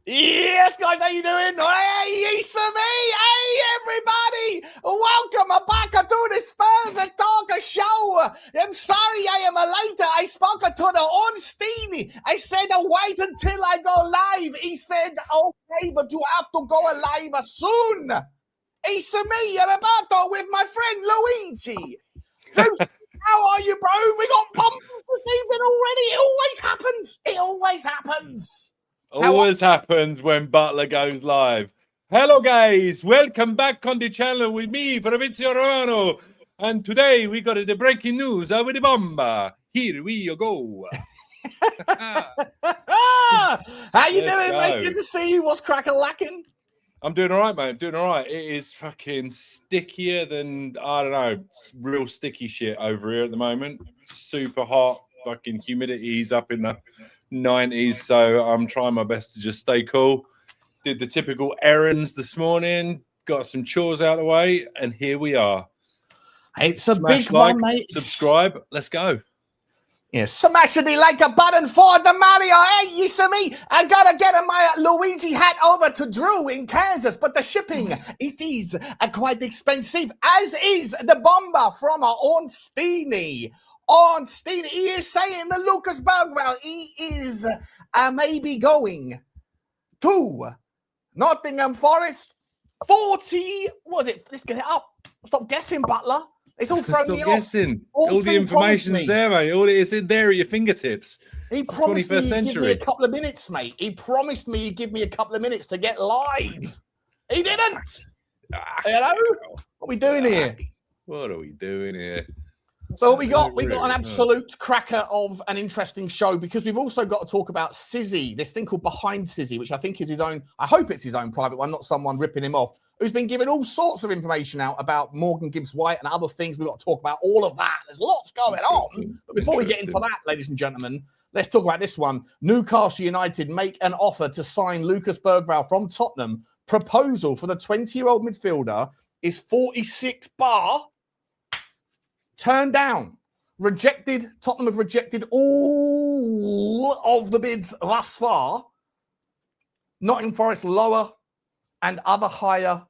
Yes, guys, how you doing? Hey, it's me. Hey, everybody. Welcome back to the Spurs Talk Show. I'm sorry I am late. I spoke to the Ornstein. I said, wait until I go live. He said, okay, but you have to go live soon. It's me, Roberto, with my friend Luigi. How are you, bro? We got Bombas this evening already. It always happens. It always happens. Always happens when Butler goes live. Hello, guys. Welcome back on the channel with me, Fabrizio Romano. And today we got the breaking news with the Bomba. Here we go. How you doing, mate? Good to see you. What's crack-a-lacking? I'm doing all right, mate. Doing all right. It is fucking stickier than, I don't know, real sticky shit over here at the moment. Super hot. Fucking humidity's up in the 90s, so I'm trying my best to just stay cool. Did the typical errands this morning, got some chores out of the way, and here we are. It's a big one, mate. Subscribe. Let's go. Yeah, smash the like a button for the Mario. Hey, you see me? I gotta get my Luigi hat over to Drew in Kansas, but the shipping, it is quite expensive, as is the bomber from Ornstein. Ornstein, he is saying that Lucas Bergvall, he is maybe going to Nottingham Forest. 40, what is it? Let's get it up. Stop guessing, Butler. It's all thrown me off. Guessing. All the information's there, mate. All it is in there at your fingertips. He promised me he'd give me a couple of minutes, mate. He promised me he'd give me a couple of minutes to get live. He didn't. Hello? What are we doing here? What are we doing here? So we got an absolute cracker of an interesting show, because we've also got to talk about Sizzy, this thing called Behind Sizzy, which I think is his own, I hope it's his own private one, not someone ripping him off, who's been giving all sorts of information out about Morgan Gibbs-White and other things. We've got to talk about all of that. There's lots going on. But before we get into that, ladies and gentlemen, let's talk about this one. Newcastle United make an offer to sign Lucas Bergvall from Tottenham. Proposal for the 20-year-old midfielder is 46 bar. Turned down, rejected. Tottenham have rejected all of the bids thus far. Nottingham Forest lower and other higher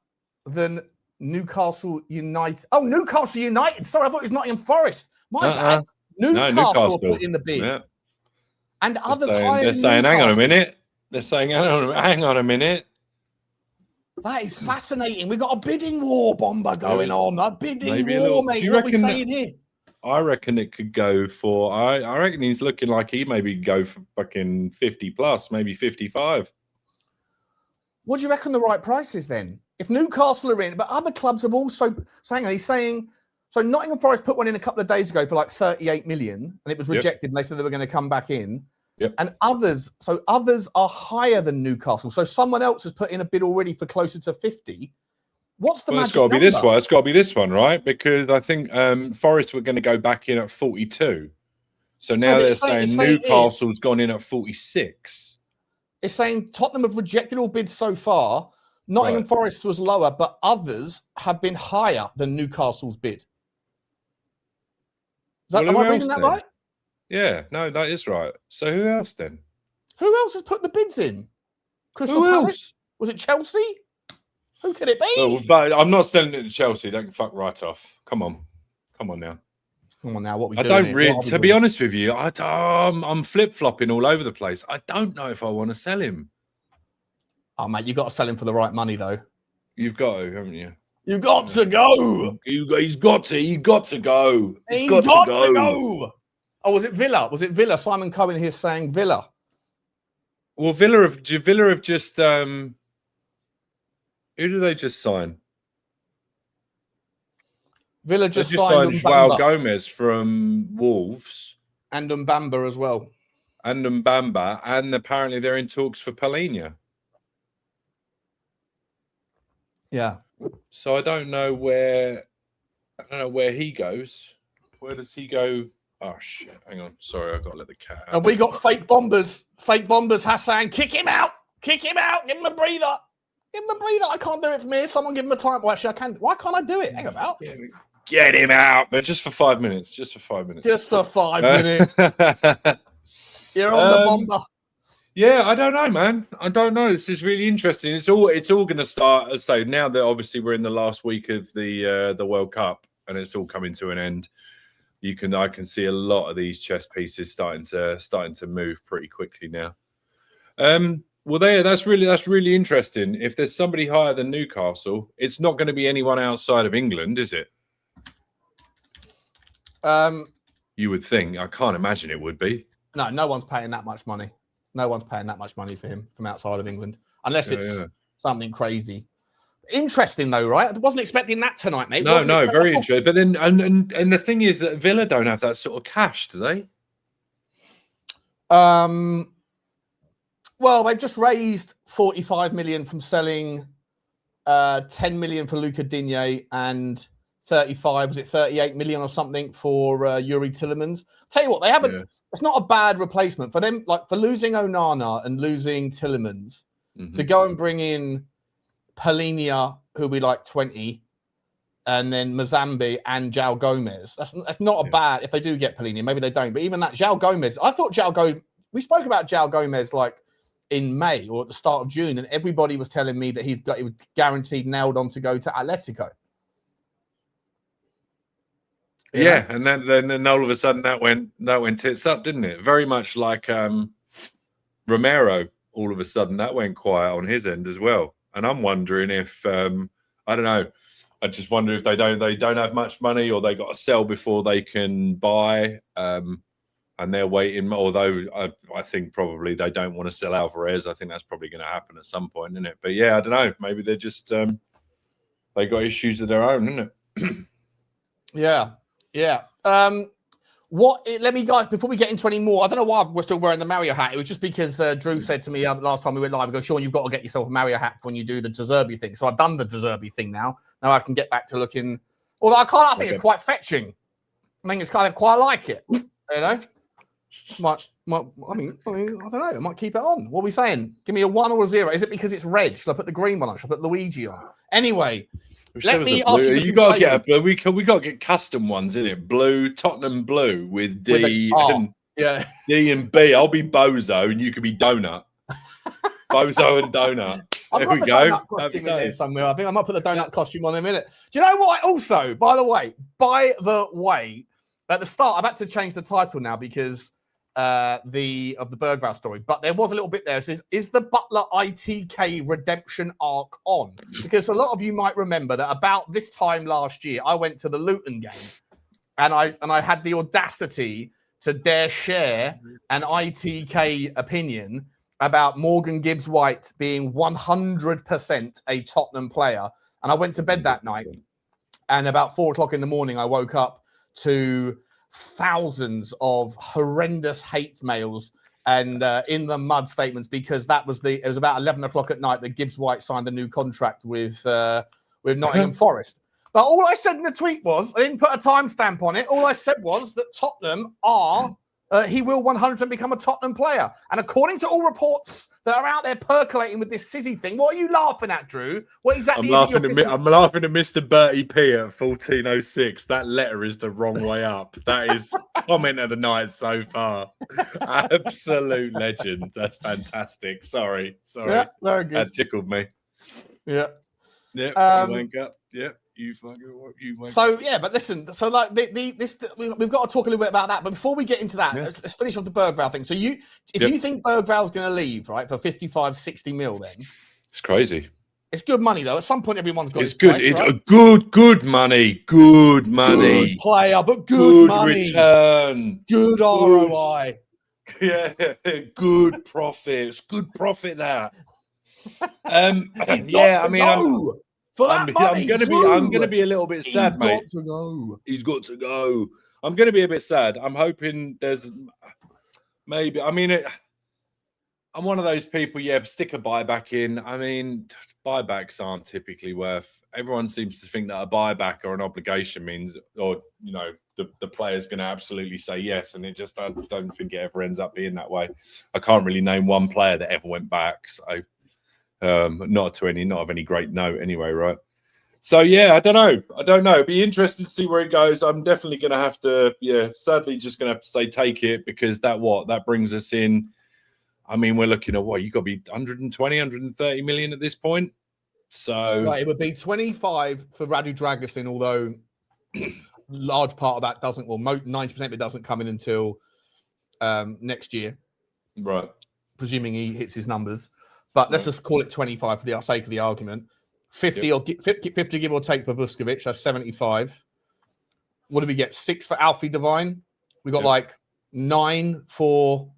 than Newcastle United. Oh, Newcastle United. Sorry, I thought it was Nottingham Forest. My bad. Newcastle put in the bid. Yeah. And others higher. They're saying, hang on a minute. They're saying, hang on a minute. That is fascinating. We've got a bidding war, Bomber, going on. A bidding war, mate. What are we saying here? I reckon it could go for, I reckon he's looking like he maybe go for fucking 50 plus, maybe 55. What do you reckon the right price is then? If Newcastle are in, but other clubs have also, so hang on, he's saying, so Nottingham Forest put one in a couple of days ago for like 38 million, and it was rejected, and they said they were going to come back in. Yep. And others are higher than Newcastle. So someone else has put in a bid already for closer to 50. What's the magic it's got to number? be this one. It's got to be this one, right? Because I think Forest were going to go back in at 42. So now they're saying Newcastle's gone in at 46. It's saying Tottenham have rejected all bids so far. Nottingham Forest was lower, but others have been higher than Newcastle's bid. Am I reading that right? Yeah, no, that is right. So who else then? Who else has put the bids in? Crystal Palace? Was it Chelsea? Who could it be? Well, I'm not selling it to Chelsea. Don't fuck right off. Come on now. Come on now. What we? I don't really. To be honest with you, I'm flip flopping all over the place. I don't know if I want to sell him. Oh mate, you got to sell him for the right money though. You've got to, haven't you? You've got to go. He's got to go. He's got to go. Oh, was it Villa? Simon Cohen here saying Villa. Well, Villa have just who did they just sign? Villa just signed João Gomez from Wolves. And Mbamba as well. And Mbamba, and apparently they're in talks for Palhinha. Yeah. So I don't know where he goes. Where does he go? Oh shit! Hang on. Sorry, I've got to let the cat out. Have we got fake bombers? Fake bombers, Hassan. Kick him out. Give him a breather. I can't do it from here. Someone give him a time. Well, actually, I can. Why can't I do it? Hang about. Get him out. But just for 5 minutes. Just for 5 minutes. You're on the bomber. Yeah, I don't know, man. I don't know. This is really interesting. It's all going to start. As I say, now that obviously we're in the last week of the World Cup and it's all coming to an end. I can see a lot of these chess pieces starting to move pretty quickly now. Well, that's really interesting. If there's somebody higher than Newcastle, it's not going to be anyone outside of England, is it? You would think. I can't imagine it would be. No one's paying that much money. No one's paying that much money for him from outside of England, unless it's something crazy. Interesting, though, right? I wasn't expecting that tonight, mate. No, very interesting. But then, and the thing is that Villa don't have that sort of cash, do they? Well, they've just raised 45 million from selling 10 million for Luca Digne and 38 million or something for Yuri Tillemans. Tell you what, they haven't. Yeah. It's not a bad replacement for them. Like for losing Onana and losing Tillemans to go and bring in Polinia, who'll be like 20, and then Mazambi and João Gomez. That's not a bad. If they do get Polinia, maybe they don't. But even that João Gomez, I thought we spoke about João Gomez like in May or at the start of June, and everybody was telling me that he was guaranteed nailed on to go to Atletico. Yeah, and then all of a sudden that went tits up, didn't it? Very much like Romero. All of a sudden that went quiet on his end as well. And I'm wondering if I don't know. I just wonder if they don't have much money, or they got to sell before they can buy, and they're waiting. Although I think probably they don't want to sell Alvarez. I think that's probably going to happen at some point, isn't it? But yeah, I don't know. Maybe they're just they got issues of their own, isn't it? Yeah. Let me, guys, before we get into any more, I don't know why we're still wearing the Mario hat. It was just because Drew said to me last time we went live, Sean, you've got to get yourself a Mario hat when you do the De Zerbi thing. So I've done the De Zerbi thing now. Now I can get back to looking. Although I think it's quite fetching. I think it's kind of quite like it. You know? I don't know. I might keep it on. What are we saying? Give me a 1 or a 0. Is it because it's red? Should I put the green one on? Should I put Luigi on? Anyway. Let me ask you got to get a, we got to get custom ones, in it? Blue, Tottenham blue with D D and B. I'll be Bozo and you can be Donut. Bozo and Donut. There we go. Costume in there somewhere. I think I might put the donut costume on in a minute. Do you know what? Also, by the way, at the start, I've had to change the title now because of the Bergvall story, but there was a little bit there. It says, is the Butler ITK redemption arc on? Because a lot of you might remember that about this time last year, I went to the Luton game and I had the audacity to dare share an ITK opinion about Morgan Gibbs-White being 100% a Tottenham player. And I went to bed that night, and about 4 o'clock in the morning, I woke up to thousands of horrendous hate mails and in the mud statements, because it was about 11 o'clock at night that Gibbs-White signed a new contract with Nottingham Forest. But all I said in the tweet was, I didn't put a timestamp on it. All I said was that Tottenham he will 100% become a Tottenham player. And according to all reports that are out there percolating with this Sizzy thing, what are you laughing at, Drew? What exactly I'm laughing at Mr. Bertie P at 1406. That letter is the wrong way up. That is comment of the night so far. Absolute legend. That's fantastic. Sorry. Yeah, very good. That tickled me. Yeah. Yeah. Wake up. Yeah. You fucking. So yeah, but listen. So like we've got to talk a little bit about that. But before we get into that, let's finish off the Bergvall thing. So you think Bergvall's going to leave, right, for 55, 60 mil, then it's crazy. It's good money though. At some point, everyone's got. It's good. It's right? Good money. Good money. Good player, but good money. Return. Good ROI. Yeah. Good profit. It's good profit. That. Yeah. I mean. I'm going to be a little bit sad, mate. He's got to go. I'm going to be a bit sad. I'm hoping there's maybe. I mean, I'm one of those people. Yeah, stick a buyback in. I mean, buybacks aren't typically worth. Everyone seems to think that a buyback or an obligation means, or the player's going to absolutely say yes, and it just I don't think it ever ends up being that way. I can't really name one player that ever went back. So. Not of any great note anyway, right? So yeah, I don't know. It'd be interesting to see where it goes. I'm definitely going to have to, sadly just going to have to say take it, because that brings us in. I mean, we're looking at what? You've got to be 120, 130 million at this point. So right, it would be 25 for Radu Dragusin, although large part of that doesn't, well, 90% of it doesn't come in until next year. Right. Presuming he hits his numbers. But let's just call it 25 for the sake of the argument. 50 or 50 give or take for Vuskovic, that's 75. What do we get? 6 for Alfie Devine. We got like 9 for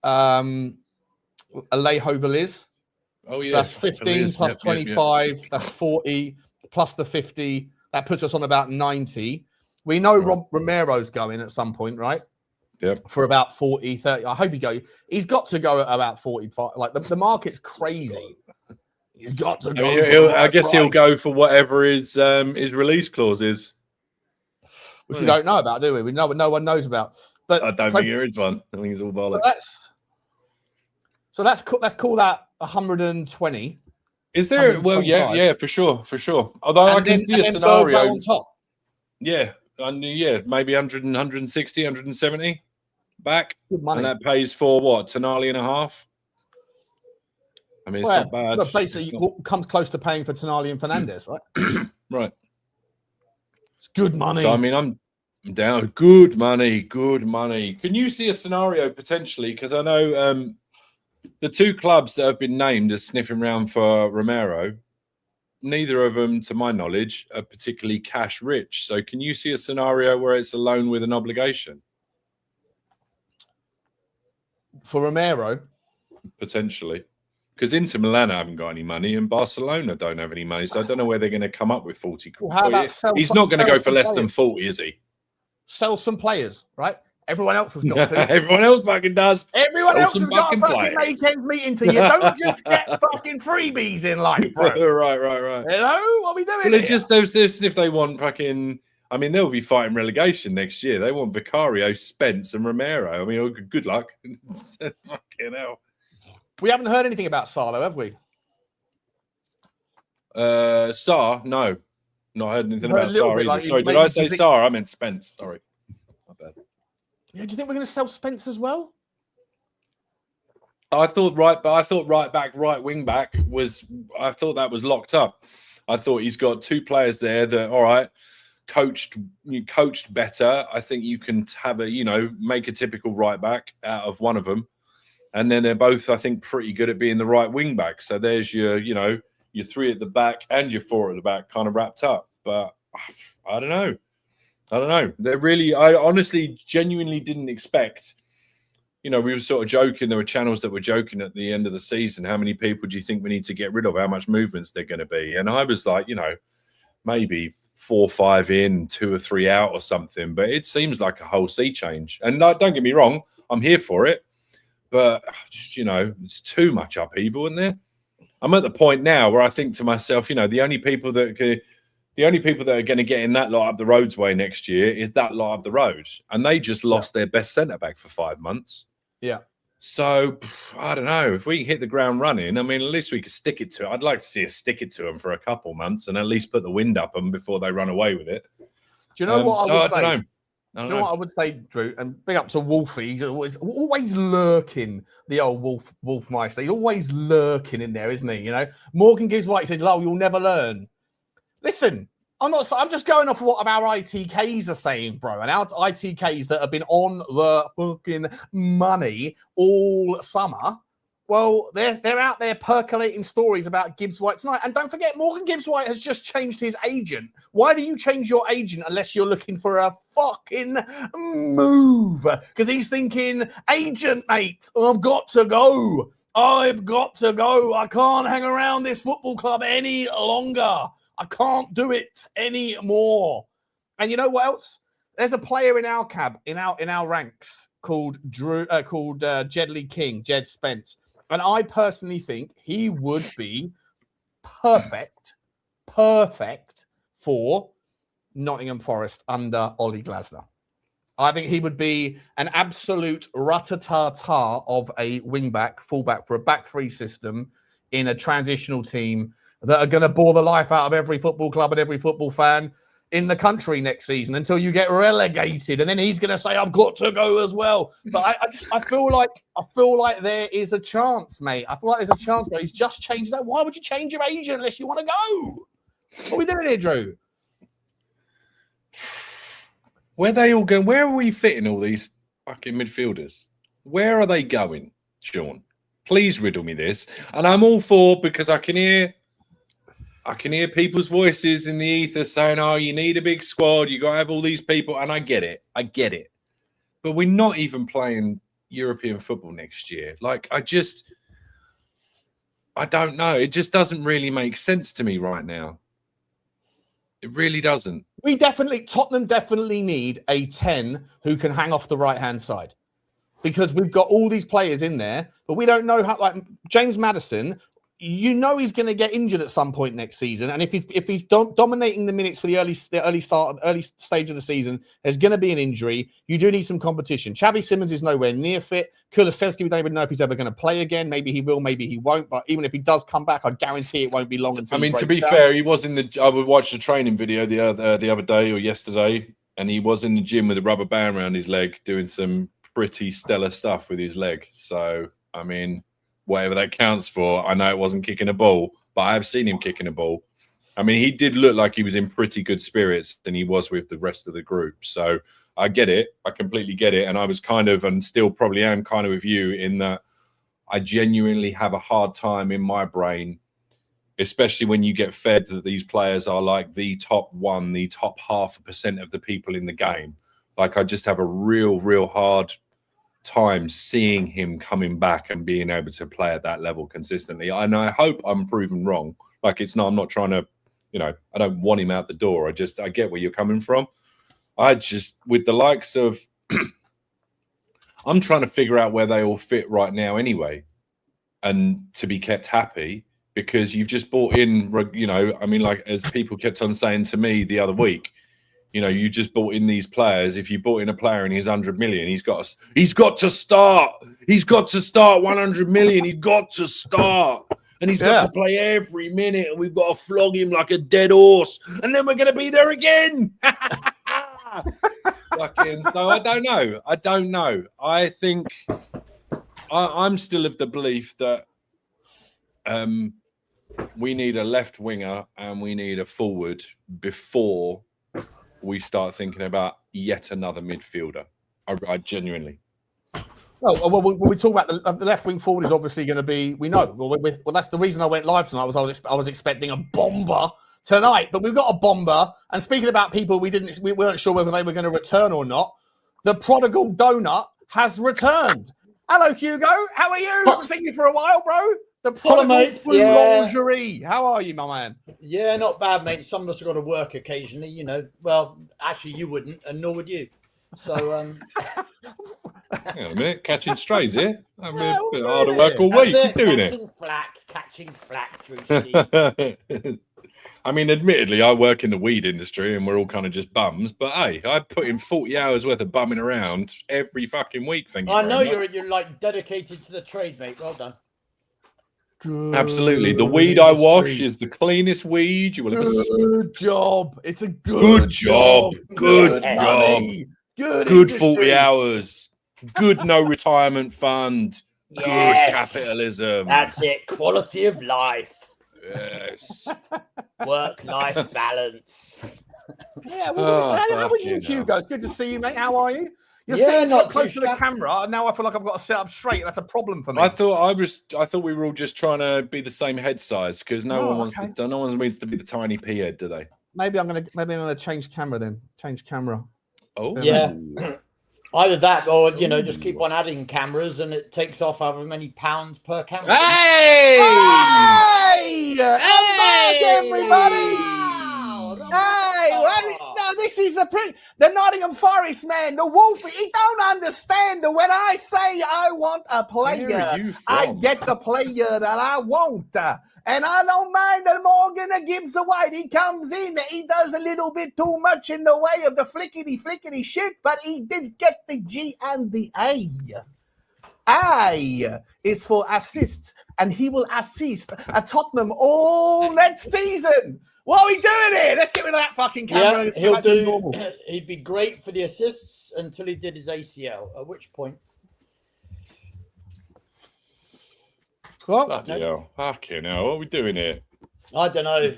Alejo Veliz. Oh, yeah. So that's 15 plus 25. That's 40 plus the 50. That puts us on about 90. We know Romero's going at some point, right? Yep. For about 40, 30. I hope he goes. He's got to go at about 45. Like the market's crazy. He's got to go. I guess he'll go for whatever his release clause is. Which we don't know about, do we? We know what no one knows about. But I don't think there is one. I think it's all bollocks. So let's call that 120. Is there? Well, yeah, for sure. Although I can see a scenario on top. Yeah, maybe 100, 160, 170 back. Good money. And that pays for what? Tonali and a half? I mean, it's not bad. Well, basically, comes close to paying for Tonali and Fernandes, right? Right. It's good money. So, I mean, I'm down. Good money. Can you see a scenario potentially? Because I know the two clubs that have been named as sniffing around for Romero, neither of them, to my knowledge, are particularly cash rich. So can you see a scenario where it's a loan with an obligation? For Romero? Potentially. Because Inter Milan haven't got any money and Barcelona don't have any money. So I don't know where they're going to come up with 40. He's not going to go for less than 40, is he? Sell some players, right? Everyone else has got to. Everyone else fucking does. Everyone else has got to fucking make ends meet into you. Don't just get fucking freebies in life, bro. Right. You know, what are we doing Well, here? just those if they want fucking... I mean, they'll be fighting relegation next year. They want Vicario, Spence and Romero. I mean, good luck. Fucking hell. We haven't heard anything about Sarr, though, have we? Sarr? No. Not heard anything about Sarr either. Like, sorry, did I say Sarr? I meant Spence. Sorry. My bad. Yeah, do you think we're going to sell Spence as well? I thought right back, right wing back I thought that was locked up. I thought he's got two players there that, all right, coached better. I think you can have make a typical right back out of one of them. And then they're both, I think, pretty good at being the right wing back. So there's your 3 at the back and your 4 at the back kind of wrapped up. But I don't know. I honestly, genuinely didn't expect. We were sort of joking. There were channels that were joking at the end of the season. How many people do you think we need to get rid of? How much movements they're going to be? And I was like, maybe 4 or 5 in, 2 or 3 out or something. But it seems like a whole sea change. And don't get me wrong, I'm here for it. But, it's too much upheaval in there. I'm at the point now where I think to myself, the only people that are going to get in that lot up the road's way next year is that lot up the road. And they just lost their best centre-back for 5 months. Yeah. So, I don't know. If we can hit the ground running, I mean, at least we could stick it to it. I'd like to see us stick it to them for a couple months and at least put the wind up them before they run away with it. Do you know what I would say? I don't know. Do you know what I would say, Drew? And big up to Wolfie. He's always lurking, the old Wolfmeister. He's always lurking in there, isn't he? Morgan Gibbs-White said, "Lol, you'll never learn." Listen, I'm just going off of what our ITKs are saying, bro. And our ITKs that have been on the fucking money all summer. Well, they're out there percolating stories about Gibbs-White tonight. And don't forget, Morgan Gibbs-White has just changed his agent. Why do you change your agent unless you're looking for a fucking move? Because he's thinking, agent, mate, I've got to go. I can't hang around this football club any longer. I can't do it anymore. And you know what else? There's a player in our cab, in our ranks, called Jedley King, Jed Spence. And I personally think he would be perfect for Nottingham Forest under Ollie Glasner. I think he would be an absolute rat-a-tat-tat of a wing-back, full-back for a back-three system in a transitional team that are going to bore the life out of every football club and every football fan. in the country next season until you get relegated, and then he's going to say, "I've got to go as well." But I feel like there is a chance, mate. I feel like there's a chance, but he's just changed that. Why would you change your agent unless you want to go? What are we doing here, Drew? Where are they all going? Where are we fitting all these fucking midfielders? Where are they going, Sean? Please riddle me this. And I'm all for, because I can hear people's voices in the ether saying, "Oh, you need a big squad. You got to have all these people." And I get it. But we're not even playing European football next year. Like, I don't know. It just doesn't really make sense to me right now. It really doesn't. Tottenham definitely need a 10 who can hang off the right-hand side, because we've got all these players in there, but we don't know how, like James Maddison, you know he's going to get injured at some point next season. And if he's dominating the minutes for the early stage of the season, there's going to be an injury. You do need some competition. Xavi Simons is nowhere near fit. Kulusevski, we don't even know if he's ever going to play again. Maybe he will, maybe he won't. But even if he does come back, I guarantee it won't be long until. I mean, to be fair, he was in the. I would watch the training video the other day or yesterday, and he was in the gym with a rubber band around his leg, doing some pretty stellar stuff with his leg. So, I mean, whatever that counts for. I know it wasn't kicking a ball, but I have seen him kicking a ball. I mean, he did look like he was in pretty good spirits than he was with the rest of the group. So I get it. I completely get it. And I was kind of, and still probably am kind of with you in that I genuinely have a hard time in my brain, especially when you get fed that these players are like the top 0.5% of the people in the game. Like, I just have a real hard time seeing him coming back and being able to play at that level consistently. And I hope I'm proven wrong. Like, I'm not trying to, I don't want him out the door. I get where you're coming from. With the likes of, I'm trying to figure out where they all fit right now anyway, and to be kept happy, because you've just bought in, I mean, like, as people kept on saying to me the other week, you just bought in these players. If you bought in a player and he's 100 million, he's got to start. He's got to start 100 million. He's got to start. And he's got to play every minute. And we've got to flog him like a dead horse. And then we're going to be there again. So I don't know. I think I'm still of the belief that we need a left winger and we need a forward before we start thinking about yet another midfielder. I genuinely. Well, when we talk about the left wing forward is obviously going to be, we know. Well, that's the reason I went live tonight. I was expecting a bomber tonight, but we've got a bomber. And speaking about people we weren't sure whether they were going to return or not. The prodigal donut has returned. Hello, Hugo. How are you? I haven't seen you for a while, bro. The prodigal boulangerie. How are you, my man? Yeah, not bad, mate. Some of us have got to work occasionally, Well, actually, you wouldn't, and nor would you. So, hang on a minute, catching strays here. I mean, a bit harder work all week. Doing catching flack, Drew. I mean, admittedly, I work in the weed industry and we're all kind of just bums. But hey, I put in 40 hours worth of bumming around every fucking week. Thank you. I know you're like dedicated to the trade, mate. Well done. Good. Absolutely. The weed I wash is the cleanest weed you will ever see. Good job. It's a good job. Good job. Good 40 hours. Good no retirement fund. Yes. Good capitalism. That's it. Quality of life. Yes. Work-life balance. Yeah. Well, how are you, Hugo? It's good to see you, mate. How are you? You're sitting so close to the camera, and now I feel like I've got to sit up straight. That's a problem for me. I thought we were all just trying to be the same head size, because no one wants to be the tiny pea head, do they? Maybe I'm gonna change camera then. Change camera. Oh yeah. Either that, or just keep on adding cameras, and it takes off however many pounds per camera. Hey! I'm back, everybody! Hey, well, this is the Nottingham Forest man, the Wolfie. He don't understand that when I say I want a player, I get the player that I want. And I don't mind that Morgan Gibbs-White. He comes in, he does a little bit too much in the way of the flickety shit, but he did get the G and the A. A is for assists, and he will assist at Tottenham all next season. What are we doing here? Let's get rid of that fucking camera. Yeah, he'll do. He'd be great for the assists until he did his ACL. At which point, Bloody hell. Fucking hell. What are we doing here? I don't know.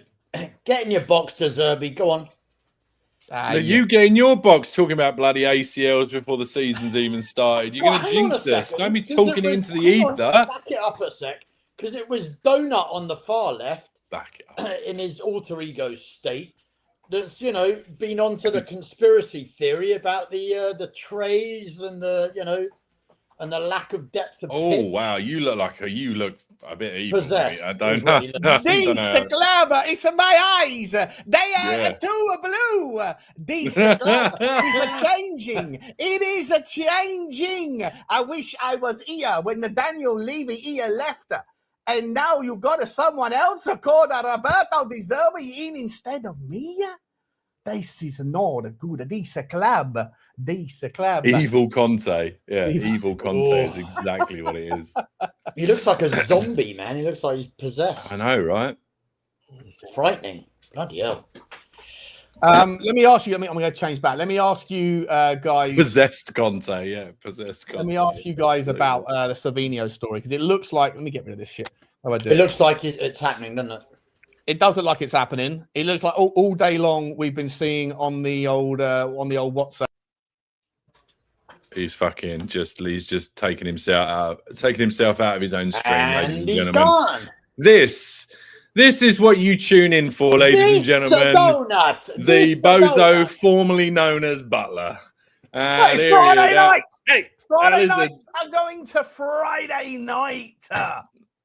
Get in your box, De Zerbi. Go on. You get in your box talking about bloody ACLs before the season's even started. You're going to jinx this. Don't be talking it into the ether. Back it up a sec, because it was Donut on the far left. Back it up. In his alter ego state. That's been onto the conspiracy theory about the trays and the and the lack of depth of pitch. Wow, you look a bit evil. Possessed. I don't know. These club, it's my eyes. They are too blue. These club is a changing. It is a changing. I wish I was here when the Daniel Levy here left. And now you've got someone else called Roberto De Zerbi in instead of me. This is not good. This club. Evil Conte. Yeah, evil Conte is exactly what it is. He looks like a zombie, man. He looks like he's possessed. I know, right? Frightening. Bloody hell. Let me ask you. I'm going to change back. Let me ask you, guys. Possessed Conte, yeah, possessed Conte. Let me ask you guys about the Savinho story, because it looks like. Let me get rid of this shit. How do I do it? Looks like it's happening, doesn't it? It does look like it's happening. It looks like all day long we've been seeing on the old WhatsApp. He's just taking himself out of his own stream, and ladies and he's gentlemen. Gone. This is what you tune in for, ladies and gentlemen. The bozo formerly known as Butler. It's Friday night. Hey, Friday nights are going to Friday night.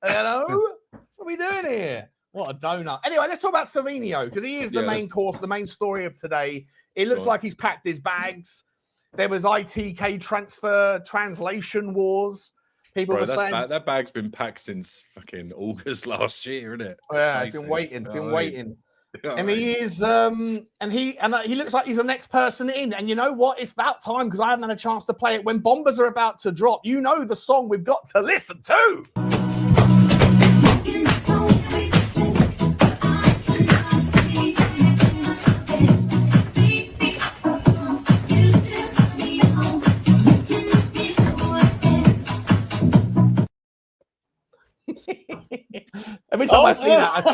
Hello? What are we doing here? What a donut. Anyway, let's talk about Savinho, because he is the main course, the main story of today. It looks like he's packed his bags. There was ITK transfer, translation wars. People were saying that bag's been packed since fucking August last year, isn't it? Yeah, been waiting. And he is, and he looks like he's the next person in. And you know what? It's about time, because I haven't had a chance to play it. When Bombas are about to drop, you know the song we've got to listen to. Every time I see that,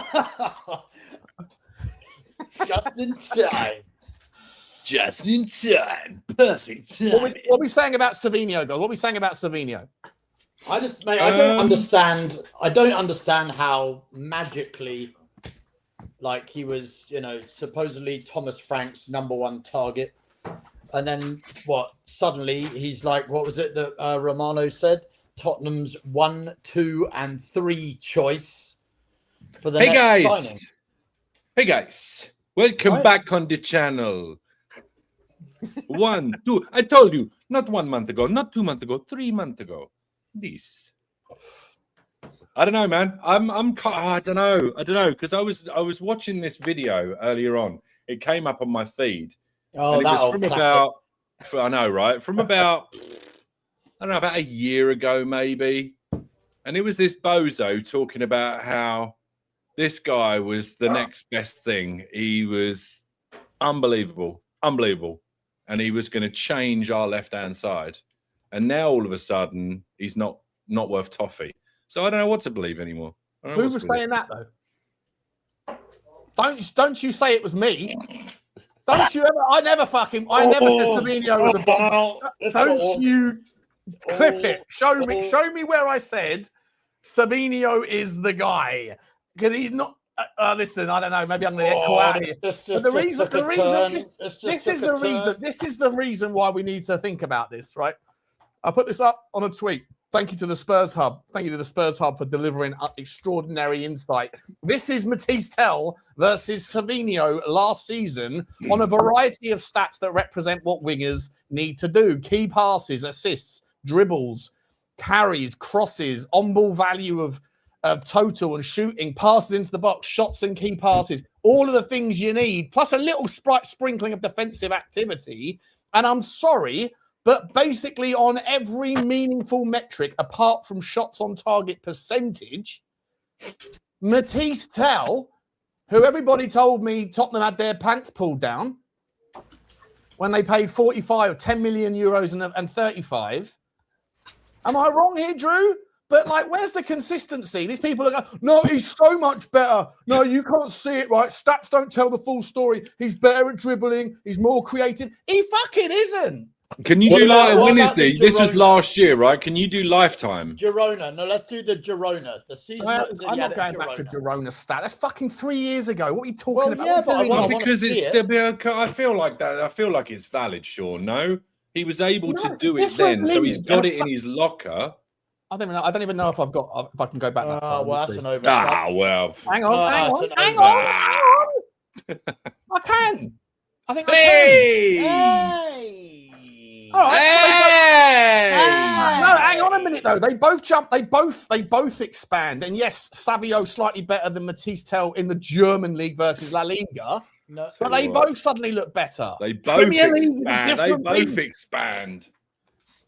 Just in time. Perfect time. What are we saying about Savinho, guys? What are we saying about Savinho? I don't understand. I don't understand how magically, like, he was, supposedly Thomas Frank's #1 target, and then suddenly he's like, what was it that Romano said? Tottenham's 1, 2, and 3 choice for the next signing. Hey guys, welcome back on the channel. 1, 2. I told you, not 1 month ago, not 2 months ago, 3 months ago. This. I don't know, man. I don't know, because I was watching this video earlier on. It came up on my feed. Oh, and it that was old from classic. I know, right? From about I don't know, about a year ago, maybe. And it was this bozo talking about how this guy was the next best thing. He was unbelievable. And he was going to change our left-hand side. And now, all of a sudden, he's not worth toffee. So I don't know what to believe anymore. Who was saying that, though? Don't you say it was me. Don't you ever... I never said Savinho was a bomb. Don't you... Clip it. Show me where I said Savinho is the guy, because he's not. Listen, I don't know. Maybe I'm going to get caught out here. This is the reason why we need to think about this, right? I put this up on a tweet. Thank you to the Spurs Hub. Thank you to the Spurs Hub for delivering extraordinary insight. This is Mathys Tel versus Savinho last season on a variety of stats that represent what wingers need to do: key passes, assists, dribbles, carries, crosses, on-ball value of total and shooting, passes into the box, shots and key passes, all of the things you need, plus a little sprinkling of defensive activity. And I'm sorry, but basically on every meaningful metric, apart from shots on target percentage, Mathys Tel, who everybody told me Tottenham had their pants pulled down when they paid 10 million euros and 35. Am I wrong here, Drew? But like, where's the consistency? These people are going, no, he's so much better. No, you can't see it, right? Stats don't tell the full story. He's better at dribbling. He's more creative. He fucking isn't. Can you do like a winners league? This was last year, right? Can you do lifetime? Girona. No, let's do the Girona. The season. I'm not going back to Girona stat. That's fucking 3 years ago. What are you talking about? Yeah, but because it's still. I feel like that. I feel like it's valid, Sean. No, he was able to do it then, so he's got it in his locker. I don't even know if I can go back that far. Well, that's an over. Well. Hang on. I can. I think I can. Hey! All right. Hey! No, hang on a minute though. They both jump. They both expand. And yes, Savio slightly better than Mathys Tel in the German league versus La Liga. No, but they both suddenly look better. They both expand.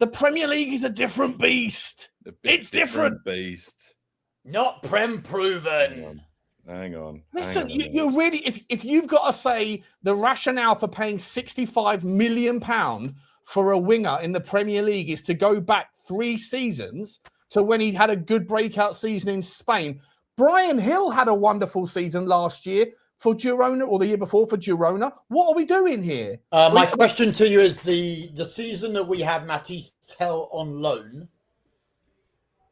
The Premier League is a different beast. It's different beast. Not Prem proven. Hang on. Listen, you're really if you've got to say the rationale for paying £65 million for a winger in the Premier League is to go back 3 seasons to when he had a good breakout season in Spain. Bryan Hill had a wonderful season last year for Girona, or the year before for Girona. What are we doing here? My question to you is the season that we had Mathys Tel on loan.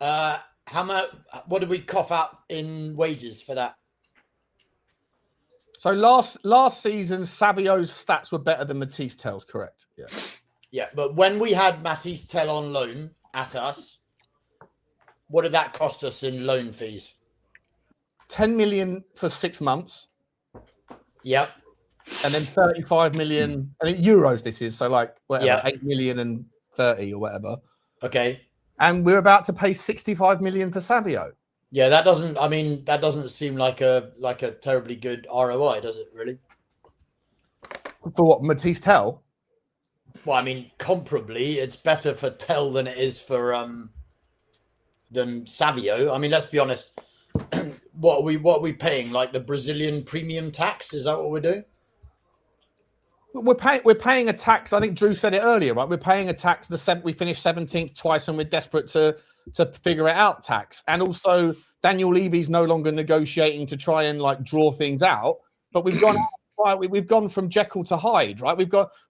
How much? What did we cough out in wages for that? So last season, Savio's stats were better than Mathys Tel's, correct? Yeah. Yeah, but when we had Mathys Tel on loan at us, what did that cost us in loan fees? 10 million for 6 months. Yep. And then 35 million, I think euros this is, so like whatever, 8 million and 30 or whatever. Okay. And we're about to pay 65 million for Savio. Yeah, that doesn't seem like a terribly good ROI, does it really? For what, Mathys Tel? Well, I mean, comparably, it's better for Tel than it is for than Savio. I mean, let's be honest. What are we paying? Like the Brazilian premium tax? Is that what we're doing? We're paying a tax. I think Drew said it earlier, right? We're paying a tax. We finished 17th twice, and we're desperate to figure it out. Tax, and also Daniel Levy's no longer negotiating to try and like draw things out. But we've gone we've gone from Jekyll to Hyde, right?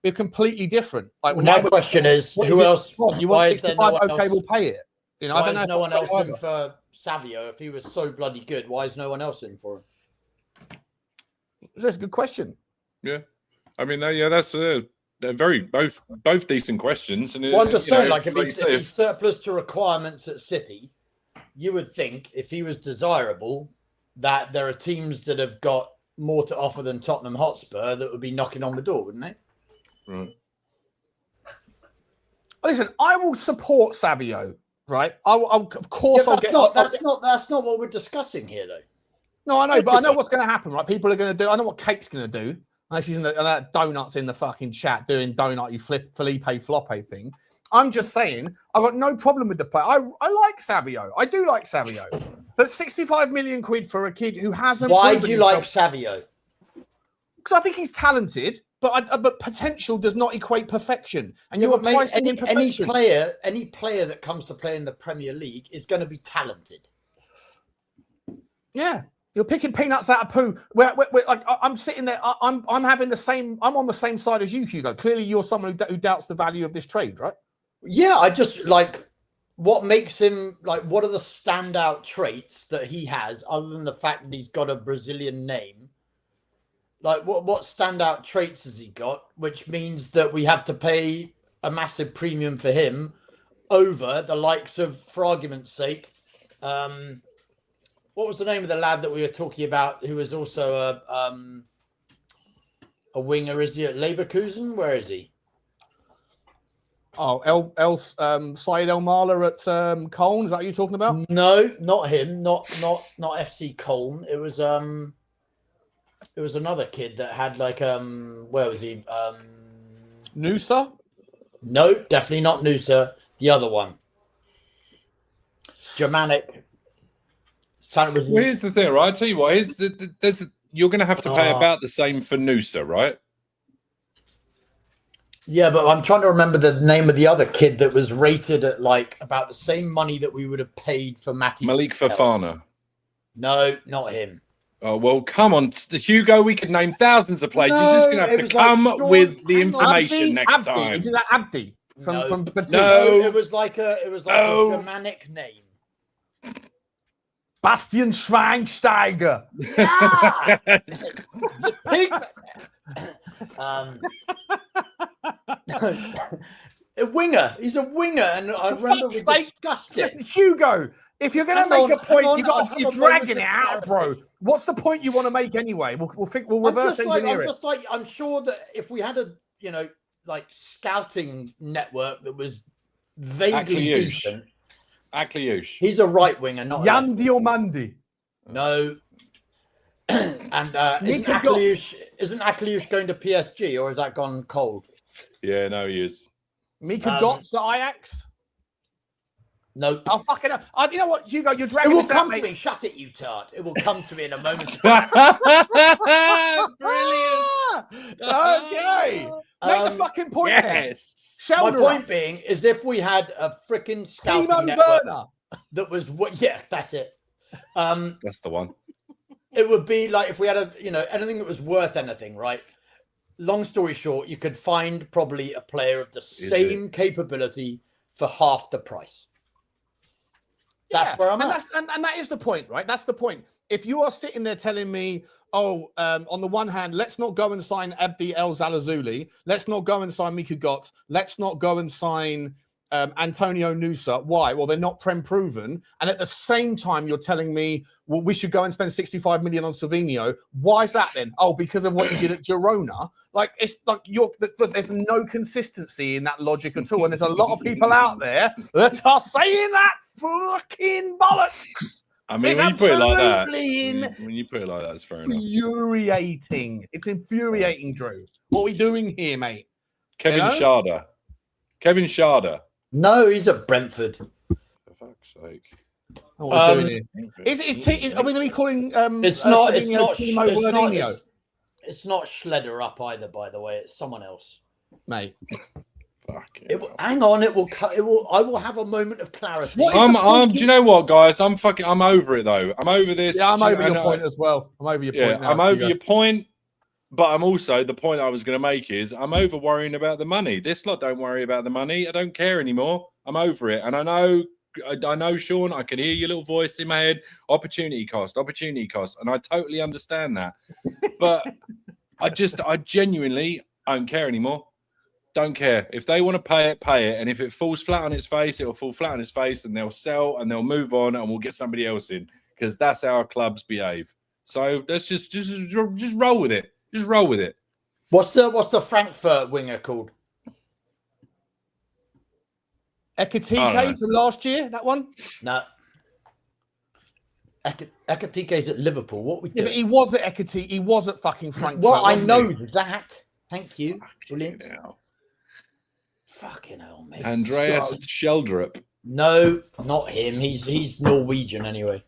We're completely different. Like my question is, who else? You want 65? Okay, we'll pay it. You know, I don't know. No one else in for Savio. If he was so bloody good, why is no one else in for him? That's a good question. Yeah. I mean, that's they're very both decent questions. And I'm just saying, like, if he's surplus to requirements at City, you would think if he was desirable, that there are teams that have got more to offer than Tottenham Hotspur that would be knocking on the door, wouldn't they? Right. Listen, I will support Savio, right? Of course, That's not what we're discussing here, though. No, I know, but I know what's going to happen, right? People are going to do. I know what Kate's going to do. She's in donuts in the fucking chat doing donut, you Felipe Floppe thing. I'm just saying, I've got no problem with the player. I like Savio. I do like Savio. But 65 million quid for a kid who hasn't. Why do you like Savio? Because I think he's talented, but potential does not equate perfection. And you're pricing in perfection. Any player that comes to play in the Premier League is going to be talented. Yeah. You're picking peanuts out of poo. Like I'm sitting there. I'm having the same. I'm on the same side as you, Hugo. Clearly, you're someone who doubts the value of this trade, right? Yeah, I just like what makes him like. What are the standout traits that he has, other than the fact that he's got a Brazilian name? Like, what standout traits has he got? Which means that we have to pay a massive premium for him over the likes of, for argument's sake, what was the name of the lad that we were talking about who was also a winger? Is he at Leverkusen? Where is he? Oh, Syed El Mala at Cologne. Is that what you're talking about? No, not him. Not FC Cologne. It was another kid that had like where was he? Nusa? No, definitely not Noosa. The other one. Germanic. Well, here's the thing, right? I tell you what, you're going to have to pay about the same for Noosa, right? Yeah, but I'm trying to remember the name of the other kid that was rated at like about the same money that we would have paid for Mathys Malik Tel. Fofana. No, not him. Oh, well, come on, Hugo. We could name thousands of players. You're just going to have to come with the information next time. Isn't that Abdi from Batiste? No, it was like a Germanic name. Bastian Schweinsteiger. Ah! Pig. A winger. He's a winger, and I remember we discussed it. Hugo, if you're going to make a point, you're dragging it out, bro. What's the point you want to make anyway? We'll reverse engineer it. I'm sure that if we had a scouting network that was vaguely decent. Akliouche. He's a right winger, not Yan Diomandi. No. And isn't Akliouche going to PSG, or has that gone cold? Yeah, no, he is. Mika Gotts at Ajax? No. Oh, fucking hell. You know what, Hugo, you're dragging it will this come out, to me. Shut it, you tart. It will come to me in a moment. Brilliant. Okay. Make the fucking point. Yes. My point being is if we had a freaking scouting network that was that's it. That's the one. It would be like if we had anything that was worth anything, right? Long story short, you could find probably a player of the same capability for half the price. That's where I'm at. And that is the point, right? That's the point. If you are sitting there telling me, on the one hand, let's not go and sign Abdi El Zalazouli. Let's not go and sign Mika Gotts. Let's not go and sign Antonio Noosa. Why? Well, they're not Prem proven. And at the same time, you're telling me, well, we should go and spend 65 million on Savinho. Why is that then? Oh, because of what you did at Girona. Like, it's like there's no consistency in that logic at all. And there's a lot of people out there that are saying that fucking bollocks. I mean, when you put it like that, it's fair enough. Infuriating. It's infuriating, Drew. What are we doing here, mate? Kevin Schade. No, he's at Brentford. For fuck's sake. What are we doing here? Are we going to be calling it's not Schledder up either, by the way. It's someone else. Mate. Hang on, it will. I will have a moment of clarity. Do you know what, guys? I'm over it though. I'm over this. Yeah, I'm over your point as well. I'm over your point. I'm over your point, but I'm also the point I was going to make is I'm over worrying about the money. This lot don't worry about the money. I don't care anymore. I'm over it, and I know, Sean. I can hear your little voice in my head. Opportunity cost, and I totally understand that. But I genuinely don't care anymore. Don't care. If they want to pay it. And if it falls flat on its face, it'll fall flat on its face and they'll sell and they'll move on and we'll get somebody else in because that's how our clubs behave. So let's just roll with it. Just roll with it. What's the Frankfurt winger called? Ekatike from last year, that one? No. Ekatike's at Liverpool. What we do? Yeah, but he was at Ekatike. He was at fucking Frankfurt. Well, I know that. Thank you. Brilliant. Fucking hell, mate. Andreas Sheldrup. No, not him. He's Norwegian anyway.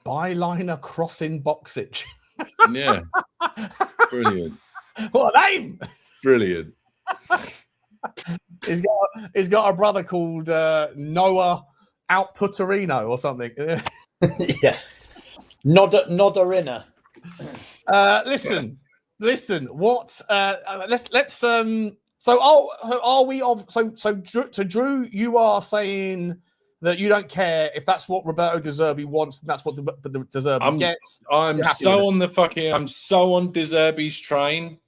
Byliner Crossing Boxic. Yeah. Brilliant. What a name! Brilliant. He's got a brother called Noah Outputterino or something. Yeah. Nodderina. Listen. What? Let's. So are we of? So Drew, you are saying that you don't care if that's what Roberto De Zerbi wants. That's what the De Zerbi gets. I'm so on De Zerbi's train.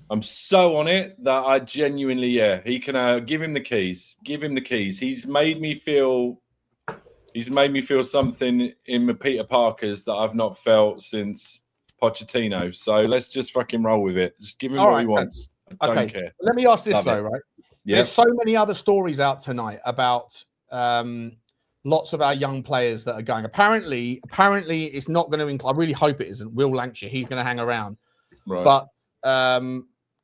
I'm so on it that I genuinely, he can give him the keys. Give him the keys. He's made me feel something in Peter Parker's that I've not felt since Pochettino. So let's just fucking roll with it. Just give him what he wants. I don't care. Let me ask this though, right? Yep. There's so many other stories out tonight about lots of our young players that are going. Apparently, it's not going to include. I really hope it isn't. Will Lancashire, he's going to hang around. Right. But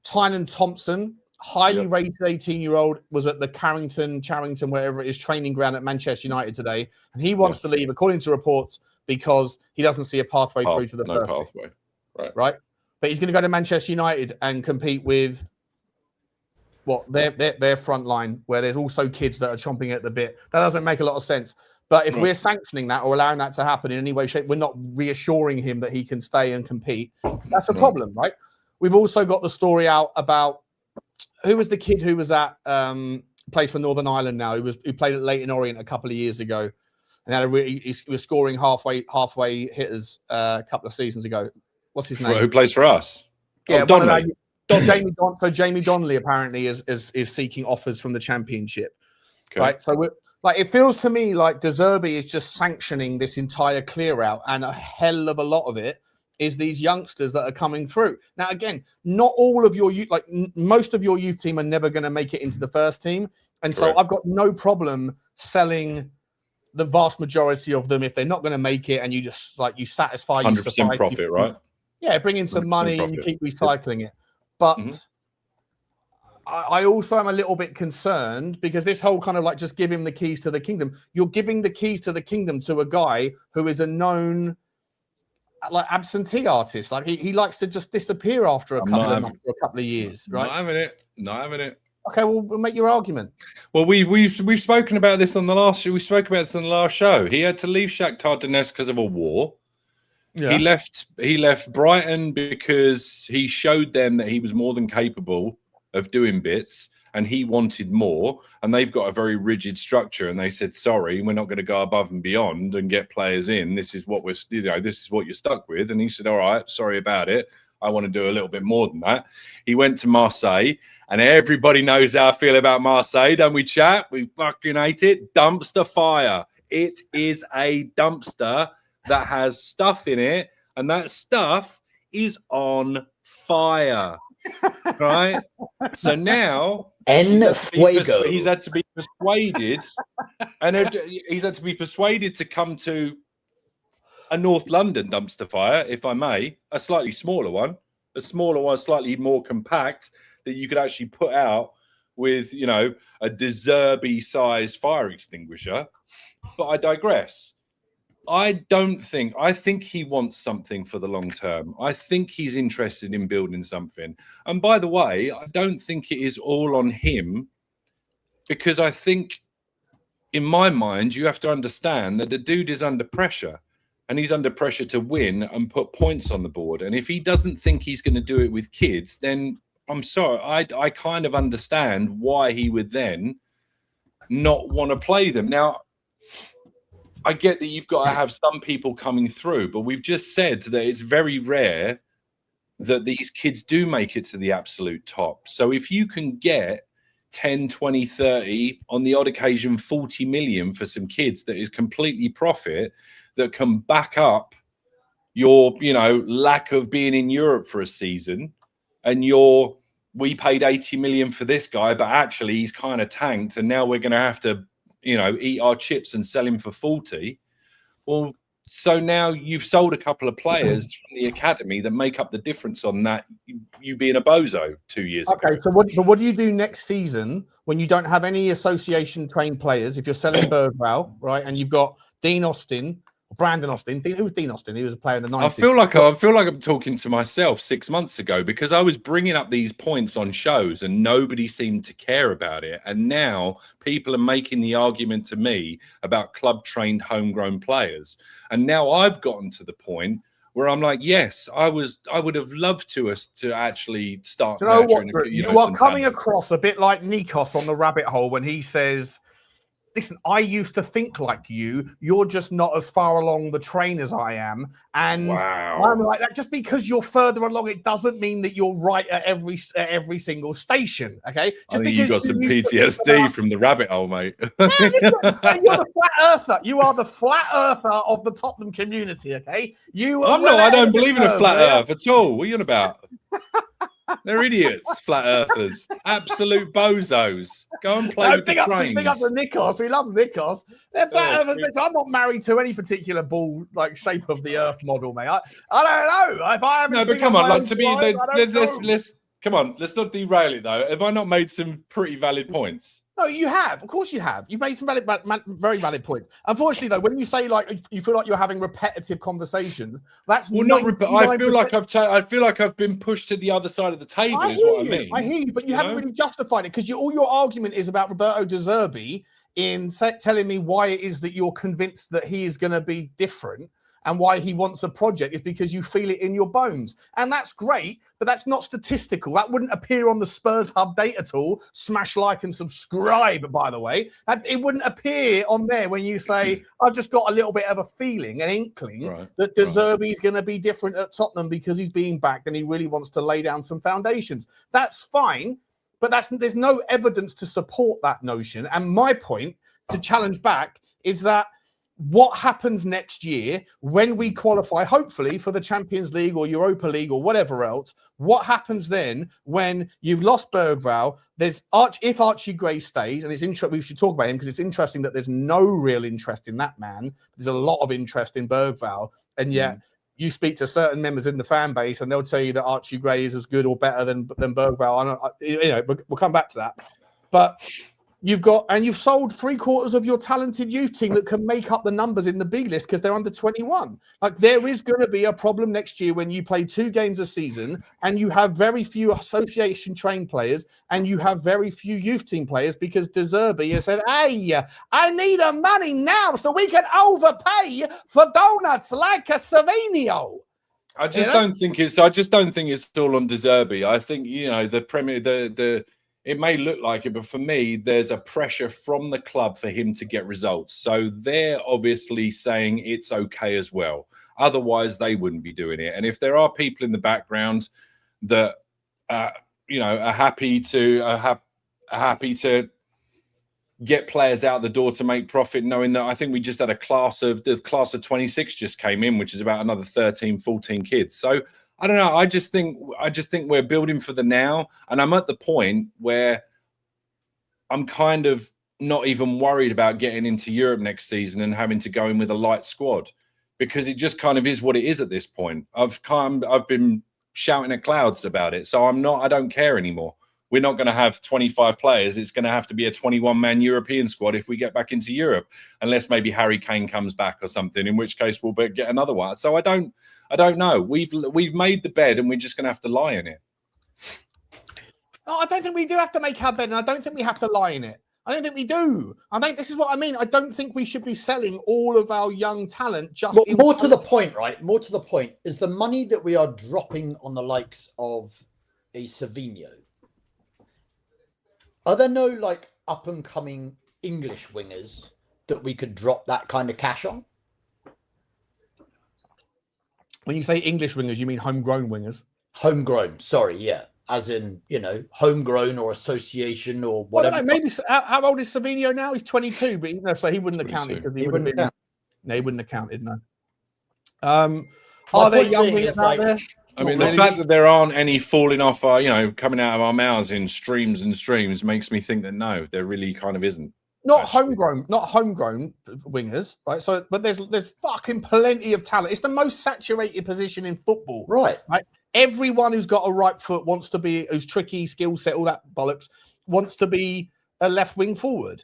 Tynan Thompson, highly rated 18-year-old, was at the Charrington, wherever it is, training ground at Manchester United today. And he wants to leave, according to reports, because he doesn't see a pathway through to the first team. Right. But he's going to go to Manchester United and compete with their front line, where there's also kids that are chomping at the bit. That doesn't make a lot of sense. But if we're sanctioning that or allowing that to happen in any way, shape, we're not reassuring him that he can stay and compete. That's a problem, right? We've also got the story out about who was the kid who was at plays for Northern Ireland now, who played at Leyton Orient a couple of years ago, and he was scoring halfway hitters a couple of seasons ago. What's his name? Who plays for us? Yeah, Jamie Donnelly apparently is seeking offers from the Championship, right? So it feels to me like De Zerbi is just sanctioning this entire clear out, and a hell of a lot of it is these youngsters that are coming through. Now, again, not all of your youth, most of your youth team are never going to make it into the first team, and so I've got no problem selling the vast majority of them if they're not going to make it, and you just you satisfy 100% profit, right? Yeah, bring in some money and you keep recycling it. But I also am a little bit concerned because this whole kind of just give him the keys to the kingdom. You're giving the keys to the kingdom to a guy who is a known absentee artist. He likes to just disappear after a couple of months or a couple of years, right? Not having it. Okay, well, we'll make your argument. Well, we've spoken about this on the last show. We spoke about this on the last show. He had to leave Shakhtar Donetsk because of a war. Yeah. He left Brighton because he showed them that he was more than capable of doing bits, and he wanted more. And they've got a very rigid structure, and they said, "Sorry, we're not going to go above and beyond and get players in. This is what this is what you're stuck with." And he said, "All right, sorry about it. I want to do a little bit more than that." He went to Marseille, and everybody knows how I feel about Marseille, don't we, chat? We fucking hate it. Dumpster fire. It is a dumpster that has stuff in it, and that stuff is on fire, right? So now he's had to be persuaded, and he's had to be persuaded to come to a North London dumpster fire, if I may, a slightly smaller one, slightly more compact that you could actually put out with, a De Zerbi-sized fire extinguisher. But I digress. I think he wants something for the long term. I think he's interested in building something. And by the way, I don't think it is all on him, because I think, in my mind, you have to understand that the dude is under pressure, and he's under pressure to win and put points on the board. And if he doesn't think he's going to do it with kids, then I'm sorry. I kind of understand why he would then not want to play them. Now, I get that you've got to have some people coming through, but we've just said that it's very rare that these kids do make it to the absolute top. So if you can get 10, 20, 30, on the odd occasion, 40 million for some kids, that is completely profit, that can back up your, lack of being in Europe for a season, and we paid 80 million for this guy, but actually he's kind of tanked, and now we're going to have to eat our chips and sell him for 40. Well, so now you've sold a couple of players from the academy that make up the difference on that, you being a bozo 2 years ago. Okay, so what do you do next season when you don't have any association trained players? If you're selling Bergvall, right, and you've got Brandon Austin. Who was Dean Austin? He was a player in the 90s. I feel like I'm talking to myself 6 months ago, because I was bringing up these points on shows and nobody seemed to care about it. And now people are making the argument to me about club-trained homegrown players. And now I've gotten to the point where I'm like, yes, I would have loved to actually start. You know what? You are coming across a bit like Nikos on the rabbit hole when he says, "Listen, I used to think like you. You're just not as far along the train as I am." And I'm like that. Just because you're further along, it doesn't mean that you're right at every single station. Okay, just I think you got some PTSD from the rabbit hole, mate. Yeah, listen, you're the flat earther. You are the flat earther of the Tottenham community. Okay, I don't believe in a flat earth at all. What are you on about? They're idiots, flat earthers, absolute bozos. Go and play with the trains. Big up to Nikos. We love Nikos. They're flat earthers. I'm not married to any particular ball shape of the earth model, mate. I don't know. If I haven't but come on, to be come on, let's not derail it though. Have I not made some pretty valid points? No, you have. Of course you have. You've made some very valid points. Unfortunately, though, when you say like you feel like you're having repetitive conversations, that's well, not. I feel like I've been pushed to the other side of the table. I mean. I hear you, but you haven't really justified it because all your argument is about Roberto De Zerbi in telling me why it is that you're convinced that he is going to be different. And why he wants a project is because you feel it in your bones. And that's great, but that's not statistical. That wouldn't appear on the Spurs Hub data tool. Smash like and subscribe, by the way. It wouldn't appear on there when you say, I've just got a little bit of a feeling, an inkling, that De Zerbi's going to be different at Tottenham because he's being backed and he really wants to lay down some foundations. That's fine, but there's no evidence to support that notion. And my point to challenge back is that what happens next year when we qualify, hopefully, for the Champions League or Europa League or whatever else? What happens then when you've lost Bergvall? If Archie Gray stays, and it's interesting, we should talk about him because it's interesting that there's no real interest in that man. There's a lot of interest in Bergvall, and yet you speak to certain members in the fan base, and they'll tell you that Archie Gray is as good or better than Bergvall. We'll come back to that, but. You've sold 3/4 of your talented youth team that can make up the numbers in the B list because they're under 21. Like there is going to be a problem next year when you play 2 games a season and you have very few association trained players and you have very few youth team players because De Zerbi has said, "Hey, I need a money now so we can overpay for donuts like a Savinio." I just don't think it's all on De Zerbi. I think it may look like it, but for me, there's a pressure from the club for him to get results. So they're obviously saying it's okay as well. Otherwise, they wouldn't be doing it. And if there are people in the background that are happy to get players out the door to make profit, knowing that I think we just had the class of 26 just came in, which is about another 13, 14 kids. So I don't know. I just think we're building for the now, and I'm at the point where I'm kind of not even worried about getting into Europe next season and having to go in with a light squad because it just kind of is what it is at this point. I've been shouting at clouds about it, so I don't care anymore. We're not going to have 25 players. It's going to have to be a 21-man European squad if we get back into Europe, unless maybe Harry Kane comes back or something, in which case we'll get another one. So I don't know. We've made the bed and we're just going to have to lie in it. No, I don't think we do have to make our bed, and I don't think we have to lie in it. I don't think we do. I think this is what I mean. I don't think we should be selling all of our young talent just... More to the point, right? More to the point is the money that we are dropping on the likes of a Savinho. Are there no up-and-coming English wingers that we could drop that kind of cash on? When you say English wingers, you mean homegrown wingers? Homegrown, sorry, yeah. As in, homegrown or association or whatever. Well, maybe. How old is Savinho now? He's 22, but so he wouldn't have counted because he wouldn't have. No, he wouldn't have counted. No. Are there young wingers out there? I mean, the fact that there aren't any falling off, coming out of our mouths in streams and streams makes me think that no, there really kind of isn't. Not homegrown wingers, right? So, but there's fucking plenty of talent. It's the most saturated position in football, right? Everyone who's got a right foot wants to be, who's tricky, skill set, all that bollocks, wants to be a left wing forward.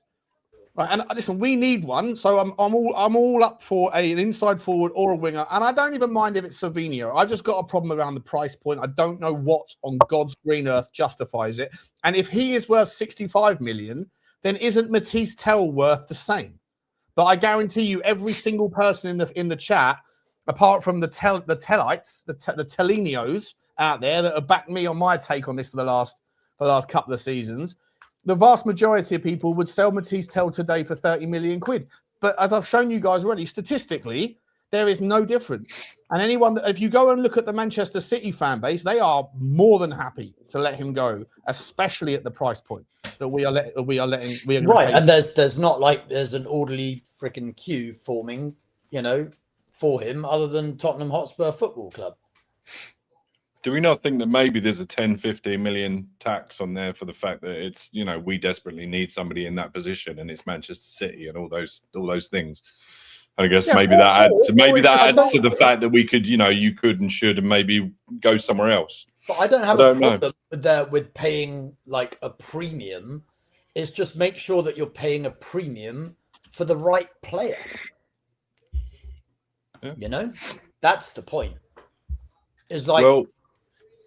Right, and listen, we need one, so I'm all up for an inside forward or a winger, and I don't even mind if it's Savinho. I've just got a problem around the price point. I don't know what on God's green earth justifies it, and if he is worth 65 million, then isn't Mathys Tel worth the same? But I guarantee you, every single person in the chat, apart from the Telites, the Telinios out there that have backed me on my take on this for the last couple of seasons. The vast majority of people would sell Mathys Tel today for 30 million quid. But as I've shown you guys already, statistically, there is no difference. And anyone that, if you go and look at the Manchester City fan base, they are more than happy to let him go, especially at the price point that we are letting. Right, and there's not like there's an orderly freaking queue forming, for him, other than Tottenham Hotspur Football Club. Do we not think that maybe there's a 10, 15 million tax on there for the fact that it's, we desperately need somebody in that position and it's Manchester City and all those things? I guess maybe that adds to the fact that we could, you could and should and maybe go somewhere else. But I don't have a problem with paying like a premium. It's just make sure that you're paying a premium for the right player. Yeah. You know, that's the point. It's like, well,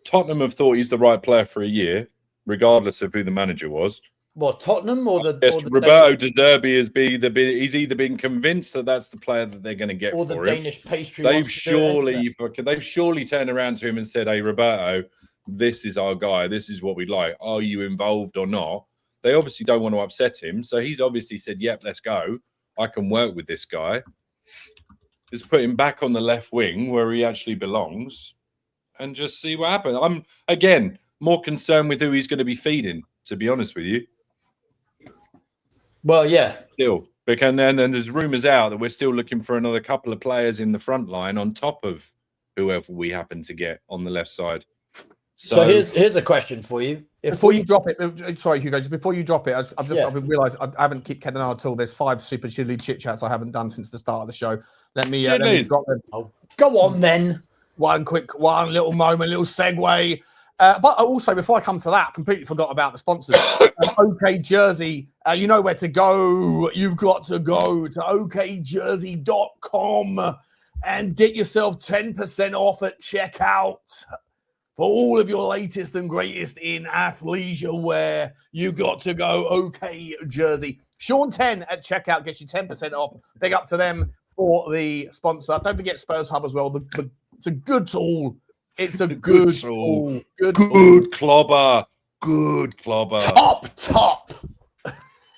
Tottenham have thought he's the right player for a year, regardless of who the manager was. Well, Tottenham or the Roberto De Zerbi has he's either been convinced that that's the player that they're going to get or for the him. Danish pastry. They've surely turned around to him and said, "Hey, Roberto, this is our guy. This is what we'd like. Are you involved or not?" They obviously don't want to upset him, so he's obviously said, "Yep, let's go. I can work with this guy." Just put him back on the left wing where he actually belongs, and just see what happens. I'm again more concerned with who he's going to be feeding, to be honest with you. Well, yeah. Still, and then there's rumours out that we're still looking for another couple of players in the front line on top of whoever we happen to get on the left side. So here's a question for you. Before you drop it, sorry, Hugo, just before you drop it, I've realised I haven't kept Kedan until there's 5 super chilly chit chats I haven't done since the start of the show. Let me drop them. Oh, go on then. One little moment, little segue. But also, before I come to that, completely forgot about the sponsors. OK Jersey, you know where to go. You've got to go to okjersey.com and get yourself 10% off at checkout for all of your latest and greatest in athleisure wear. You got to go OK Jersey. Sean 10 at checkout gets you 10% off. Big up to them for the sponsor. Don't forget Spurs Hub as well. It's a good tool. It's a good tool. Good clobber. Good clobber. Top.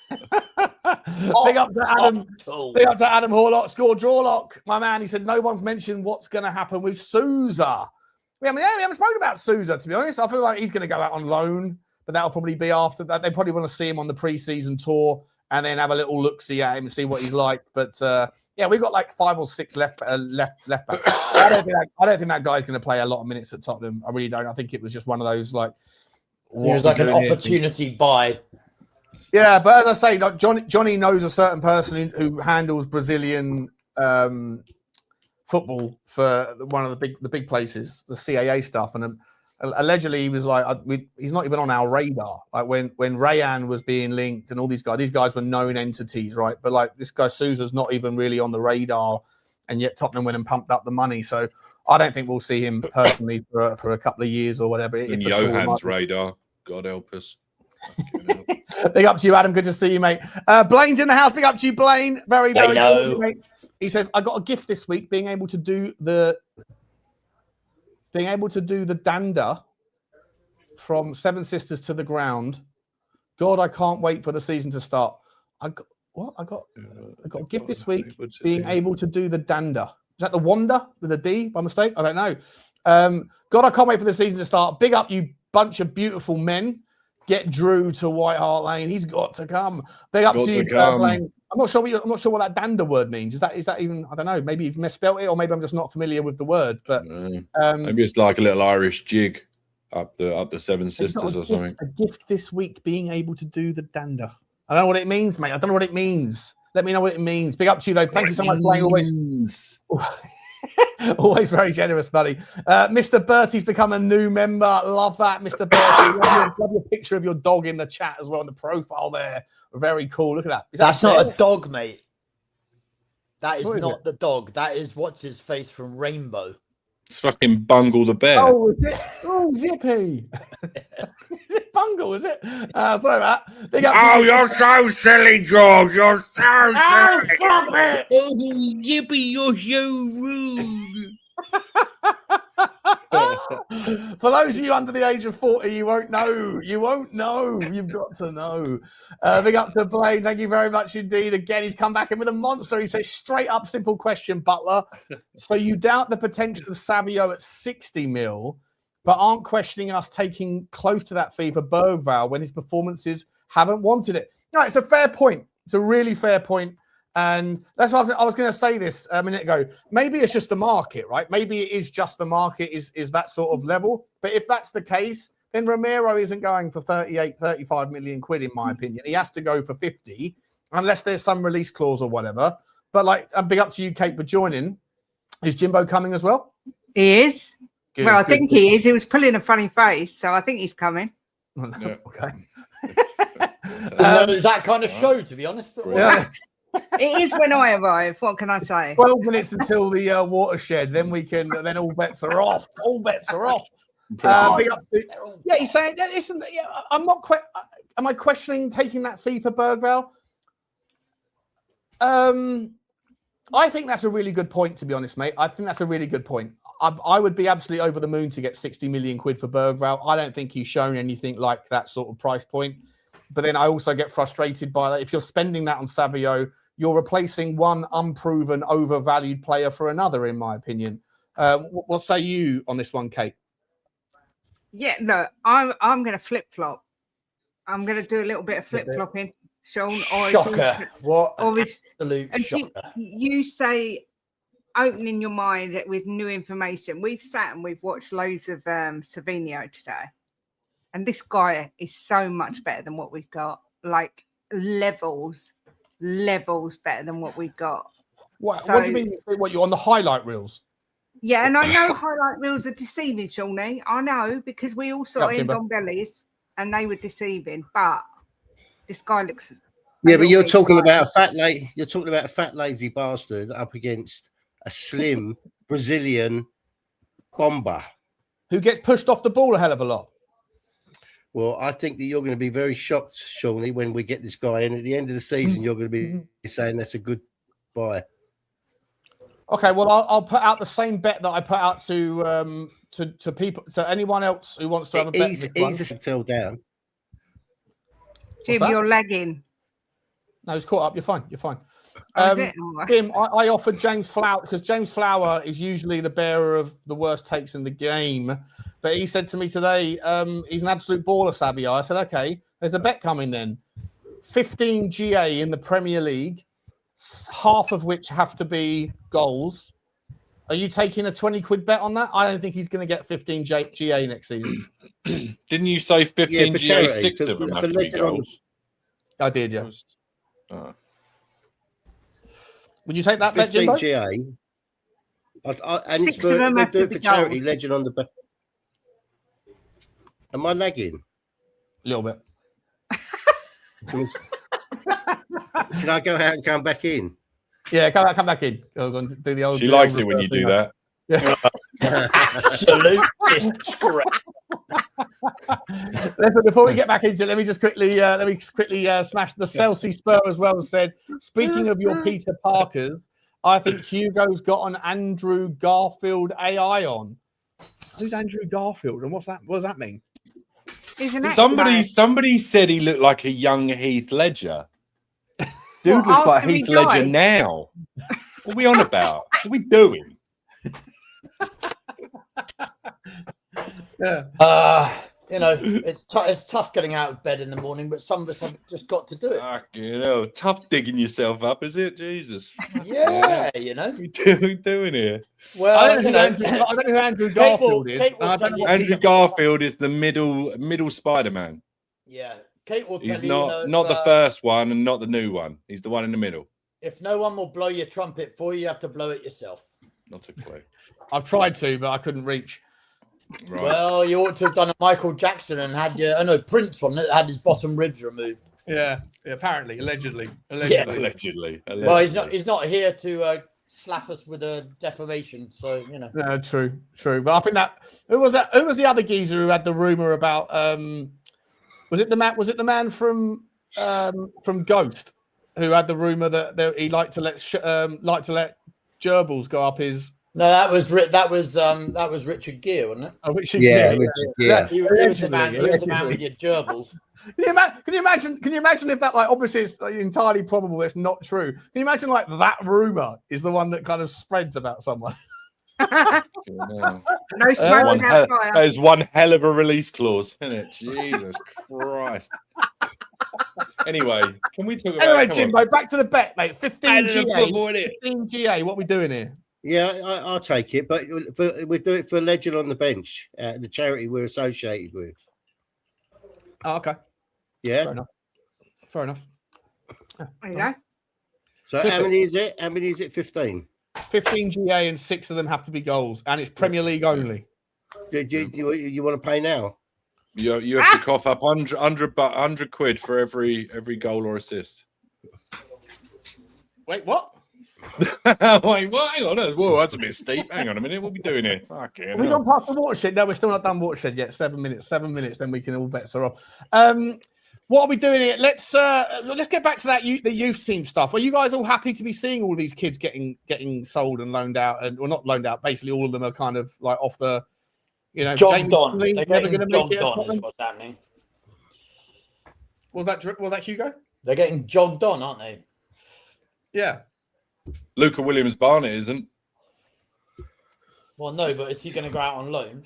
Big up to Adam. Big up to Adam Horlock. Score draw lock. My man, he said no one's mentioned what's going to happen with Sousa. We haven't spoken about Sousa, to be honest. I feel like he's going to go out on loan, but that'll probably be after that. They probably want to see him on the pre-season tour and then have a little look-see at him and see what he's like. But yeah, we've got like 5 or 6 left back. I don't think that guy's going to play a lot of minutes at Tottenham. I really don't. I think it was just one of those like. It was like an opportunity buy. Yeah, but as I say, like Johnny knows a certain person who handles Brazilian football for one of the big places, the CAA stuff, and allegedly he was like, he's not even on our radar. Like when Rayan was being linked and all these guys were known entities, right? But like this guy Sousa's not even really on the radar, and yet Tottenham went and pumped up the money. So I don't think we'll see him personally for a couple of years or whatever. In Johann's radar, God help us. Big up to you, Adam. Good to see you, mate. Blaine's in the house. Big up to you, Blaine. Very cool, mate. He says, I got a gift this week being able to do the dander from Seven Sisters to the ground. God, I can't wait for the season to start. I got a gift this week being able to do the dander. Is that the Wanda with a D by mistake? I don't know. God, I can't wait for the season to start. Big up, you bunch of beautiful men. Get Drew to White Hart Lane. He's got to come. Big up to you, Blaine. I'm not sure what that dander word means. Is that even? I don't know. Maybe you've misspelled it, or maybe I'm just not familiar with the word. But maybe it's like a little Irish jig up the Seven Sisters or something. A gift this week being able to do the dander. I don't know what it means, mate. I don't know what it means. Let me know what it means. Big up to you though. Thank you so much, Blaine. Always very generous, buddy. Mr. Bertie's become a new member. Love that, Mr. Bertie. Love your picture of your dog in the chat as well, in the profile there. Very cool. Look at that. That's not a dog, mate. That is not the dog. That is what's his face from Rainbow. It's fucking Bungle the bear. Oh, is it? Oh, Zippy. Is it Bungle, is it? Sorry about that. You're so silly, George. You're so silly. Stop it. Oh, Zippy, you're so rude. For those of you under the age of 40, you won't know. You won't know. You've got to know. Big up to Blaine. Thank you very much indeed. Again, he's come back in with a monster. He says, straight up, simple question, Butler. So you doubt the potential of Savio at 60 mil, but aren't questioning us taking close to that fee for Bergvall when his performances haven't wanted it. No, it's a fair point. It's a really fair point. And that's why I was going to say this a minute ago. Maybe it's just the market, right? Maybe it is just the market is that sort of level. But if that's the case, then Romero isn't going for 38, 35 million quid, in my opinion. He has to go for 50, unless there's some release clause or whatever. But like, big up to you, Kate, for joining. Is Jimbo coming as well? He is. Good, well, I good. think he is. He was pulling a funny face, so I think he's coming. Yeah. Okay. That kind of show, to be honest. But Yeah. It is when I arrive. What can I say? 12 minutes until the watershed. Then then all bets are off. All bets are off. Big up to, yeah, he's saying, listen, yeah, I'm not quite. Am I questioning taking that fee for Bergvall? I think that's a really good point, to be honest, mate. I think that's a really good point. I would be absolutely over the moon to get 60 million quid for Bergvall. I don't think he's shown anything like that sort of price point. But then I also get frustrated by that. If you're spending that on Savio, you're replacing one unproven, overvalued player for another, in my opinion. What say you on this one, Kate? Yeah, no, I'm going to flip flop. I'm going to do a little bit of flip flopping, Sean. Shocker! What an or absolute shocker! You say opening your mind with new information. We've sat and we've watched loads of Savinho today, and this guy is so much better than what we've got. Like levels better than what we've got. What do you mean? What, you're on the highlight reels? Yeah, and I know highlight reels are deceiving, Shawnee. I know, because we all saw it in Don Bellies and they were deceiving. But this guy looks. Yeah, but you're talking about a fat lazy bastard up against a slim Brazilian bomber who gets pushed off the ball a hell of a lot. Well, I think that you're going to be very shocked, Shawnee, when we get this guy in at the end of the season. You're going to be saying that's a good buy. Okay, well, I'll put out the same bet that I put out to people, to anyone else who wants to have a bet. Ease a Tel down. Jim, you're lagging. No, it's caught up. You're fine. You're fine. Oh, Jim, I offered James Flower, because James Flower is usually the bearer of the worst takes in the game. But he said to me today, he's an absolute baller, Sabio. I said, okay, there's a bet coming then. 15 GA in the Premier League, half of which have to be goals. Are you taking a 20 quid bet on that? I don't think he's going to get 15 GA next season. Didn't you say 15 GA, charity, 6 of them have to be goals? I did, yeah. Would you take that bet, 15 Jimbo? GA. And 6 it's of them we'll have do to it be for charity, goals. legend on the back. Am I lagging? A little bit. Should I go out and come back in? Yeah, come back in. Go and do the old. She likes it when you do that. Yeah. Absolute disgrace. Listen, before we get back into it, let me quickly smash the Chelsea Spur as well. Said, speaking of your Peter Parkers, I think Hugo's got an Andrew Garfield AI on. Who's Andrew Garfield, and what's that? What does that mean? Somebody said he looked like a young Heath Ledger. Dude looks like Heath Ledger now. What are we on about? What are we doing? Yeah. It's tough getting out of bed in the morning, but some of us have just got to do it. Tough digging yourself up, is it? Jesus. Yeah, What are we doing here? Well, I don't know who Andrew Garfield is. Andrew Garfield is the middle Spider-Man. Yeah, Kate will tell He's you. not the first one and not the new one. He's the one in the middle. If no one will blow your trumpet for you, you have to blow it yourself. Not a clue. I've tried to, but I couldn't reach. Right. Well, you ought to have done a Michael Jackson and had Prince one that had his bottom ribs removed. Yeah, allegedly. Yeah. Allegedly. Well, he's not here to slap us with a defamation, so you know. No, true. But I think that who was the other geezer who had the rumor about? Was it the man from Ghost who had the rumor that he liked to let gerbils go up his? No, that was Richard Gere, wasn't it? Oh, Richard Gere. He was the man with your gerbils. Can you imagine if that, like, obviously it's entirely probable it's not true. Can you imagine, like, that rumor is the one that kind of spreads about someone? No smoke without fire. That is one hell of a release clause, isn't it? Jesus Christ. Anyway, can we talk about... Anyway, Jimbo, back to the bet, mate. 15 GA. What are we doing here? Yeah, I'll take it, but we'll do it for Legend on the Bench, the charity we're associated with. Oh, okay. Yeah. Fair enough. There you go. So how many is it? 15. 15 GA and 6 of them have to be goals, and it's Premier League only. You want to pay now? You have to cough up 100 quid for every goal or assist. Wait, what? Wait, what? Hang on. Whoa, that's a bit steep. Hang on a minute. What are we doing here? Fucking Have we hell. gone past the watershed? No, we're still not done watershed yet. 7 minutes. 7 minutes, then we can all bets are off. What are we doing here? Let's get back to the youth team stuff. Are you guys all happy to be seeing all these kids getting sold and loaned out, or not loaned out? Basically, all of them are kind of like off the, jogged on. They're never getting going to make jogged it. on is what's happening. Was that Hugo? They're getting jogged on, aren't they? Yeah. Luca Williams-Barnett isn't. Well, no, but is he going to go out on loan?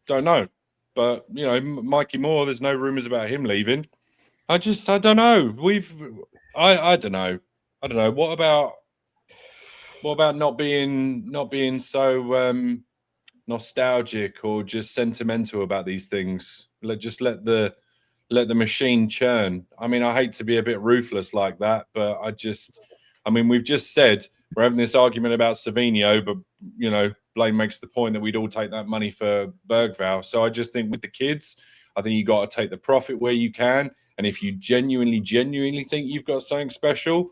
Don't know. But, Mikey Moore, there's no rumours about him leaving. I don't know. I don't know. I don't know. What about not being so nostalgic or just sentimental about these things? Just let the machine churn. I mean, I hate to be a bit ruthless like that, but we've just said we're having this argument about Savinho, but, Blaine makes the point that we'd all take that money for Bergvall. So I just think with the kids, I think you got to take the profit where you can. And if you genuinely think you've got something special,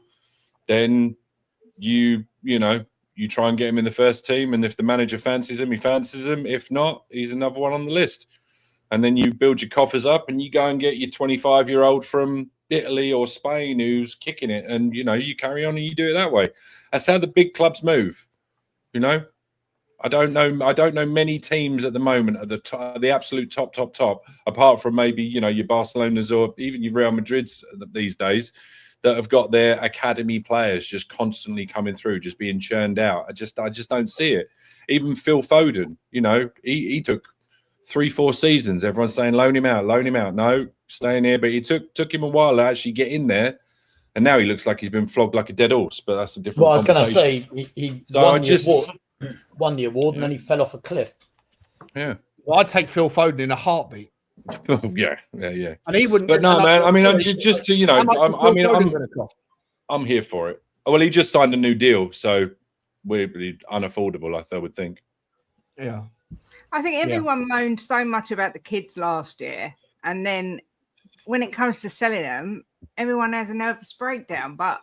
then you try and get him in the first team. And if the manager fancies him, he fancies him. If not, he's another one on the list. And then you build your coffers up and you go and get your 25-year-old from Italy or Spain who's kicking it. And, you carry on and you do it that way. That's how the big clubs move, I don't know many teams at the moment at the absolute top, apart from maybe, your Barcelonas or even your Real Madrids these days that have got their academy players just constantly coming through, just being churned out. I just don't see it. Even Phil Foden, he took 3-4 seasons. Everyone's saying, loan him out. No, staying here. But it took him a while to actually get in there. And now he looks like he's been flogged like a dead horse, but that's a different conversation. I was going to say, he won the award and then he fell off a cliff. Yeah. Well, I'd take Phil Foden in a heartbeat. Yeah. And he wouldn't. But no, man, I mean, I'm just to, I'm here for it. Well, he just signed a new deal, so weirdly unaffordable, I would think. Yeah. I think everyone moaned so much about the kids last year, and then when it comes to selling them, everyone has a nervous breakdown. But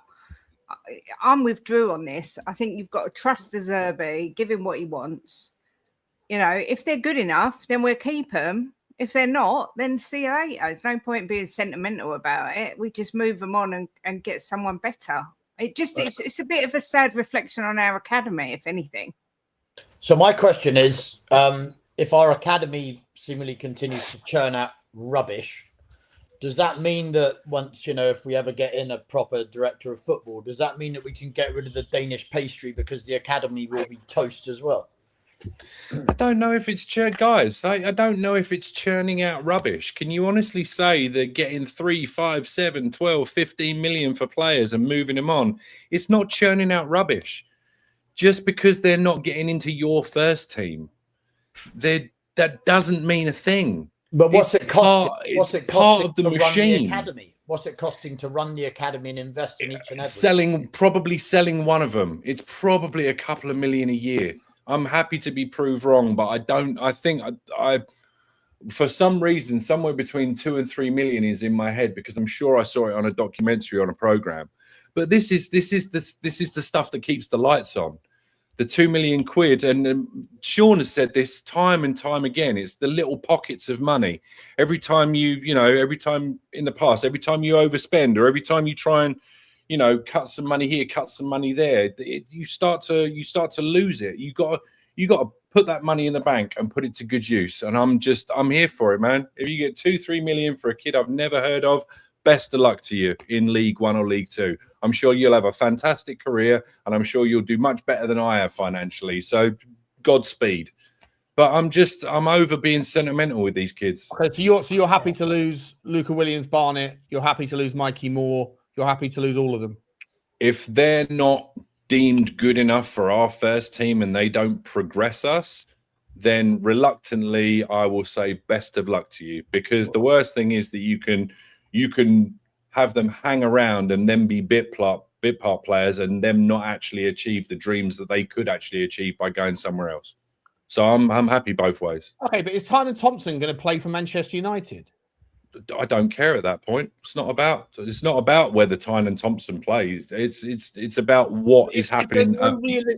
I'm with Drew on this. I think you've got to trust De Zerbi, give him what he wants. If they're good enough, then we'll keep them. If they're not, then see you later. There's no point being sentimental about it. We just move them on and get someone better. It's a bit of a sad reflection on our academy, if anything. So my question is, if our academy seemingly continues to churn out rubbish, does that mean that once, if we ever get in a proper director of football, does that mean that we can get rid of the Danish pastry because the academy will be toast as well? I don't know if it's guys. I don't know if it's churning out rubbish. Can you honestly say that getting 3, 5, 7, 12, 15 million for players and moving them on, it's not churning out rubbish? Just because they're not getting into your first team, that doesn't mean a thing. But what's it costing? It's part of the machine. What's it costing to run the academy and invest in each and every? Probably selling one of them. It's probably a couple of million a year. I'm happy to be proved wrong, but I think for some reason, somewhere between 2 and 3 million is in my head because I'm sure I saw it on a documentary on a program. But this is the stuff that keeps the lights on. The 2 million quid, and Sean has said this time and time again. It's the little pockets of money. Every time every time in the past, every time you overspend, or every time you try and cut some money here, cut some money there, you start to lose it. You got to put that money in the bank and put it to good use. And I'm here for it, man. If you get 2-3 million for a kid I've never heard of, best of luck to you in League One or League Two. I'm sure you'll have a fantastic career, and I'm sure you'll do much better than I have financially. So Godspeed. But I'm over being sentimental with these kids. Okay, so you're happy to lose Luca Williams-Barnett. You're happy to lose Mikey Moore. You're happy to lose all of them. If they're not deemed good enough for our first team and they don't progress us, then reluctantly I will say best of luck to you, because the worst thing is that you can have them hang around and then be bit part players and them not actually achieve the dreams that they could actually achieve by going somewhere else. So I'm happy both ways. Okay, but is Tottenham Thompson going to play for Manchester United? I don't care at that point. It's not about whether Tottenham Thompson plays. It's about what is happening.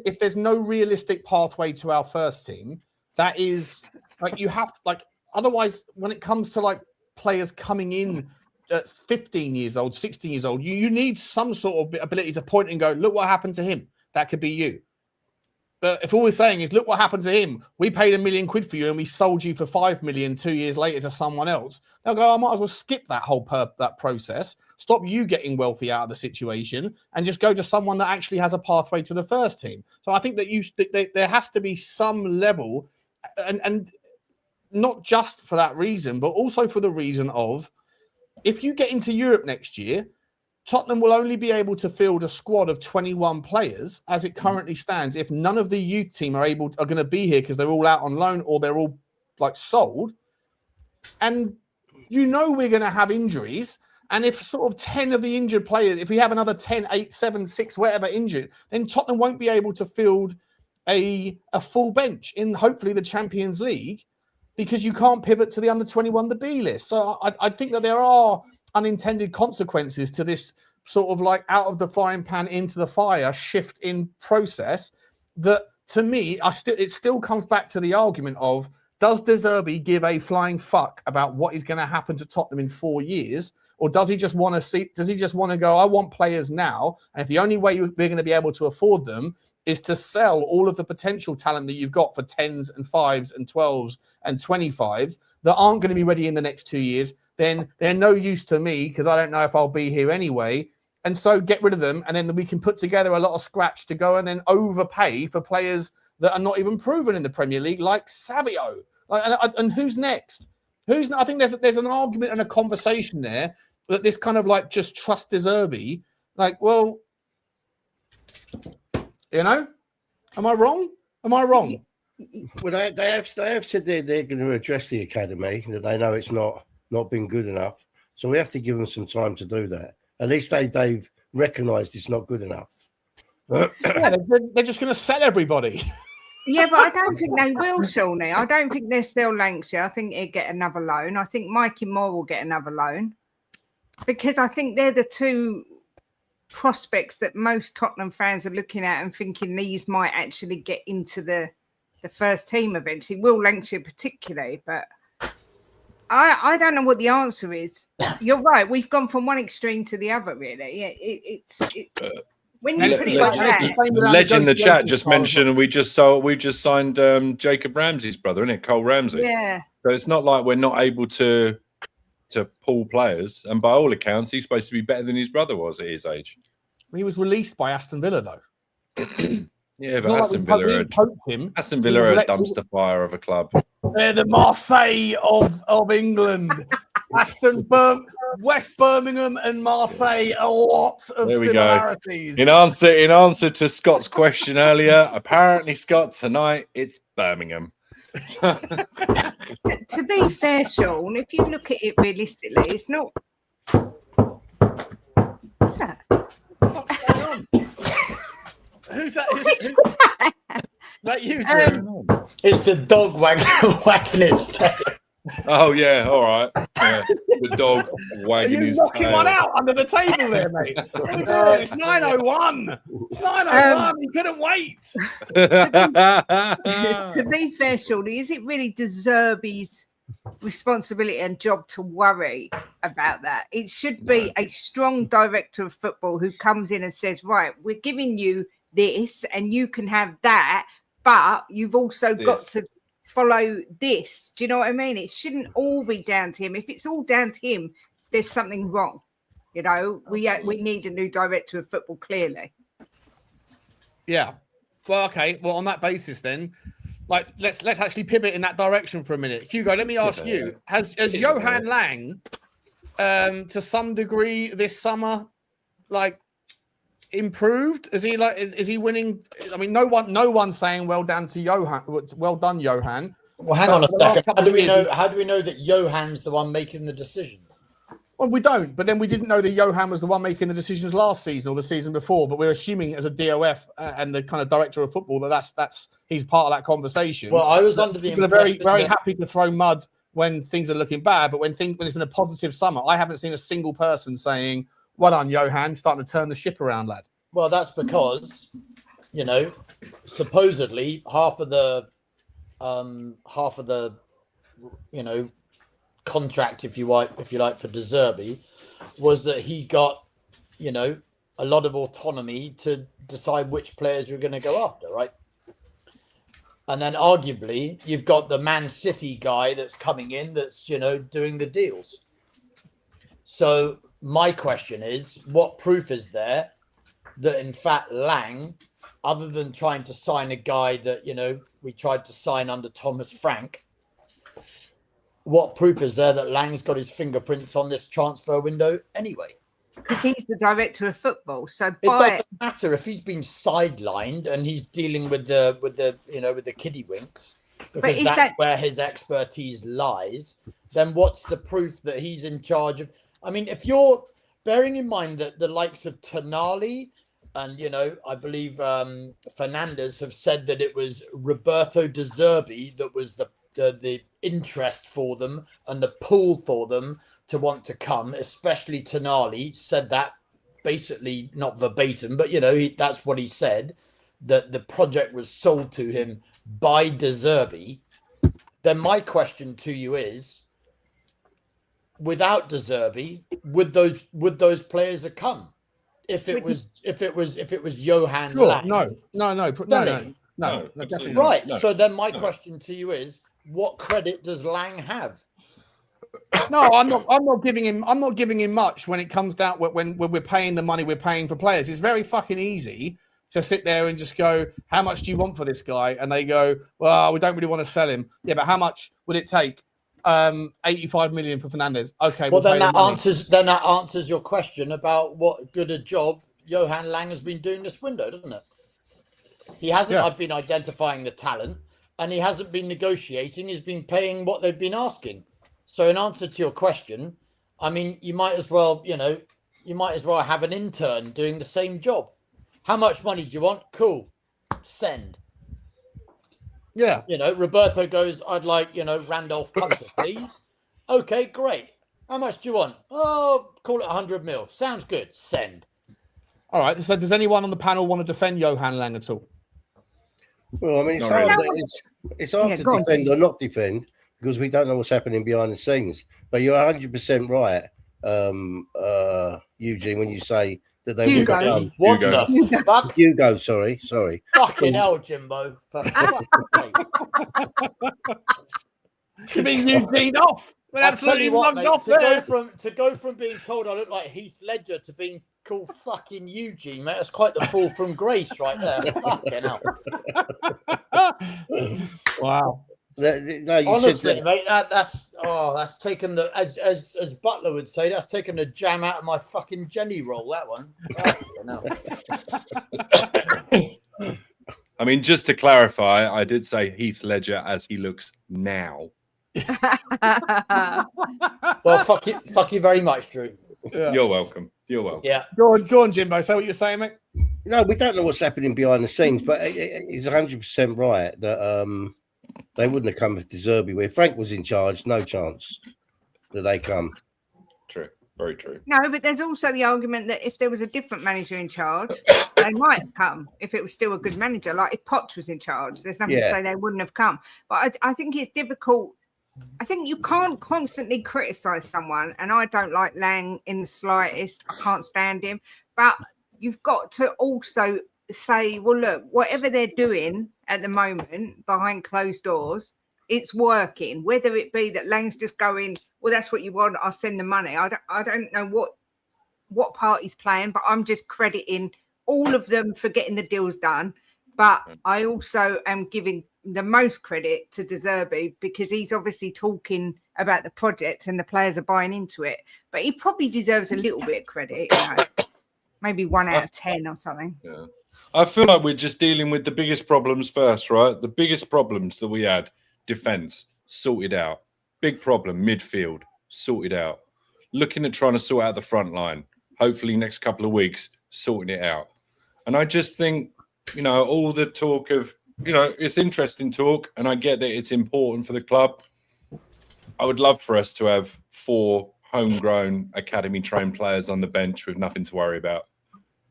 If there's no realistic pathway to our first team, that is like you have like otherwise when it comes to like players coming in at 15 years old, 16 years old, you need some sort of ability to point and go, look what happened to him. That could be you. But if all we're saying is, look what happened to him. We paid £1 million for you and we sold you for 5 million 2 years later to someone else. They'll go, I might as well skip that whole that process, stop you getting wealthy out of the situation and just go to someone that actually has a pathway to the first team. So I think that there has to be some level and not just for that reason, but also for the reason of if you get into Europe next year, Tottenham will only be able to field a squad of 21 players as it currently stands if none of the youth team are going to be here because they're all out on loan or they're all like sold. And we're going to have injuries. And if sort of 10 of the injured players, if we have another 10, 8, 7, 6, whatever injured, then Tottenham won't be able to field a full bench in hopefully the Champions League because you can't pivot to the under-21, the B list. So I think that there are unintended consequences to this sort of like out of the frying pan into the fire shift in process that to me, it still comes back to the argument of does De Zerbi give a flying fuck about what is going to happen to Tottenham in 4 years? Or does he just want to go, I want players now. And if the only way we're going to be able to afford them is to sell all of the potential talent that you've got for 10s and 5s and 12s and 25s that aren't going to be ready in the next 2 years, then they're no use to me because I don't know if I'll be here anyway. And so get rid of them. And then we can put together a lot of scratch to go and then overpay for players that are not even proven in the Premier League, like Savio. And who's next? I think there's an argument and a conversation there that this kind of like just trust De Zerbi. Like, well, am I wrong? Well, they have said they're going to address the academy, that they know it's not been good enough. So we have to give them some time to do that. At least they've recognised it's not good enough. Yeah, they're just going to sell everybody. Yeah, but I don't think they will, Shawnee. I don't think they're still Lancashire. I think he'll get another loan. I think Micky Moore will get another loan because I think they're the two prospects that most Tottenham fans are looking at and thinking these might actually get into the first team eventually. Will Lancashire particularly, but I don't know what the answer is. You're right. We've gone from one extreme to the other, really. When you put it like that. Legend in the chat just mentioned we just signed Jacob Ramsey's brother, isn't it? Cole Ramsey. Yeah. So it's not like we're not able to pull players. And by all accounts, he's supposed to be better than his brother was at his age. He was released by Aston Villa, though. Yeah, but Aston Villa are a dumpster fire of a club. They're the Marseille of England. West Birmingham and Marseille, a lot of similarities. In answer to Scott's question earlier, apparently, Scott, tonight it's Birmingham. To be fair, Sean, if you look at it realistically, it's not. What's that? What's going on? Who's that? That you, Drew? It's the dog wagging its tail. Oh yeah, all right. Yeah, the dog wagging his tail. Knocking one out under the table there, mate. It's 9:01. 9:01. He couldn't wait. To be fair, Shorty, is it really De Zerbi's responsibility and job to worry about that? It should be a strong director of football who comes in and says, right, we're giving you this and you can have that, but you've also got to follow this. Do you know what I mean? It shouldn't all be down to him. If it's all down to him, there's something wrong. We need a new director of football, clearly. Yeah. Well, okay. Well, on that basis, then, like, let's actually pivot in that direction for a minute. Hugo, let me ask you: Has Johan Lang, to some degree this summer, like, improved? Is he winning? I mean, no one's saying well done to Johan. Well done, Johan. Well, hang on a second. How do we know that Johan's the one making the decision? Well, we don't, but then we didn't know that Johan was the one making the decisions last season or the season before. But we're assuming as a DOF and the kind of director of football that's he's part of that conversation. Well, I was under the people impression are very happy to throw mud when things are looking bad, but when it's been a positive summer, I haven't seen a single person saying, "Well done, Johan, starting to turn the ship around, lad." Well, that's because, supposedly half of the contract, if you like, for De Zerbi, was that he got, a lot of autonomy to decide which players you're going to go after, right? And then arguably you've got the Man City guy that's coming in that's, doing the deals. So my question is, what proof is there that in fact Lang, other than trying to sign a guy that, we tried to sign under Thomas Frank, what proof is there that Lang's got his fingerprints on this transfer window anyway? Because he's the director of football. So it doesn't matter if he's been sidelined and he's dealing with the kiddywinks, because that's where his expertise lies. Then what's the proof that he's in charge of? I mean, if you're bearing in mind that the likes of Tonali and, I believe Fernandez have said that it was Roberto De Zerbi that was the interest for them and the pull for them to want to come, especially Tonali said that, basically not verbatim, but that's what he said, that the project was sold to him by De Zerbi. Then my question to you is, without De Zerbi, would those players have come? If it was Johan sure, Lang? No, definitely right. No. So then my question to you is, what credit does Lang have? No, I'm not giving him much when it comes down when we're paying the money we're paying for players. It's very fucking easy to sit there and just go, how much do you want for this guy? And they go, well, we don't really want to sell him. Yeah, but how much would it take? 85 million for Fernandez. Okay, well then that answers your question about what good a job Johan Lang has been doing this window, doesn't it? He hasn't been identifying the talent, and he hasn't been negotiating. He's been paying what they've been asking. So in answer to your question, I mean, you might as well have an intern doing the same job. How much money do you want? Cool. Send. Yeah. Roberto goes, I'd like, Randolph Punter, please. Okay, great. How much do you want? Oh, call it 100 mil. Sounds good. Send. All right. So does anyone on the panel want to defend Johan Lang at all? Well, I mean, it's hard to defend or not defend because we don't know what's happening behind the scenes. But you're 100% right, Eugene, when you say that they would have done. What the fuck? Hugo, sorry. Fucking hell, Jimbo. You mean Eugene off? We're absolutely logged off there. To go from being told I look like Heath Ledger to being called fucking Eugene, mate. That's quite the fall from grace right there. Fucking hell. Wow. Honestly, mate, that's taken the as Butler would say, that's taken the jam out of my fucking Jenny roll. That one. I mean, just to clarify, I did say Heath Ledger as he looks now. Well, fuck you very much, Drew. Yeah. You're welcome. Yeah. Go on, Jimbo. Say what you're saying, mate. No, we don't know what's happening behind the scenes, but he's 100% right that they wouldn't have come if De Zerbi. If Frank was in charge, no chance that they come. True. Very true. No, but there's also the argument that if there was a different manager in charge, they might have come if it was still a good manager. Like if Poch was in charge, there's nothing to say they wouldn't have come. But I think it's difficult. I think you can't constantly criticise someone, and I don't like Lang in the slightest. I can't stand him. But you've got to also say, well, look, whatever they're doing at the moment behind closed doors, it's working. Whether it be that Lang's just going, well, that's what you want, I'll send the money. I don't know what part he's playing, but I'm just crediting all of them for getting the deals done. But I also am giving the most credit to De Zerbi because he's obviously talking about the project and the players are buying into it. But he probably deserves a little bit of credit, maybe 1 out of 10 or something. Yeah. I feel like we're just dealing with the biggest problems first, right? The biggest problems that we had, defence, sorted out. Big problem, midfield, sorted out. looking at trying to sort out the front line. Hopefully, next couple of weeks, sorting it out. And I just think, all the talk of, it's interesting talk, and I get that it's important for the club. I would love for us to have 4 homegrown academy-trained players on the bench with nothing to worry about.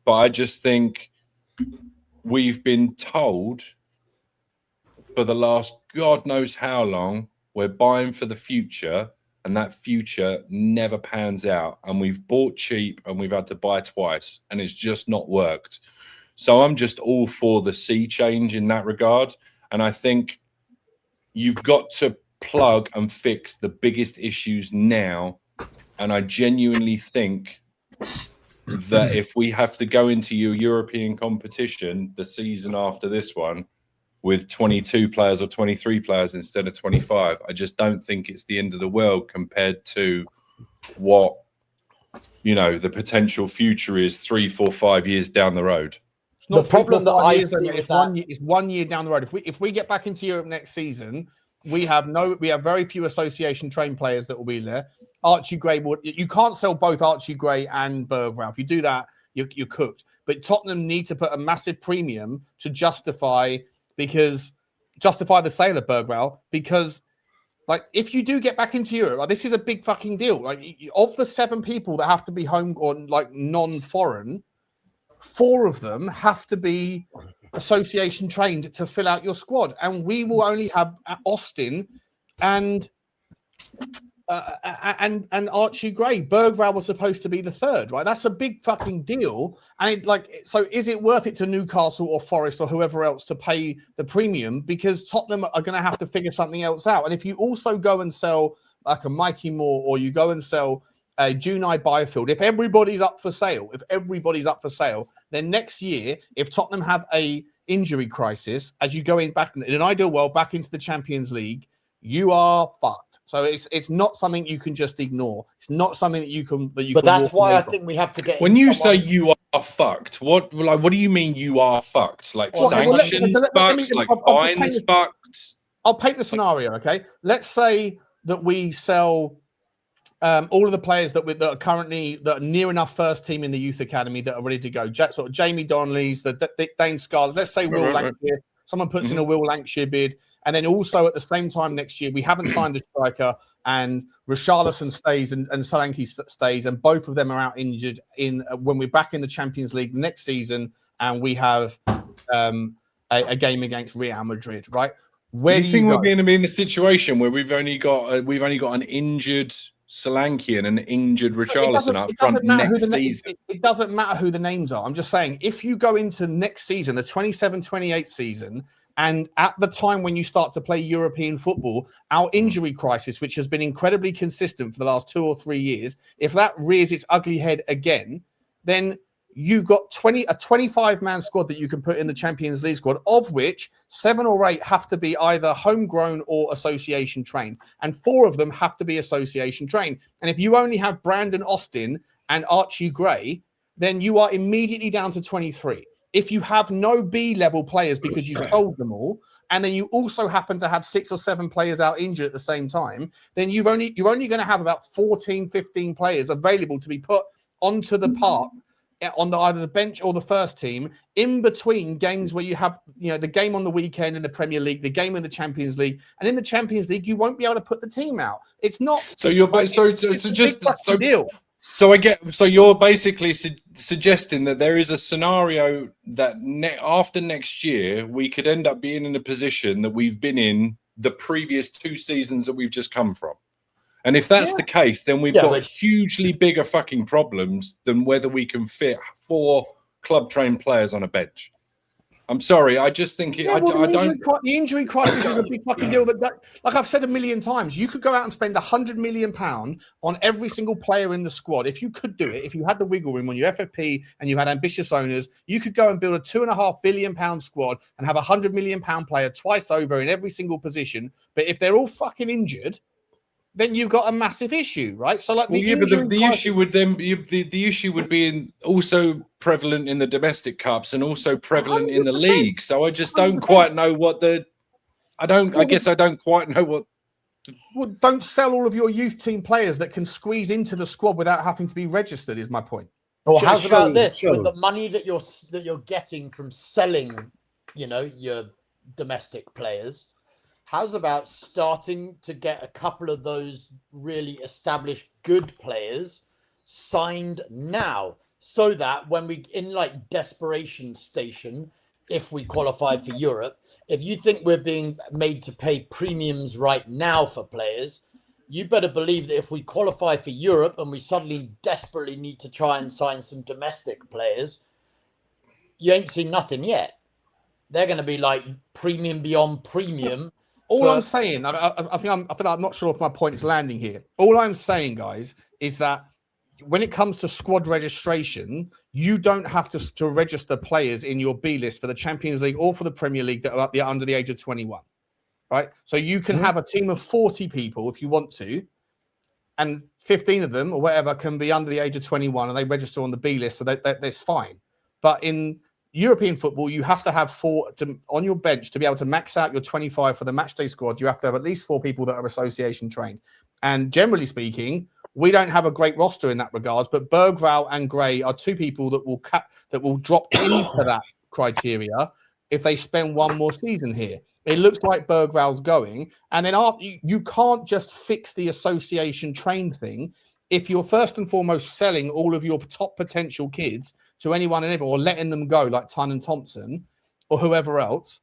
But I just think we've been told for the last God knows how long we're buying for the future, and that future never pans out. And we've bought cheap and we've had to buy twice, and it's just not worked. So I'm just all for the sea change in that regard. And I think you've got to plug and fix the biggest issues now. And I genuinely think that if we have to go into your European competition the season after this one with 22 players or 23 players instead of 25, I just don't think it's the end of the world compared to what, the potential future is 3, 4, 5 years down the road. It's not the problem that I see see is that it's 1 year down the road. If we get back into Europe next season, we have very few association trained players that will be there. Archie Gray you can't sell both Archie Gray and Bergvall. If you do that, you're cooked. But Tottenham need to put a massive premium to justify the sale of Bergvall, because if you do get back into Europe, this is a big fucking deal. Of the 7 people that have to be home or non-foreign, 4 of them have to be association trained to fill out your squad, and we will only have Austin and Archie Gray. Bergvall was supposed to be the 3rd, right? That's a big fucking deal. And so is it worth it to Newcastle or Forest or whoever else to pay the premium? Because Tottenham are going to have to figure something else out. And if you also go and sell a Micky Moore, or you go and sell a Junai Byfield, if everybody's up for sale, then next year, if Tottenham have a injury crisis, as you go back in an ideal world back into the Champions League, you are fucked. So it's not something you can just ignore. It's not something that you can. But that's why I think we have to get. When you say you are fucked, what do you mean you are fucked? Sanctions fucked, fines fucked. I'll paint the scenario. Okay, let's say that we sell all of the players that are currently near enough first team in the youth academy that are ready to go. Sort of Jamie Donnelly's, the Dane Scarlett. Let's say Will Lancashire. Someone puts in a Will Lancashire bid. And then also at the same time next year, we haven't signed a striker, and Richalison stays and Solanke stays, and both of them are out injured when we're back in the Champions League next season, and we have a game against Real Madrid, right? Where do you think we're going to be in a situation where we've only got an injured Solanke and an injured Richarlison up front next season? It doesn't matter who the names are. I'm just saying, if you go into next season, the 27-28 season, and at the time when you start to play European football, our injury crisis, which has been incredibly consistent for the last 2 or 3 years, if that rears its ugly head again, then you've got a 25-man squad that you can put in the Champions League squad, of which 7 or 8 have to be either homegrown or association trained, and 4 of them have to be association trained. And if you only have Brandon Austin and Archie Gray, then you are immediately down to 23. If you have no B-level players because you've sold them all, and then you also happen to have 6 or 7 players out injured at the same time, then you're only going to have about 14, 15 players available to be put onto the park on either the bench or the first team in between games where you have the game on the weekend in the Premier League, the game in the Champions League, and in the Champions League you won't be able to put the team out. It's not. So you're deal. So you're basically suggesting that there is a scenario that after next year we could end up being in a position that we've been in the previous 2 seasons that we've just come from. And if that's the case, then we've got hugely bigger fucking problems than whether we can fit 4 club-trained players on a bench. I'm sorry, I just think the injury crisis is a big fucking deal. That, like I've said a million times, you could go out and spend £100 million on every single player in the squad. If you could do it, if you had the wiggle room on your FFP and you had ambitious owners, you could go and build a £2.5 billion squad and have £100 million player twice over in every single position. But if they're all fucking injured, then you've got a massive issue, right? So, like, the issue would then the issue would be also prevalent in the domestic cups and also prevalent in the league. So I just don't quite know what I guess I don't quite know what Well, don't sell all of your youth team players that can squeeze into the squad without having to be registered. Is my point. Or Sure, how's about this? sure. With the money that you're getting from selling, your domestic players, how's about starting to get a couple of those really established good players signed now, so that when we in like desperation station, if we qualify for Europe, if you think we're being made to pay premiums right now for players, you better believe that if we qualify for Europe and we suddenly desperately need to try and sign some domestic players, you ain't seen nothing yet. They're going to be like premium beyond premium. All I'm saying, I think I'm not sure if my point is landing here. All I'm saying, guys, is that when it comes to squad registration, you don't have to register players in your B list for the Champions League or for the Premier League that are under the age of 21. Right? So you can have a team of 40 people if you want to, and 15 of them or whatever can be under the age of 21 and they register on the B list, so that's fine. But in European football, you have to have 4 on your bench to be able to max out your 25 for the matchday squad. You have to have at least 4 people that are association trained. And generally speaking, we don't have a great roster in that regards, but Bergvall and Gray are 2 people that will drop into that criteria if they spend one more season here. It looks like Bergvall's going, and then you can't just fix the association trained thing if you're first and foremost selling all of your top potential kids to anyone and everyone, or letting them go like Tun and Thompson or whoever else.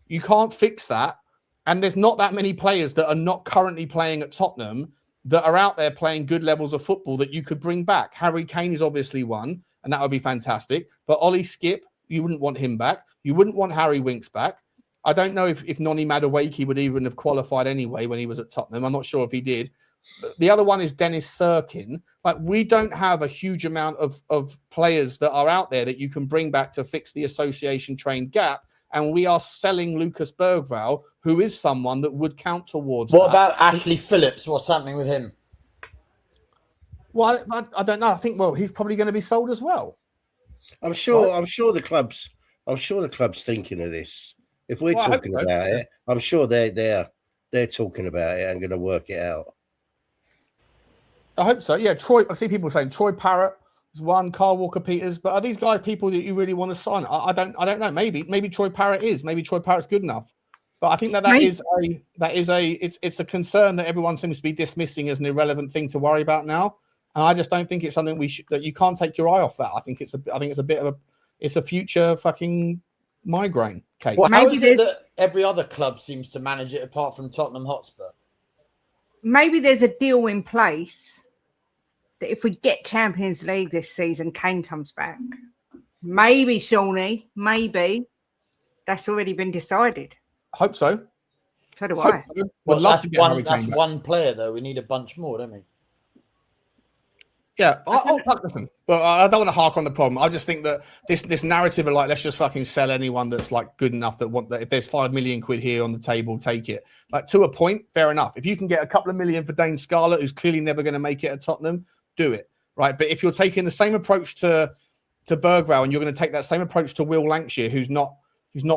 You can't fix that, and there's not that many players that are not currently playing at Tottenham that are out there playing good levels of football that you could bring back. Harry Kane is obviously one, and that would be fantastic. But Ollie Skip, you wouldn't want him back. You wouldn't want Harry Winks back. I don't know if Noni Madueke would even have qualified anyway when he was at Tottenham. I'm not sure if he did. The other one is Dennis Sirkin. Like, we don't have a huge amount of players that are out there that you can bring back to fix the association trained gap. And we are selling Lucas Bergvall, who is someone that would count towards What that. about Ashley Phillips? What's happening with him? Well, I don't know. I think, he's probably going to be sold as well. I'm sure the club's thinking of this. If we're talking about it, I'm sure they're talking about it and going to work it out. I hope so. Yeah, Troy. I see people saying Troy Parrott is one, Carl Walker-Peters, but are these guys people that you really want to sign? I don't know. Maybe Troy Parrott is. Maybe Troy Parrott's good enough. But I think it's a concern that everyone seems to be dismissing as an irrelevant thing to worry about now. And I just don't think it's something that you can't take your eye off that. I think it's a future fucking migraine cake. Well, how is it that every other club seems to manage it apart from Tottenham Hotspur? Maybe there's a deal in place that if we get Champions League this season, Kane comes back. Maybe, Shawnee, maybe that's already been decided. I hope so. So do I. So. Well, that's one player, though. We need a bunch more, don't we? Yeah, listen. But I don't want to hark on the problem. I just think that this narrative of like, let's just fucking sell anyone that's like good enough that if there's £5 million here on the table, take it. Like, to a point, fair enough. If you can get a couple of million for Dane Scarlett, who's clearly never going to make it at Tottenham, do it, right? But if you're taking the same approach to Bergvall and you're going to take that same approach to Will Lancashire, who's not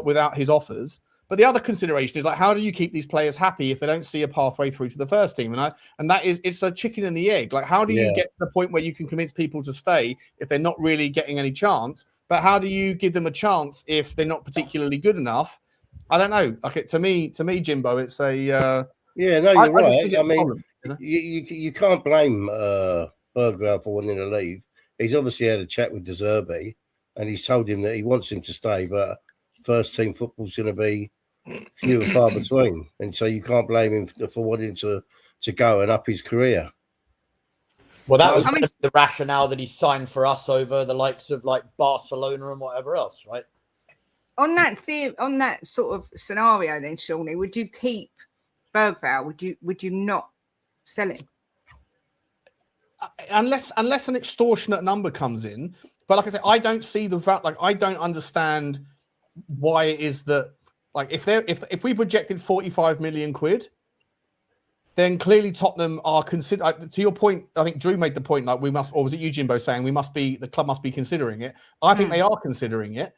without his offers. But the other consideration is like, how do you keep these players happy if they don't see a pathway through to the first team? And that is, it's a chicken and the egg. Like, how do you get to the point where you can convince people to stay if they're not really getting any chance? But how do you give them a chance if they're not particularly good enough? I don't know. Okay, to me, Jimbo, it's a you're right. I mean, you can't blame Bergvall for wanting to leave. He's obviously had a chat with De Zerbi, and he's told him that he wants him to stay, but first team football's going to be few and far between, and so you can't blame him for wanting to go and up his career. Well, that was the rationale that he signed for us over the likes of like Barcelona and whatever else, right? On that sort of scenario, then, Shawnee, would you keep Bergvall? Would you not sell him? Unless an extortionate number comes in. But like I said, I don't see I don't understand why it is that, like, if we've rejected 45 million quid, then clearly Tottenham are considered. To your point, I think Drew made the point, like, we must, or was it you, Jimbo, saying the club must be considering it? I think they are considering it.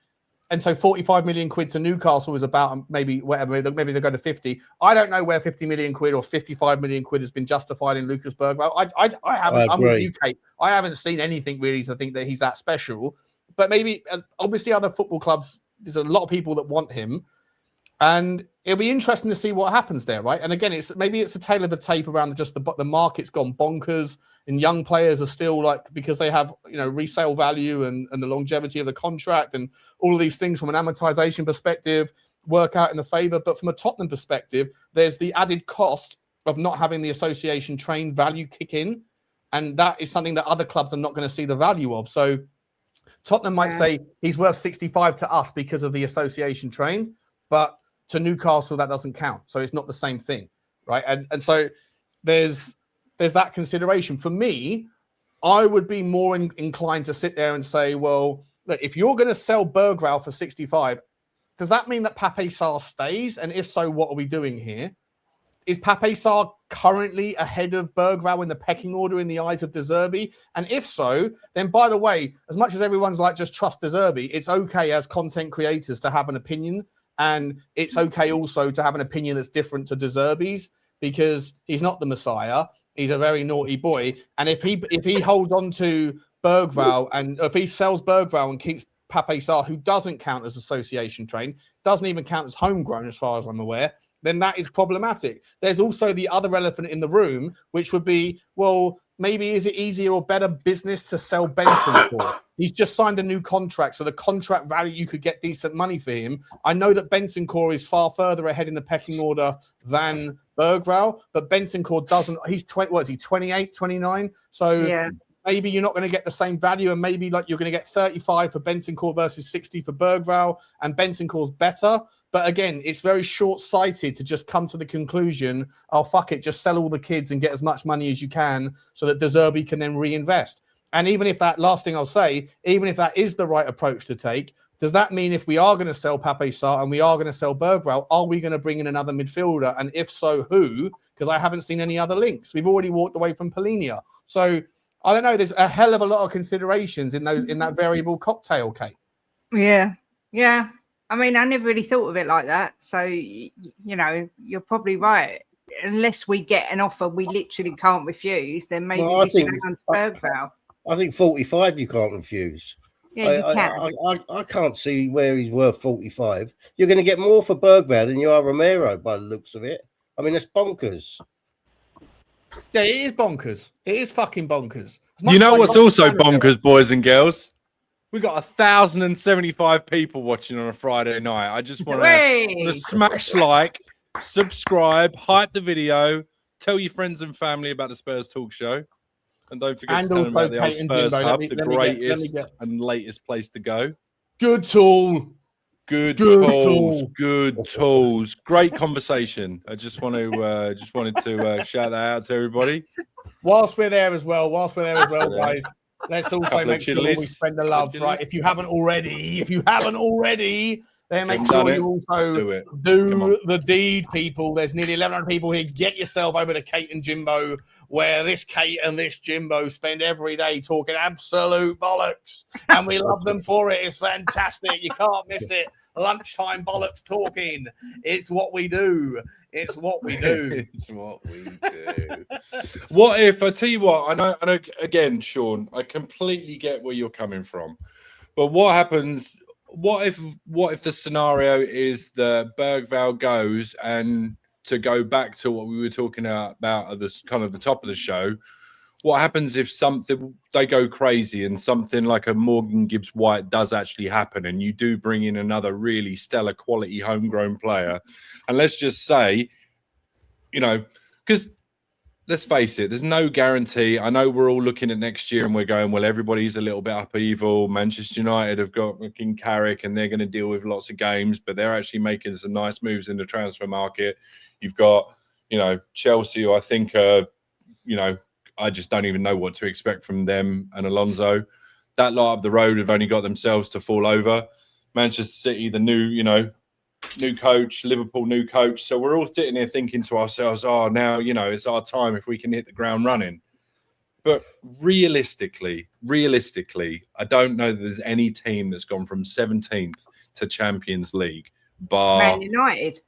And so 45 million quid to Newcastle is about maybe whatever, maybe they go to 50. I don't know where 50 million quid or 55 million quid has been justified in Lucas Bergvall. I haven't, I'm with you, Kate. I haven't seen anything really to think that he's that special. But maybe, obviously, other football clubs, there's a lot of people that want him. And it'll be interesting to see what happens there, right? And again, maybe it's a tale of the tape around just the market's gone bonkers, and young players are still like, because they have, you know, resale value and the longevity of the contract and all of these things from an amortization perspective work out in the favour. But from a Tottenham perspective, there's the added cost of not having the association trained value kick in, and that is something that other clubs are not going to see the value of. So Tottenham might say he's worth 65 to us because of the association train, but to Newcastle, that doesn't count. So it's not the same thing, right? And so there's that consideration. For me, I would be more inclined to sit there and say, well, look, if you're going to sell Bergvall for 65, does that mean that Pape Sarr stays? And if so, what are we doing here? Is Pape Sarr currently ahead of Bergvall in the pecking order in the eyes of De Zerbi? And if so, then by the way, as much as everyone's like, just trust De Zerbi, it's okay as content creators to have an opinion. And it's okay also to have an opinion that's different to De Zerbi's, because he's not the Messiah. He's a very naughty boy. And if he holds on to Bergvall, and if he sells Bergvall and keeps Pape Sarr, who doesn't count as association trained, doesn't even count as homegrown as far as I'm aware, then that is problematic. There's also the other elephant in the room, which would be, well, maybe is it easier or better business to sell Benson for? He's just signed a new contract, so the contract value, you could get decent money for him. I know that Bentancur is far further ahead in the pecking order than Bergvall, but Bentancur doesn't. He's 20. What is he? 28, 29. So maybe you're not going to get the same value, and maybe like you're going to get 35 for Bentancur versus 60 for Bergvall, and Bentancur's better. But again, it's very short-sighted to just come to the conclusion, oh, fuck it, just sell all the kids and get as much money as you can so that De Zerbi can then reinvest. And even if that, last thing I'll say, even if that is the right approach to take, does that mean if we are going to sell Pape Sarr and we are going to sell Bergvall, are we going to bring in another midfielder? And if so, who? Because I haven't seen any other links. We've already walked away from Polinia. So I don't know. There's a hell of a lot of considerations in that variable cocktail, Kate. Yeah. I mean, I never really thought of it like that. So, you know, you're probably right. Unless we get an offer we literally can't refuse, then maybe we should hang on to Bergvall. I think 45 you can't refuse. Yeah, you can. I can't see where he's worth 45. You're going to get more for Bergvall than you are Romero by the looks of it. I mean, that's bonkers. Yeah, it is bonkers. It is fucking bonkers. You know what's also bonkers, boys and girls? We got 1,075 people watching on a Friday night. I just want to smash like, subscribe, hype the video, tell your friends and family about the Spurs Talk Show. And don't forget to tell them about the old Spurs Hub, the greatest and latest place to go. Good tool. Good tools. Great conversation. I just wanted to shout that out to everybody. Whilst we're there as well, guys. Let's also make sure we spread the love, right? If you haven't already, then make sure you also do the deed, people. There's nearly 1,100 people here. Get yourself over to Kate and Jimbo, where this Kate and this Jimbo spend every day talking absolute bollocks. And we love them for it. It's fantastic. You can't miss it. Lunchtime bollocks talking. It's what we do. It's what we do. What if, I tell you what, I know again, Sean, I completely get where you're coming from. But what happens, what if the scenario is that Bergvall goes, and to go back to what we were talking about at this kind of the top of the show, what happens if they go crazy and something like a Morgan Gibbs-White does actually happen, and you do bring in another really stellar quality homegrown player? And let's just say, you know, because let's face it, there's no guarantee. I know we're all looking at next year and we're going, well, everybody's a little bit upheaval. Manchester United have got fucking Carrick and they're going to deal with lots of games, but they're actually making some nice moves in the transfer market. You've got, you know, Chelsea, who I think are, you know, I just don't even know what to expect from them and Alonso. That lot up the road have only got themselves to fall over. Manchester City, the new coach, Liverpool, new coach. So we're all sitting here thinking to ourselves, oh, now, you know, it's our time if we can hit the ground running. But realistically, I don't know that there's any team that's gone from 17th to Champions League, bar Man United.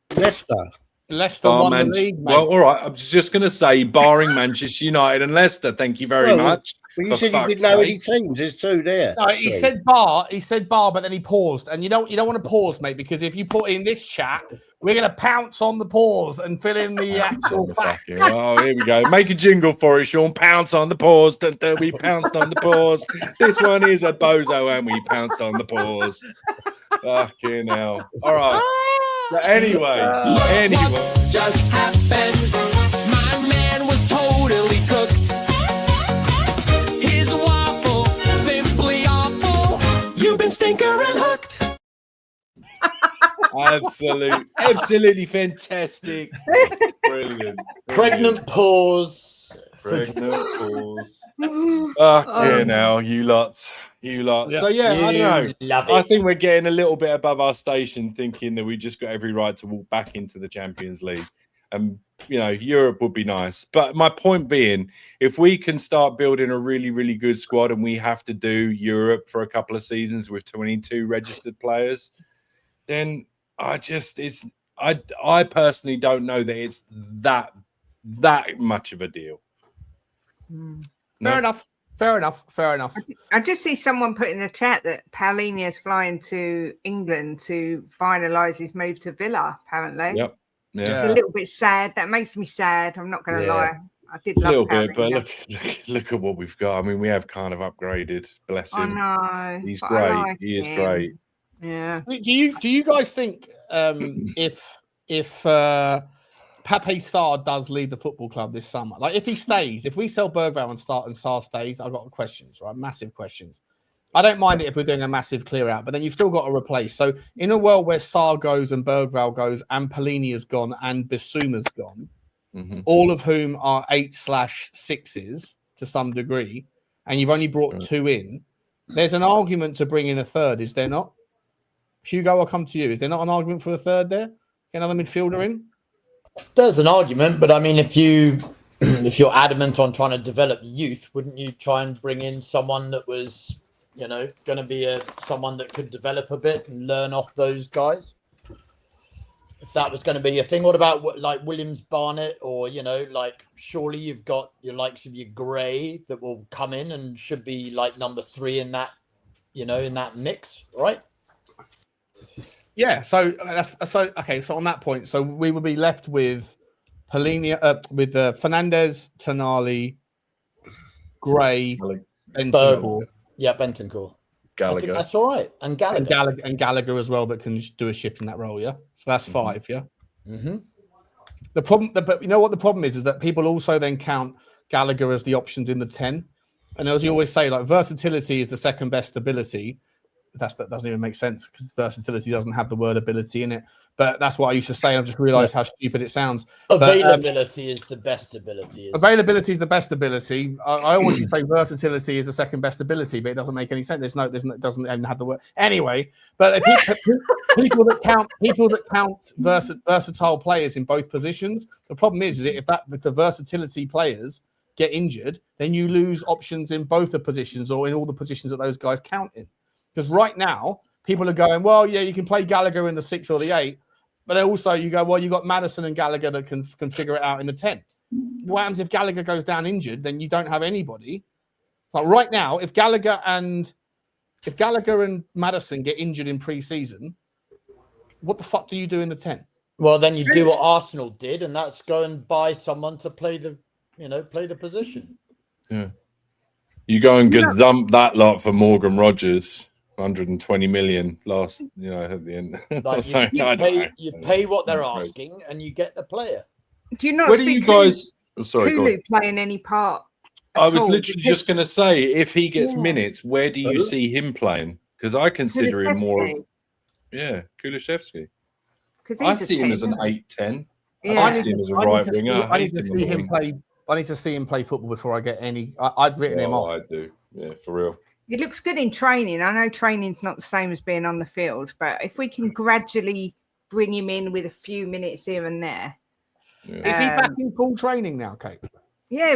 Leicester won the league, mate. Well, all right. I was just going to say, barring Manchester United and Leicester. Thank you very much. But you said you didn't know any teams. There's two there. No, he said bar. He said bar, but then he paused. And you don't want to pause, mate, because if you put in this chat, we're going to pounce on the pause and fill in the actual fact. Oh, here we go. Make a jingle for it, Sean. Pounce on the pause. We pounced on the pause. This one is a bozo, and we pounced on the pause. Fucking hell. All right. So anyway. What just happened? My man was totally cooked. His waffle, simply awful. You've been stinker and hooked. Absolutely fantastic. Brilliant. Pregnant pause. Pregnant pause. Okay, now you lot. Yeah. So yeah, I don't know. I think we're getting a little bit above our station, thinking that we just got every right to walk back into the Champions League. Europe would be nice. But my point being, if we can start building a really, really good squad, and we have to do Europe for a couple of seasons with 22 registered players, then I personally don't know that it's that much of a deal. Fair enough. I just see someone put in the chat that Paulinho's flying to England to finalise his move to Villa, apparently. Yep. Yeah. It's a little bit sad. That makes me sad. I'm not going to lie. I did love a little bit, Paulinho. but look at what we've got. I mean, we have kind of upgraded. Bless him. I know. He's great. He is great. Yeah. Do you guys think if Pape Sarr does leave the football club this summer, like if he stays, if we sell Bergvall and Sarr stays, I've got questions, right? Massive questions. I don't mind it if we're doing a massive clear out, but then you've still got to replace. So in a world where Sarr goes and Bergvall goes and Paulinho's gone and Bissouma's gone, all of whom are 8/6s to some degree, and you've only brought two in, there's an argument to bring in a third, is there not? Hugo, I'll come to you. Is there not an argument for a third there? Get another midfielder in? There's an argument, but I mean, if you're adamant on trying to develop youth, wouldn't you try and bring in someone that was, going to be someone that could develop a bit and learn off those guys? If that was going to be a thing, what about like Williams Barnett, or surely you've got your likes of your Gray that will come in and should be like number 3 in that, in that mix, right? Yeah, so okay. So on that point, so we would be left with Paulinho, with Fernandez, Tonali, Gray, Bentancur. Yeah, Bentancur. Gallagher. I think that's all right, and Gallagher as well, that can just do a shift in that role. Yeah, so that's 5. Yeah. Mm-hmm. The problem, but you know what the problem is that people also then count Gallagher as the options in the 10, and as you always say, like versatility is the second best ability. That doesn't even make sense because versatility doesn't have the word ability in it. But that's what I used to say. I've just realised how stupid it sounds. Availability is the best ability. Availability is the best ability. I always used to say versatility is the second best ability, but it doesn't make any sense. It doesn't even have the word anyway. But people that count versatile players in both positions, the problem is if the versatility players get injured, then you lose options in both the positions or in all the positions that those guys count in. Because right now, people are going, well, yeah, you can play Gallagher in the 6 or the 8. But then also you go, well, you got Maddison and Gallagher that can figure it out in the 10. What happens if Gallagher goes down injured? Then you don't have anybody. Like right now, if Gallagher and Maddison get injured in pre-season, what the fuck do you do in the 10? Well, then you do what Arsenal did, and that's go and buy someone to play the position. Yeah. You go and gazump that lot for Morgan Rogers. 120 million last, at the end. Like you pay what they're asking, and you get the player. Do you not see Kulu playing any part? I was literally just going to say, if he gets minutes, where do you see him playing? Because I consider him more. Kulishevsky. I see him as an 8-10. Yeah. I see him as a right winger. I need to see him play. I need to see him play football before I get any. I'd written him off. I do. Yeah, for real. It looks good in training. I know training's not the same as being on the field, but if we can gradually bring him in with a few minutes here and there. Yeah. Is he back in full training now, Kate? Yeah,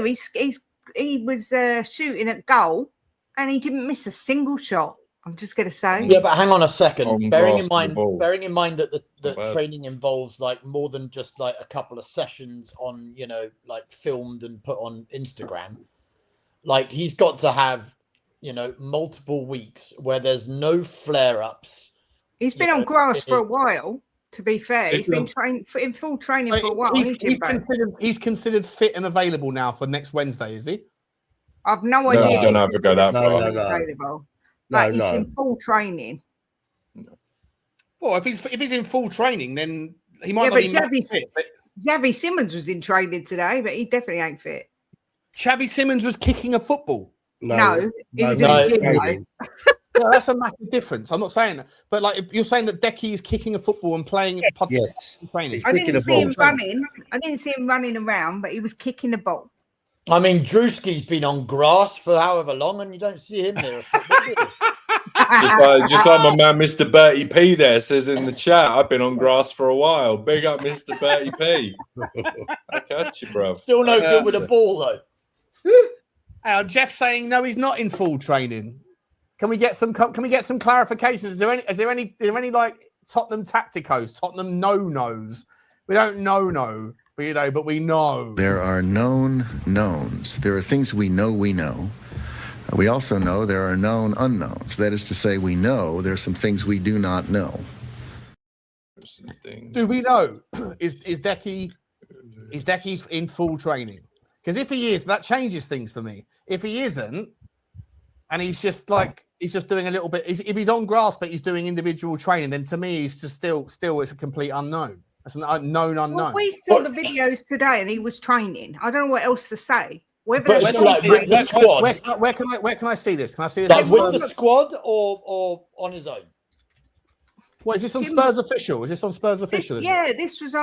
he was shooting at goal and he didn't miss a single shot. I'm just going to say. Yeah, but hang on a second. On Bearing grass in mind, with the ball. bearing in mind that the bad. training involves like more than just like a couple of sessions on, you know, like filmed and put on Instagram. Like he's got to have, you know, multiple weeks where there's no flare-ups. He's been You on know, grass for a while. To be fair, he's been in full training for a while. He's considered fit and available now for next Wednesday, is he? I've no No, idea. I don't have to go that far. Available. But he's in full training. Well, if he's in full training, then he might not be fit. Xavi Simons was in training today, but he definitely ain't fit. Xavi Simons was kicking a football. No, he was in the gym. Well, that's a massive difference. I'm not saying that, but like if you're saying that Decky is kicking a football and playing training. I didn't see him running. I didn't see him running around, but he was kicking the ball. I mean, Drewski's been on grass for however long, and you don't see him near a football. Do you? just like my man, Mr. Bertie P there says in the chat, I've been on grass for a while. Big up, Mr. Bertie P. I catch you, bro. Still no good with a ball, though. Jeff's saying no, he's not in full training. Can we get some clarification? Is there any like Tottenham tacticos, Tottenham no-nos? We don't know, but we know. There are known knowns. There are things we know. We also know there are known unknowns. That is to say, we know there are some things we do not know. Do we know? Is Decky in full training? Because if he is, that changes things for me. If he isn't, and he's just doing a little bit. If he's on grass but he's doing individual training, then to me he's just still it's a complete unknown. That's an unknown unknown. Well, we saw the videos today, and he was training. I don't know what else to say. Where can I see this? Can I see this? Like with the squad or on his own? What is this on Spurs official? Is this on Spurs official? This was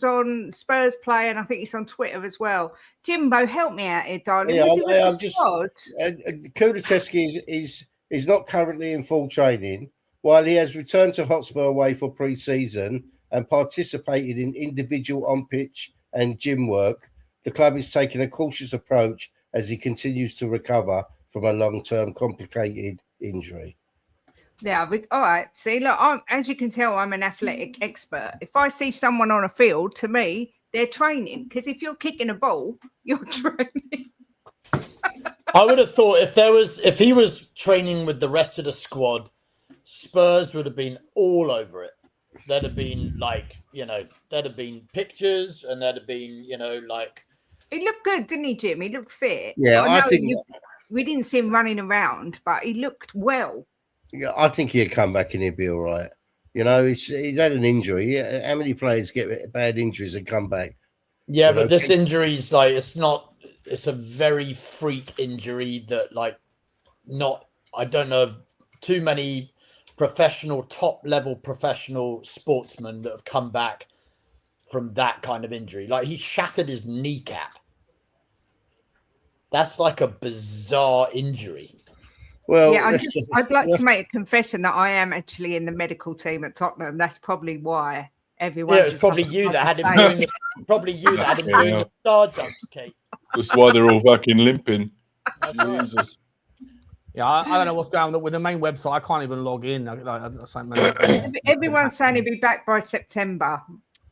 on Spurs Play, and I think it's on Twitter as well. Jimbo, help me out here, darling. Yeah, Kulusevski is not currently in full training, while he has returned to Hotspur away for pre-season and participated in individual on-pitch and gym work. The club is taking a cautious approach as he continues to recover from a long-term complicated injury. Yeah, all right. See, look, as you can tell, I'm an athletic expert. If I see someone on a field, to me, they're training. Because if you're kicking a ball, you're training. I would have thought if he was training with the rest of the squad, Spurs would have been all over it. There'd have been there'd have been pictures, and there'd have been, He looked good, didn't he, Jim? He looked fit. Yeah, I think we didn't see him running around, but he looked well. Yeah, I think he'll come back and he'll be all right. He's had an injury. How many players get bad injuries and come back? Yeah, but this injury is it's a very freak injury that I don't know of too many top level professional sportsmen that have come back from that kind of injury. Like, he shattered his kneecap. That's like a bizarre injury. Well, yeah, I'd like to make a confession that I am actually in the medical team at Tottenham. That's probably why everyone. Yeah, it's probably you that had him doing the star jumps, Kate. That's why they're all fucking limping. Jesus. Yeah, I don't know what's going on with the main website. I can't even log in. Everyone's saying he'll be back by September.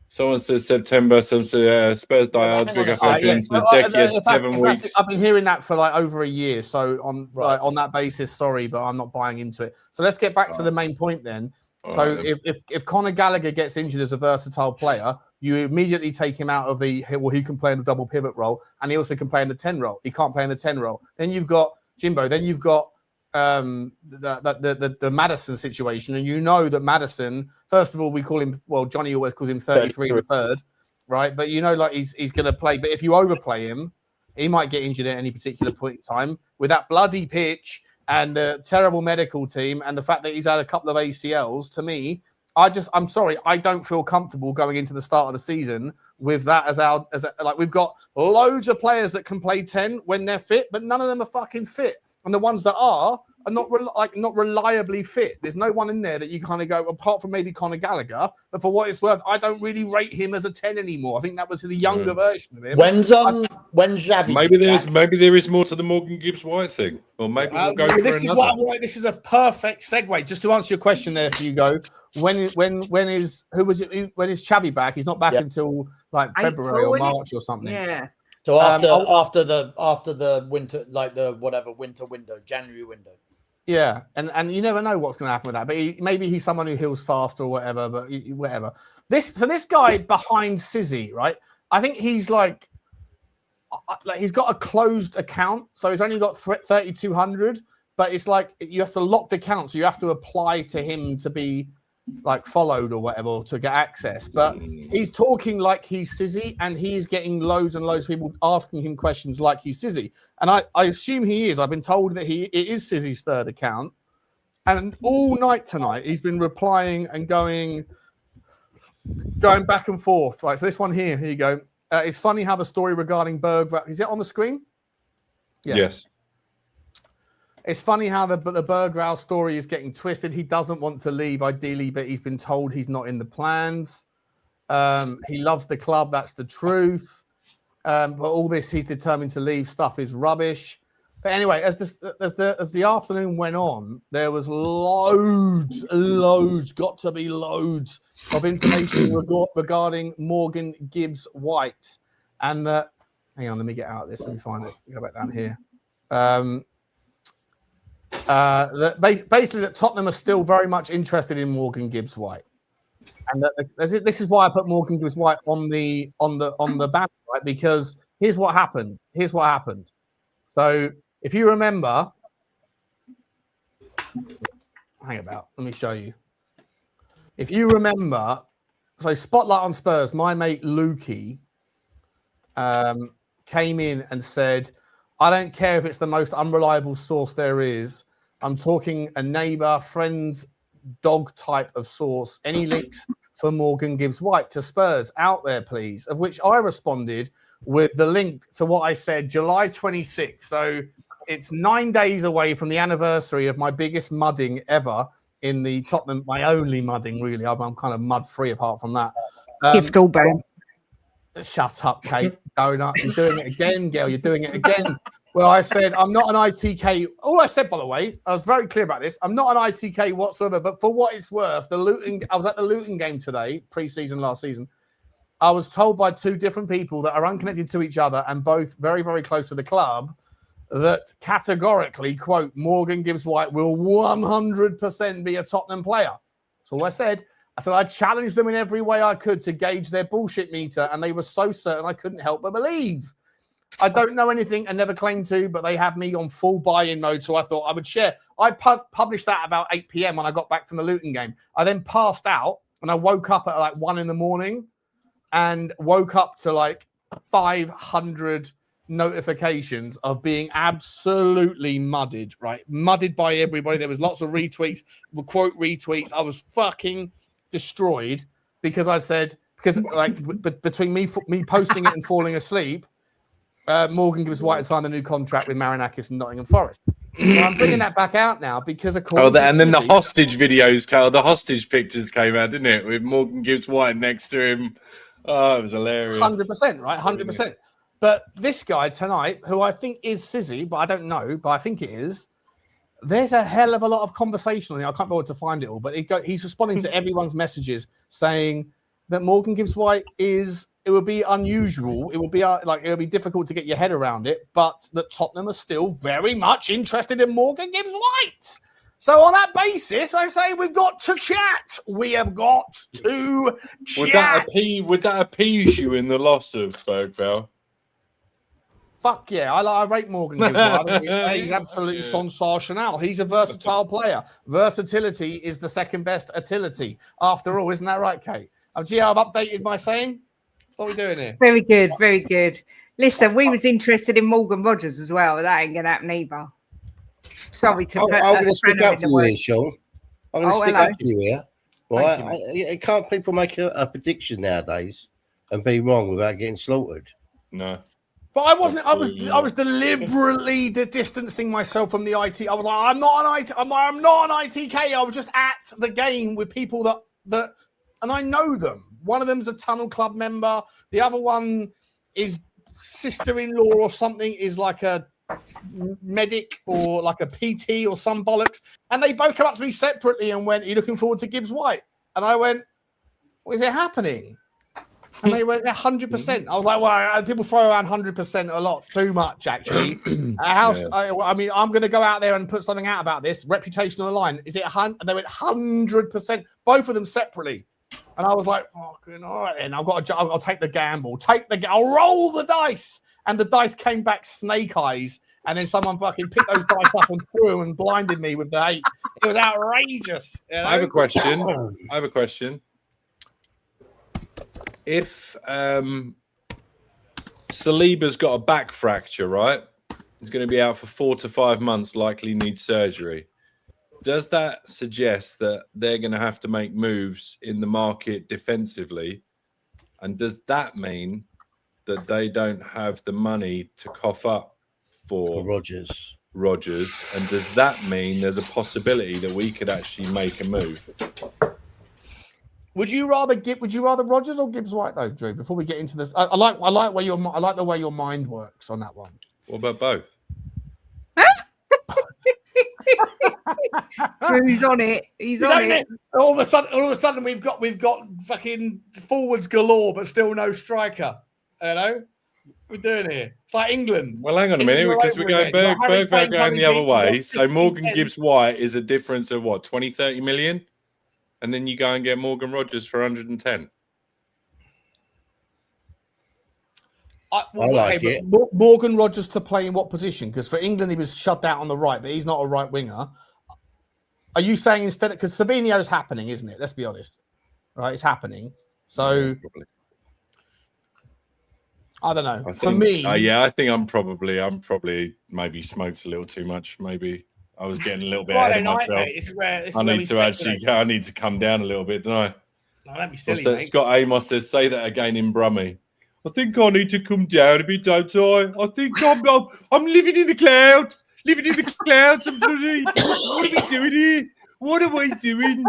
Someone says September. Some say Spurs diehards. Big up legends. Decky had 7 weeks. I've been hearing that for over a year. So on that basis, sorry, but I'm not buying into it. So let's get back to the main point then. If Conor Gallagher gets injured as a versatile player, you immediately take him out of he can play in the double pivot role, and he also can play in the 10 role. He can't play in the 10 role. Then you've got Jimbo. Then you've got the Maddison situation, and you know that Maddison, first of all, we call him, Johnny always calls him 33 and a third, right? But he's going to play. But if you overplay him, he might get injured at any particular point in time. With that bloody pitch and the terrible medical team and the fact that he's had a couple of ACLs, to me, I'm sorry, I don't feel comfortable going into the start of the season with that we've got loads of players that can play 10 when they're fit, but none of them are fucking fit. And the ones that are are not reliably fit. There's no one in there that you kind of go, apart from maybe Conor Gallagher. But for what it's worth, I don't really rate him as a 10 anymore. I think that was the younger version of him. When's Xavi? Maybe there is more to the Morgan Gibbs-White thing, or maybe we'll go for this another. Is what I want. This is a perfect segue. Just to answer your question, there, Hugo. When is Xavi back? He's not back until like February or March or something. Yeah. So after the winter, like the winter window, January window. Yeah, and you never know what's going to happen with that. But maybe he's someone who heals fast or whatever. But whatever. This guy behind Sizzy, right? I think he's like he's got a closed account, so he's only got 3,200. But it's like you have to lock the account, so you have to apply to him to be like followed or whatever to get access. But he's talking like he's Sizzy, and he's getting loads and loads of people asking him questions like he's Sizzy. And I assume he is. I've been told that it is Sizzy's third account. And all night tonight, he's been replying and going back and forth. Right, so this one here you go. It's funny how the story regarding Bergvall, is it on the screen? Yeah. Yes. It's funny how the Bergvall story is getting twisted. He doesn't want to leave, ideally, but he's been told he's not in the plans. He loves the club. That's the truth. But all this, he's determined to leave. Stuff is rubbish. But anyway, as the afternoon went on, there was loads, got to be loads of information regarding Morgan Gibbs-White. And hang on, let me get out of this. Let me find it. Go back down here. Basically that Tottenham are still very much interested in Morgan Gibbs-White, and this is why I put Morgan Gibbs-White on the banner, right? Because here's what happened. So if you remember, hang about, let me show you. If you remember, so Spotlight on Spurs, my mate Lukey came in and said, I don't care if it's the most unreliable source there is. I'm talking a neighbour, friend's dog type of source. Any links for Morgan Gibbs-White to Spurs out there, please? Of which I responded with the link to what I said, July 26th. So it's 9 days away from the anniversary of my biggest mudding ever in the Tottenham, my only mudding, really. I'm kind of mud-free apart from that. Gift all bone. Shut up, Kate. Donut. You're doing it again, girl. You're doing it again. Well, I said, I'm not an ITK. All I said, by the way, I was very clear about this. I'm not an ITK whatsoever, but for what it's worth, I was at the Luton game today, pre-season last season. I was told by two different people that are unconnected to each other and both very, very close to the club that categorically, quote, Morgan Gibbs-White will 100% be a Tottenham player. That's all I said. I said I challenged them in every way I could to gauge their bullshit meter, and they were so certain I couldn't help but believe. I don't know anything and never claimed to, but they had me on full buy-in mode, so I thought I would share. I published that about 8 p.m. when I got back from the Luton game. I then passed out, and I woke up at like 1 in the morning and woke up to like 500 notifications of being absolutely mudded, right? Mudded by everybody. There was lots of retweets, quote retweets. I was fucking destroyed because I said, because like between me posting it and falling asleep, Morgan Gibbs-White had signed a new contract with Marinakis and Nottingham Forest. Well, I'm bringing that back out now because of course. And then the hostage videos, Carl, the hostage pictures came out, didn't it? With Morgan Gibbs-White next to him. Oh, it was hilarious. 100%, right? 100%. But this guy tonight, who I think is Sizzy, but I don't know, but I think it is, there's a hell of a lot of conversation on it. I can't bother to find it all, but he's responding to everyone's messages saying that Morgan Gibbs-White it would be unusual. It would be difficult to get your head around it, but that Tottenham are still very much interested in Morgan Gibbs-White. So on that basis, I say we've got to chat. We have got to chat. Would that appease you in the loss of Bergvall? Fuck yeah, I rate Morgan Gibbs-White. He's absolutely sensational. He's a versatile player. Versatility is the second best utility. After all, isn't that right, Kate? I've updated my saying. What are we doing here? Very good, very good. Listen, we was interested in Morgan Rogers as well. That ain't going to happen either. Sorry to put I'm going to stick up for you here, Sean. I'm going to stick up for you here. Right? Can't people make a prediction nowadays and be wrong without getting slaughtered? No. But I wasn't. I was deliberately distancing myself from the IT. I was like, I'm not an IT. I'm not an ITK. I was just at the game with people that, and I know them. One of them's a Tunnel Club member. The other one is sister-in-law or something. Is like a medic or like a PT or some bollocks. And they both come up to me separately and went, "Are you looking forward to Gibbs-White?" And I went, "What is it happening?" And they went 100%. I was like, well, people throw around 100% a lot too much, actually. I mean, I'm going to go out there and put something out about this. Reputation on the line. Is it 100? And they went 100%. Both of them separately. And I was like, fucking all right, then. I'll take the gamble. I'll roll the dice. And the dice came back snake eyes. And then someone fucking picked those dice up and threw them and blinded me with the 8. It was outrageous. You know? I have a question. If Saliba's got a back fracture, right? He's going to be out for 4 to 5 months, likely needs surgery. Does that suggest that they're going to have to make moves in the market defensively? And does that mean that they don't have the money to cough up for Rodgers? And does that mean there's a possibility that we could actually make a move? Would you rather Rodgers or Gibbs-White though, Drew? Before we get into this, I like the way your mind works on that one. What about both? Drew's on it. He's on it. All of a sudden, we've got fucking forwards galore, but still no striker. You know, we're doing here. It's like England. Well, hang on a minute, because we're going Bergvall going the other way. So Morgan Gibbs-White is a difference of what, 20, 30 million? And then you go and get Morgan Rodgers for 110. Morgan Rodgers to play in what position? Because for England, he was shoved out on the right, but he's not a right winger. Are you saying instead, because Savinho's happening, isn't it? Let's be honest. Right, it's happening. So, I don't know. For me... I think I'm probably maybe smoked a little too much, maybe. I was getting a little bit ahead of myself. I need to come down a little bit, don't I? No, don't be silly, mate. Scott Amos says, say that again in Brummie. I think I need to come down a bit, don't I? I think I'm living in the clouds. Living in the clouds. And bloody, what are we doing here? What are we doing?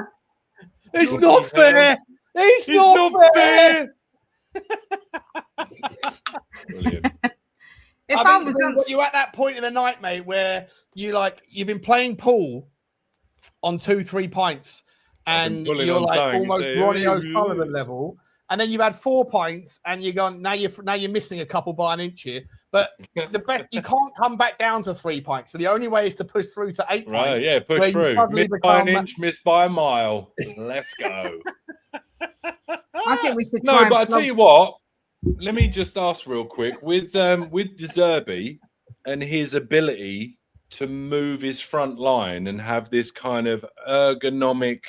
It's not fair. It's not fair. Brilliant. You're at that point in the night, mate, where you've been playing pool on 2-3 pints, and you're like almost Ronnie O'Sullivan level, and then you've had 4 pints, and you're gone. Now you're missing a couple by an inch here, but the best you can't come back down to 3 pints. So the only way is to push through to 8 pints. Right, yeah, push through. Missed by an inch, missed by a mile. Let's go. I think we should. But I tell you what. Let me just ask real quick with De Zerbi and his ability to move his front line and have this kind of ergonomic,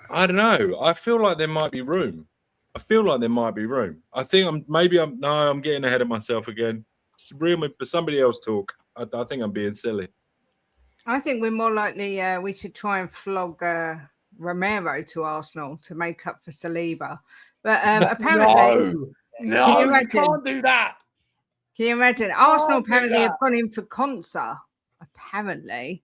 I don't know. I feel like there might be room. I think I'm getting ahead of myself again. It's real, but somebody else talk. I think I'm being silly. I think we're more likely we should try and flog Romero to Arsenal to make up for Saliba. But apparently, you can't do that. Can you imagine? Arsenal apparently have gone in for Konsa. Apparently.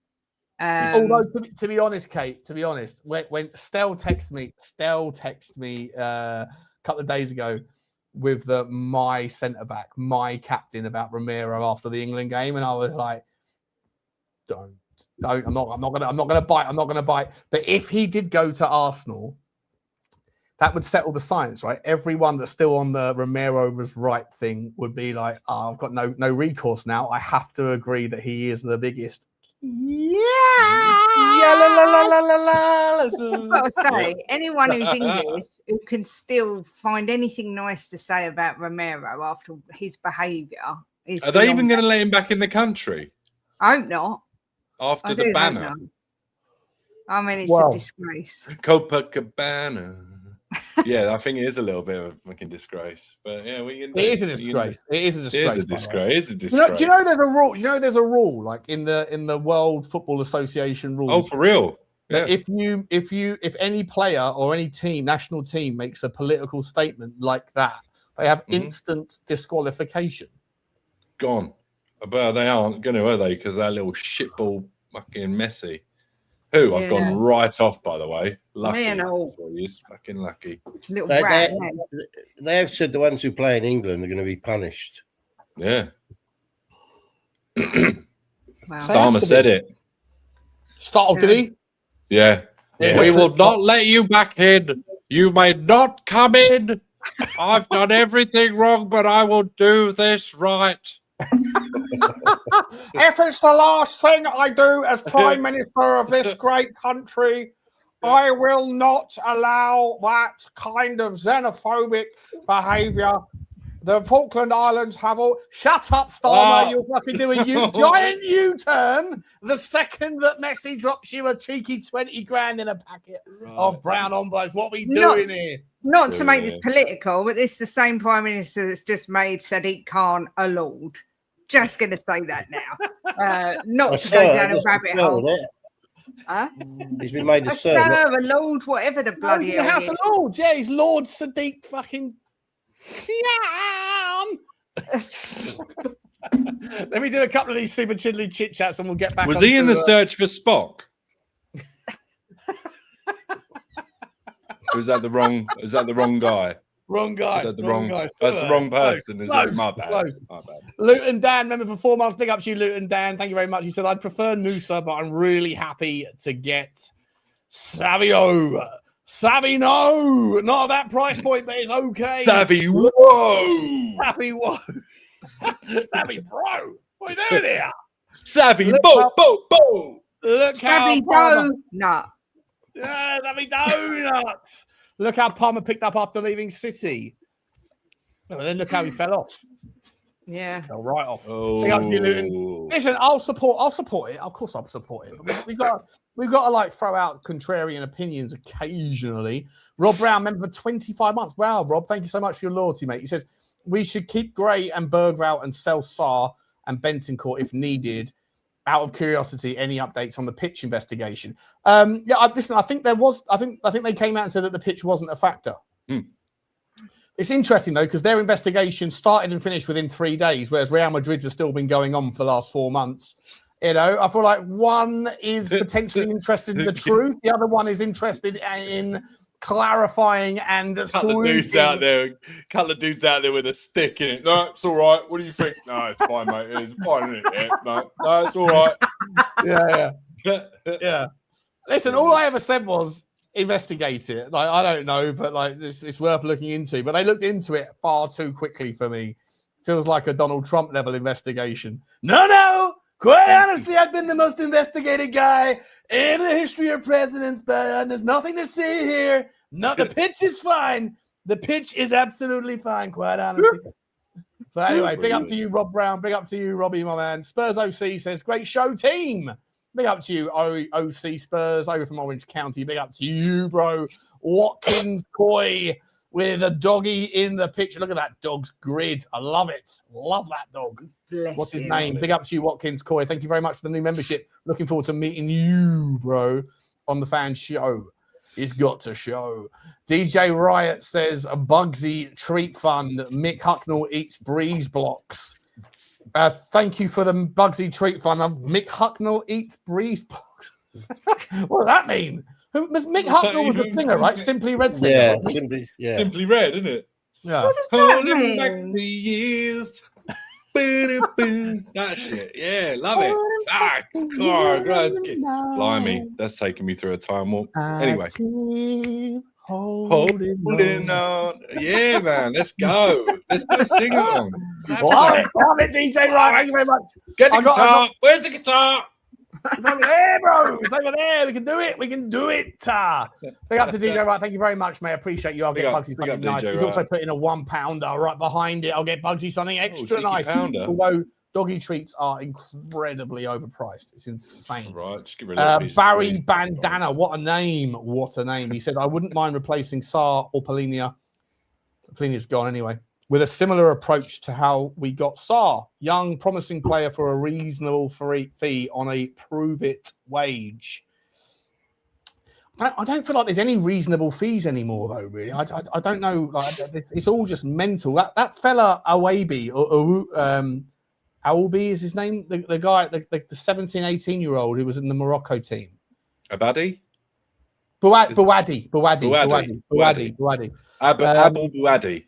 Although, to be honest, Kate, when Stel texted me a couple of days ago with my centre back, my captain about Romero after the England game, and I was like, don't. I'm not gonna bite. But if he did go to Arsenal, that would settle the science, right? Everyone that's still on the Romero was right thing would be like, I've got no recourse now. I have to agree that he is the biggest. Yeah. I've got to say, anyone who's English who can still find anything nice to say about Romero after his behaviour is. Are they even going to let him back in the country? I hope not. After the banner. I mean, it's a disgrace. Copacabana. Yeah, I think it is a little bit of a fucking disgrace. But yeah, it is a disgrace. It is a disgrace. Do you know there's a rule? Do you know there's a rule like in the World Football Association rules? Oh, for real? Yeah. If any player or any team, national team, makes a political statement like that, they have instant disqualification. Gone. But they aren't going to, are they? Because that little shitball fucking Messi, who I've gone right off, by the way. Lucky. Man, That's what he is. Fucking lucky. Little rat. They have said the ones who play in England are going to be punished. Yeah. Wow. Starmer said it. Did he? Yeah. We will not let you back in. You may not come in. I've done everything wrong, but I will do this right. If it's the last thing I do as Prime Minister of this great country, I will not allow that kind of xenophobic behaviour. The Falkland Islands have all... Shut up, Starmer. You'll fucking do a giant U-turn the second that Messi drops you a cheeky 20 grand in a packet of brown envelopes. What are we doing here? Not to make this political, but this is the same Prime Minister that's just made Sadiq Khan a lord. Just going to say that now. Not to go down a rabbit hole. Huh? He's been made a sir, a lord, whatever the bloody hell. The House of Lords. Yeah, he's Lord Sadiq fucking... Let me do a couple of these super chiddly chit chats and we'll get back. Was he in the search for Spock? Or is that the wrong? Is that the wrong guy? Wrong guy. Is that the wrong guy? That's the wrong person. Is it? My bad. My bad. Luton Dan, member for 4 months. Big up to you, Luton Dan. Thank you very much. He said, I'd prefer Noosa, but I'm really happy to get Savio. Savvy, no, not at that price point, but it's okay. Savvy, whoa. Savvy, whoa. Savvy, bro. What are you doing here? Savvy, bo. Look Savvy donut. Yeah, Savvy donut. Look how Palmer picked up after leaving City. And then look how he fell off. Yeah. Fell right off. Oh. Listen, I'll support it. Of course I'll support it. We've got to like throw out contrarian opinions occasionally. Rob Brown, member for 25 months. Wow, Rob, thank you so much for your loyalty, mate. He says, we should keep Gray and Bergvall and sell Sarr and Bentancur if needed. Out of curiosity, any updates on the pitch investigation? Listen, I think they came out and said that the pitch wasn't a factor. It's interesting, though, because their investigation started and finished within 3 days, whereas Real Madrid's has still been going on for the last 4 months. You know, I feel like one is potentially interested in the truth. The other one is interested in clarifying and couple of dudes out there with a stick in it. No, it's all right. What do you think? No, it's fine, mate. It's fine, isn't it? Yeah, no, it's all right. Yeah. Listen, all I ever said was investigate it. Like, I don't know, but like it's worth looking into. But they looked into it far too quickly for me. Feels like a Donald Trump level investigation. No. Quite honestly, I've been the most investigated guy in the history of presidents, but there's nothing to see here. No, the pitch is fine. The pitch is absolutely fine, quite honestly. So anyway, big up to you, Rob Brown. Big up to you, Robbie, my man. Spurs OC says, great show, team. Big up to you, OC Spurs, over from Orange County. Big up to you, bro. Watkins Coy with a doggy in the picture. Look at that dog's grid. I love it. Love that dog. What's his name? Big up to you, Watkins Coy. Thank you very much for the new membership. Looking forward to meeting you, bro, on the fan show. It's got to show. DJ Riot says a Bugsy treat fund. Mick Hucknall eats breeze blocks. Thank you for the Bugsy treat fund. Mick Hucknall eats breeze blocks. What does that mean? Mick Hucknall was the singer, right? Simply Red singer. Yeah, Simply Red, isn't it? Yeah. What does that mean? Back the years. That shit, yeah, love it. Blimey, that's taking me through a time warp. Anyway, holding on. Yeah, man, let's go. Let's do a sing along. Love it, DJ Ryan. Thank you very much. Get the guitar. Where's the guitar? It's over there, bro. It's over there. We can do it. Big up to DJ Wright. Thank you very much, mate. I appreciate you. I'll get Bugsy something nice. He's also putting a £1 right behind it. I'll get Bugsy something extra nice. Although doggy treats are incredibly overpriced. It's insane. Right. Just give her a Barry Bandana. What a name. What a name. He said, I wouldn't mind replacing Sarr or Polina. Polina's gone anyway. With a similar approach to how we got Sarr, young, promising player for a reasonable fee on a prove-it wage. I don't feel like there's any reasonable fees anymore, though. Really, I don't know. Like, it's all just mental. That fella Awabi or Awabi is his name. The guy, the 17, 18-year-old who was in the Morocco team. Abadi? Bouadi. Abu Bouadi.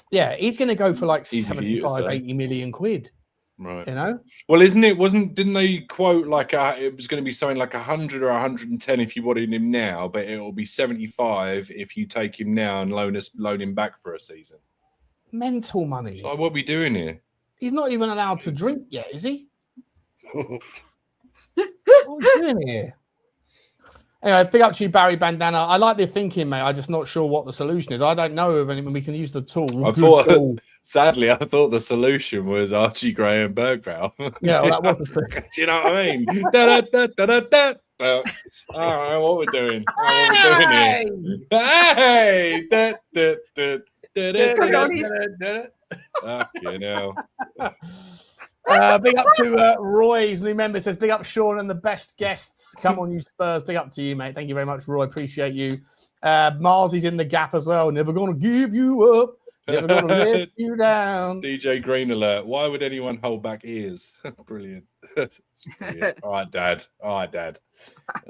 Yeah, he's going to go for like Easy for you to 75, say. 80 million quid. Right. You know? Well, didn't they quote like it was going to be something like 100 or 110 if you wanted him now, but it'll be 75 if you take him now and loan him back for a season. Mental money. So what are we doing here? He's not even allowed to drink yet, is he? What are we doing here? Anyway, big up to you, Barry Bandana. I like the thinking, mate. I'm just not sure what the solution is. I don't know of anyone. We can use the tool. Sadly, I thought the solution was Archie Gray and Bergvall. Yeah, well, that was the thing. Do you know what I mean? All right, what we're doing? Here? Hey! Fucking hell. Big up to Roy's new member. Says big up Sean and the best guests. Come on, you Spurs. Big up to you, mate. Thank you very much, Roy. Appreciate you. Marzy's in the gap as well. Never gonna give you up. Never gonna let you down. DJ Green alert. Why would anyone hold back ears? Brilliant. Brilliant. All right, Dad.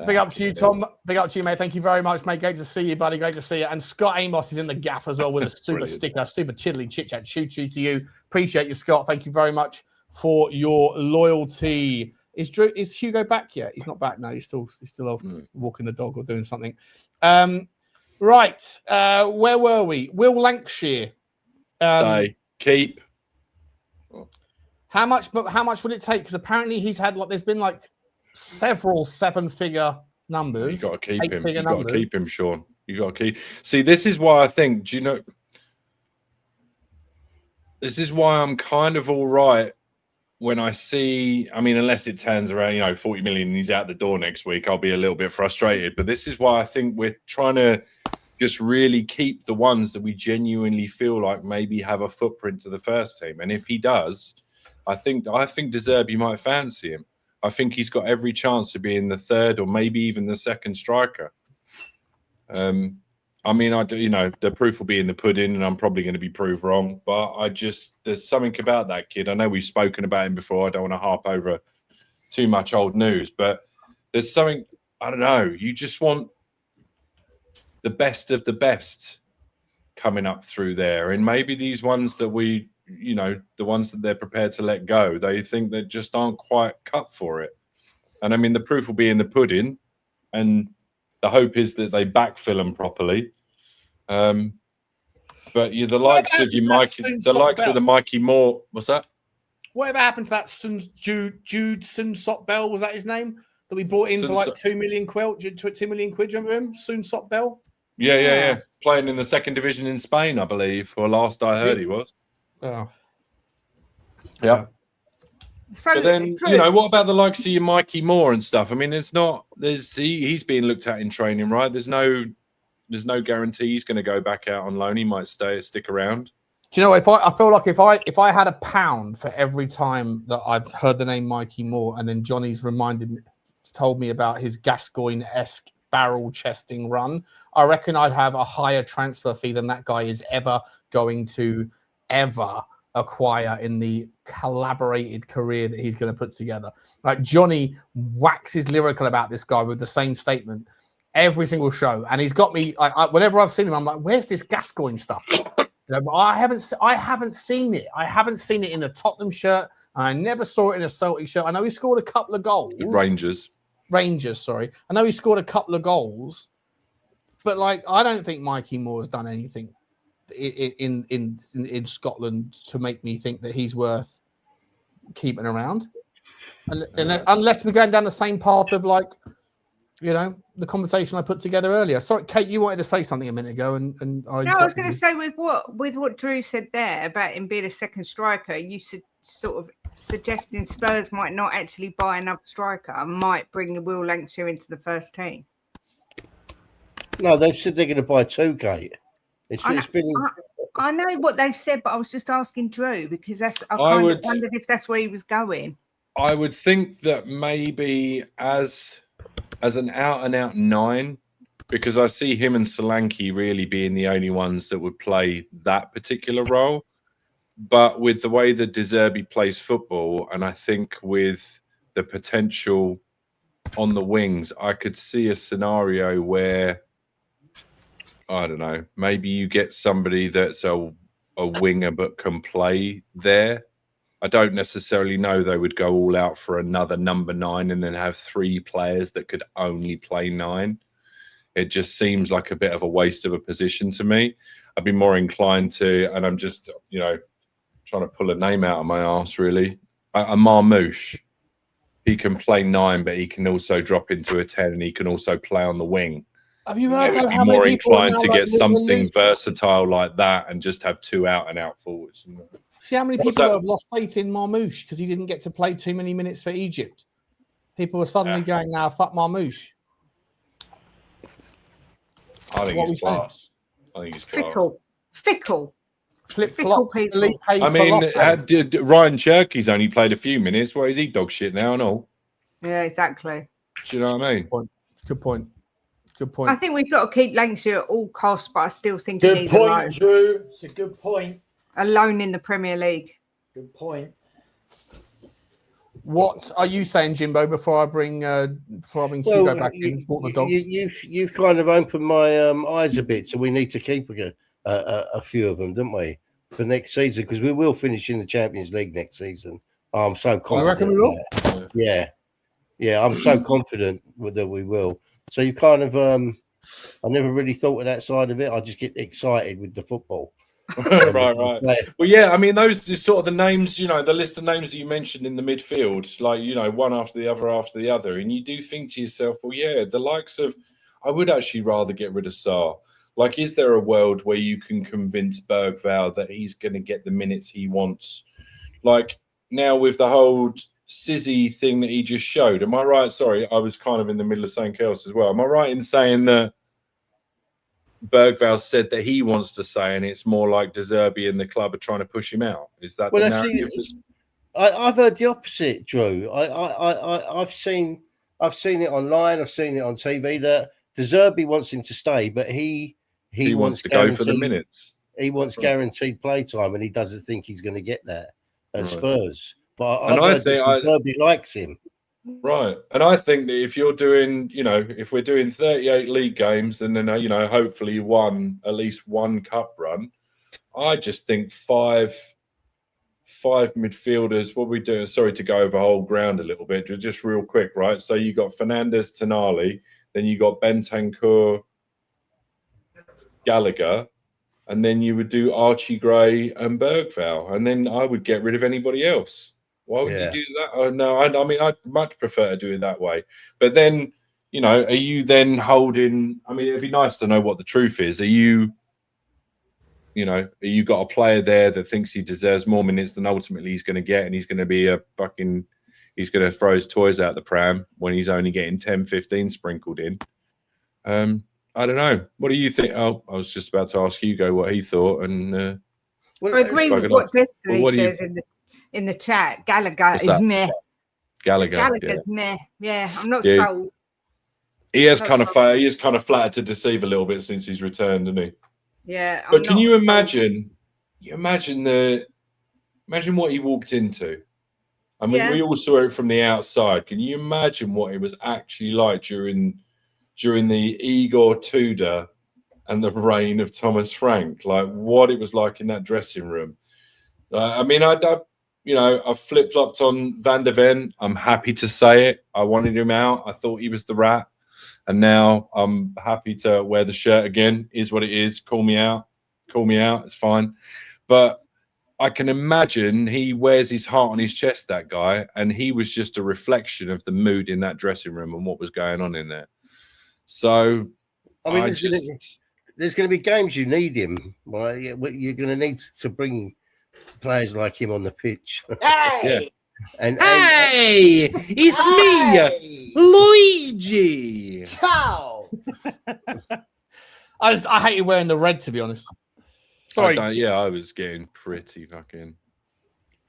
Big up to you, Tom. Big up to you, mate. Thank you very much, mate. Great to see you, buddy. Great to see you. And Scott Amos is in the gaff as well with a super sticker, super chiddly chit chat. Choo to you. Appreciate you, Scott. Thank you very much for your loyalty. Is Hugo back yet? He's not back now. He's still off walking the dog or doing something. Right. Where were we? Will Lancashire. Stay. Keep. How much would it take? Because apparently he's had there's been several 7-figure numbers. You got to keep him. You got to keep him, Sean. You got to keep. See, this is why I think. Do you know? This is why I'm kind of all right when I see. I mean, unless it turns around, 40 million, and he's out the door next week, I'll be a little bit frustrated. But this is why I think we're trying to just really keep the ones that we genuinely feel like maybe have a footprint to the first team. And if he does, I think De Zerbi might fancy him. I think he's got every chance to be in the third or maybe even the second striker. I mean, the proof will be in the pudding, and I'm probably going to be proved wrong. But there's something about that kid. I know we've spoken about him before. I don't want to harp over too much old news, but there's something, I don't know. You just want the best of the best coming up through there. And maybe these ones that the ones that they're prepared to let go, they think they just aren't quite cut for it. And I mean, the proof will be in the pudding, and the hope is that they backfill them properly. But the likes of the Mickey Moore, what's that? Whatever happened to that Jude Sunsot Bell? Was that his name that we brought in for 2 million quid? 2 million quid, remember him? Sunsot Bell? Yeah. Playing in the second division in Spain, I believe, or last I heard he was. Oh. Yeah. So, but then, what about the likes of your Mickey Moore and stuff? I mean, he's being looked at in training, right? There's no guarantee he's going to go back out on loan. He might stick around. Do you know, I feel like if I had £1 for every time that I've heard the name Mickey Moore, and then Johnny's told me about his Gascoigne-esque barrel chesting run, I reckon I'd have a higher transfer fee than that guy is ever going to acquire in the collaborated career that he's going to put together. Like, Johnny waxes lyrical about this guy with the same statement every single show, and he's got me. Whenever I've seen him, I'm like, "Where's this Gascoigne stuff?" I haven't seen it. I haven't seen it in a Tottenham shirt, and I never saw it in a Celtic shirt. I know he scored a couple of goals. Rangers, sorry. I know he scored a couple of goals, but I don't think Mickey Moore has done anything in Scotland to make me think that he's worth keeping around. Unless we're going down the same path of the conversation I put together earlier. Sorry, Kate, you wanted to say something a minute ago, and I was going to say with what Drew said there about him being a second striker, you sort of suggesting Spurs might not actually buy another striker and might bring Will Lancashire into the first team. No, they've said they're going to buy 2, Kate. I know what they've said, but I was just asking Drew because I wondered if that's where he was going. I would think that maybe as an out-and-out 9, because I see him and Solanke really being the only ones that would play that particular role. But with the way that De Zerbi plays football, and I think with the potential on the wings, I could see a scenario where, I don't know, maybe you get somebody that's a winger but can play there. I don't necessarily know they would go all out for another number 9 and then have 3 players that could only play 9. It just seems like a bit of a waste of a position to me. I'd be more inclined to, and I'm just, trying to pull a name out of my arse, really. A Marmouche. He can play 9, but he can also drop into a 10, and he can also play on the wing. Have you heard I'd be how many more people are inclined now, to like, get something versatile like that and just have 2 out-and-out forwards. See how many What's people that? have lost faith in Marmouche because he didn't get to play too many minutes for Egypt. People are suddenly going, now, fuck Marmouche. I think What he's are we class. I think he's class. Fickle. Flip-flops. people. I mean, Ryan Cherky's only played a few minutes. What is he, dog shit now and all? Yeah, exactly. Do you know what I mean? Good point. Good point. I think we've got to keep Lancashire at all costs, but I still think he Good needs a point, loan. Drew. It's a good point. A loan in the Premier League. Good point. What are you saying, Jimbo? Before I bring Hugo back in, walk the dog. You've kind of opened my eyes a bit, so we need to keep a few of them, don't we, for next season? Because we will finish in the Champions League next season. I'm so confident. I reckon we will. Yeah, I'm so confident that we will. So you kind of, I never really thought of that side of it. I just get excited with the football. right. Well, yeah, I mean, those are sort of the names, the list of names that you mentioned in the midfield, like, one after the other. And you do think to yourself, well, yeah, the likes of, I would actually rather get rid of Sarr. Like, is there a world where you can convince Bergvall that he's going to get the minutes he wants? Like, now with the whole Sizzy thing that he just showed, am I right? Sorry, I was kind of in the middle of something else as well. Am I right in saying that Bergvall said that he wants to say, and it's more like De Zerbi and the club are trying to push him out? Is that the narrative? I've heard the opposite, Drew. I've seen it online. I've seen it on TV that De Zerbi wants him to stay, but he wants to go for the minutes. He wants guaranteed play time, and he doesn't think he's going to get that at Spurs. But I think De Zerbi likes him. Right. And I think that if you're doing, if we're doing 38 league games and then, hopefully at least one cup run, I just think five midfielders, what we do, sorry to go over whole ground a little bit, just real quick, right? So you got Fernandes, Tonali, then you got Bentancur, Gallagher, and then you would do Archie Gray and Bergvall, and then I would get rid of anybody else. Why would you do that? Oh, no, I mean, I'd much prefer to do it that way. But then, are you then holding... I mean, it'd be nice to know what the truth is. Are you got a player there that thinks he deserves more minutes than ultimately he's going to get, and he's going to be he's going to throw his toys out the pram when he's only getting 10, 15 sprinkled in? I don't know. What do you think? Oh, I was just about to ask Hugo what he thought. And I agree with what Destiny says in the chat. Gallagher is meh. Gallagher's meh. Yeah, I'm not sold. He is kind of flattered to deceive a little bit since he's returned, isn't he? Yeah. But can you imagine? Imagine what he walked into. I mean, we all saw it from the outside. Can you imagine what it was actually like during the Igor Tudor and the reign of Thomas Frank? Like what it was like in that dressing room. I mean, I flip-flopped on Van der Ven. I'm happy to say it. I wanted him out. I thought he was the rat. And now I'm happy to wear the shirt again. Is what it is. Call me out. It's fine. But I can imagine he wears his heart on his chest, that guy. And he was just a reflection of the mood in that dressing room and what was going on in there. So, I mean, there's going to be games you need him. Right? You're going to need to bring players like him on the pitch. Hey! Hey! It's me, Luigi! Ciao! I hated wearing the red, to be honest. Sorry. I was getting pretty fucking...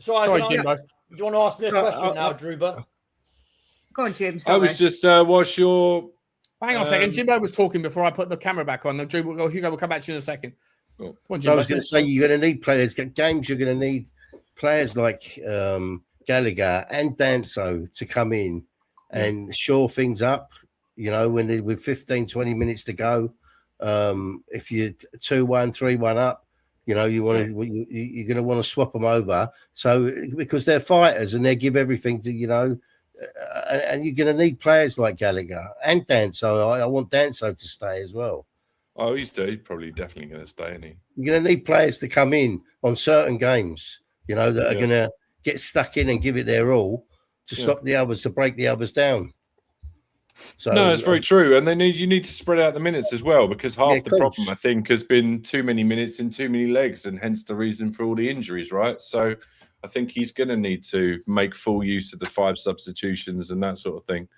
Sorry, Jimbo. Do you want to ask me a question now, Druba? Go on, Jim. I was just, what's your Hang on a second. Jimbo was talking before I put the camera back on. Drew, Hugo, we'll come back to you in a second. Cool. On, I was going to say you're going to need players. Games you're going to need players like Gallagher and Danso to come in and shore things up. You know, with 15, 20 minutes to go, if you're 2-1, 3-1 up, you know, you're going to want to swap them over. So because they're fighters and they give everything to, you know, and you're going to need players like Gallagher and Danso. I want Danso to stay as well. Oh, he's probably definitely going to stay, isn't he? You're going to need players to come in on certain games, you know, that are going to get stuck in and give it their all to stop the others, to break the others down. So no, it's very true. And you need to spread out the minutes as well, because half the problem, I think, has been too many minutes in too many legs, and hence the reason for all the injuries, right? So I think he's going to need to make full use of the 5 substitutions and that sort of thing.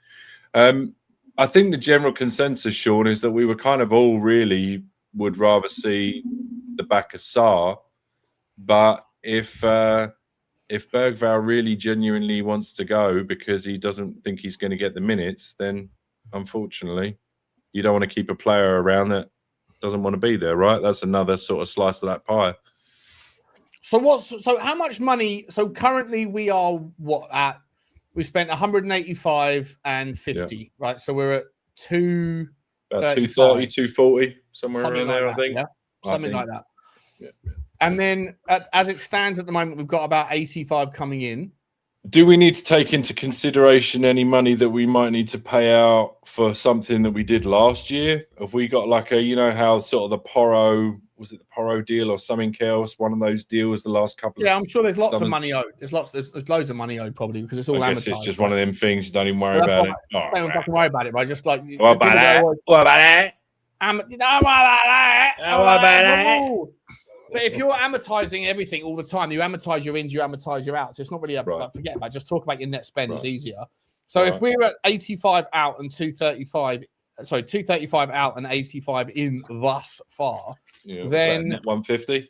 I think the general consensus, Sean, is that we were kind of all really would rather see the back of Sarr. But if Bergvall really genuinely wants to go because he doesn't think he's going to get the minutes, then unfortunately, you don't want to keep a player around that doesn't want to be there, right? That's another sort of slice of that pie. So how much money? So currently we are we spent 185 and 50, right? So we're at 230, 240, somewhere something around like there, that, I think. Yeah? Something like that. Yeah. And then as it stands at the moment, we've got about 85 coming in. Do we need to take into consideration any money that we might need to pay out for something that we did last year? Have we got like you know how sort of the Porro, was it the Porro deal or something else? One of those deals the last couple of I'm sure there's lots of summers? money owed. There's loads of money owed probably because it's all I guess amortized. it's just one of them things you don't even worry about it. Don't even fucking worry about it, right? Just like What about that? What about that? Don't worry about that. Don't worry about that. But if you're amortizing everything all the time, you amortize your ins, you amortize your outs. It's not really like, forget about it. Just talk about your net spend. It's easier. So if we're at 85 out and 235 out and 85 in thus far, then net 150,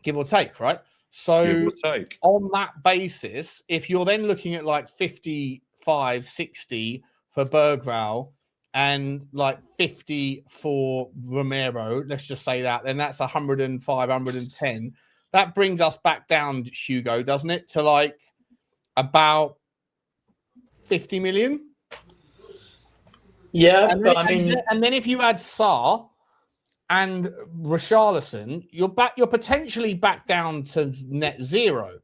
give or take, right? So give or take. On that basis, if you're then looking at like 55, 60 for Bergvall and like 50 for Romero, let's just say that, then that's 105, 110. That brings us back down, Hugo, doesn't it, to like about 50 million? Yeah, and then, and then if you add Sarr and Richalison, you're potentially back down to net zero,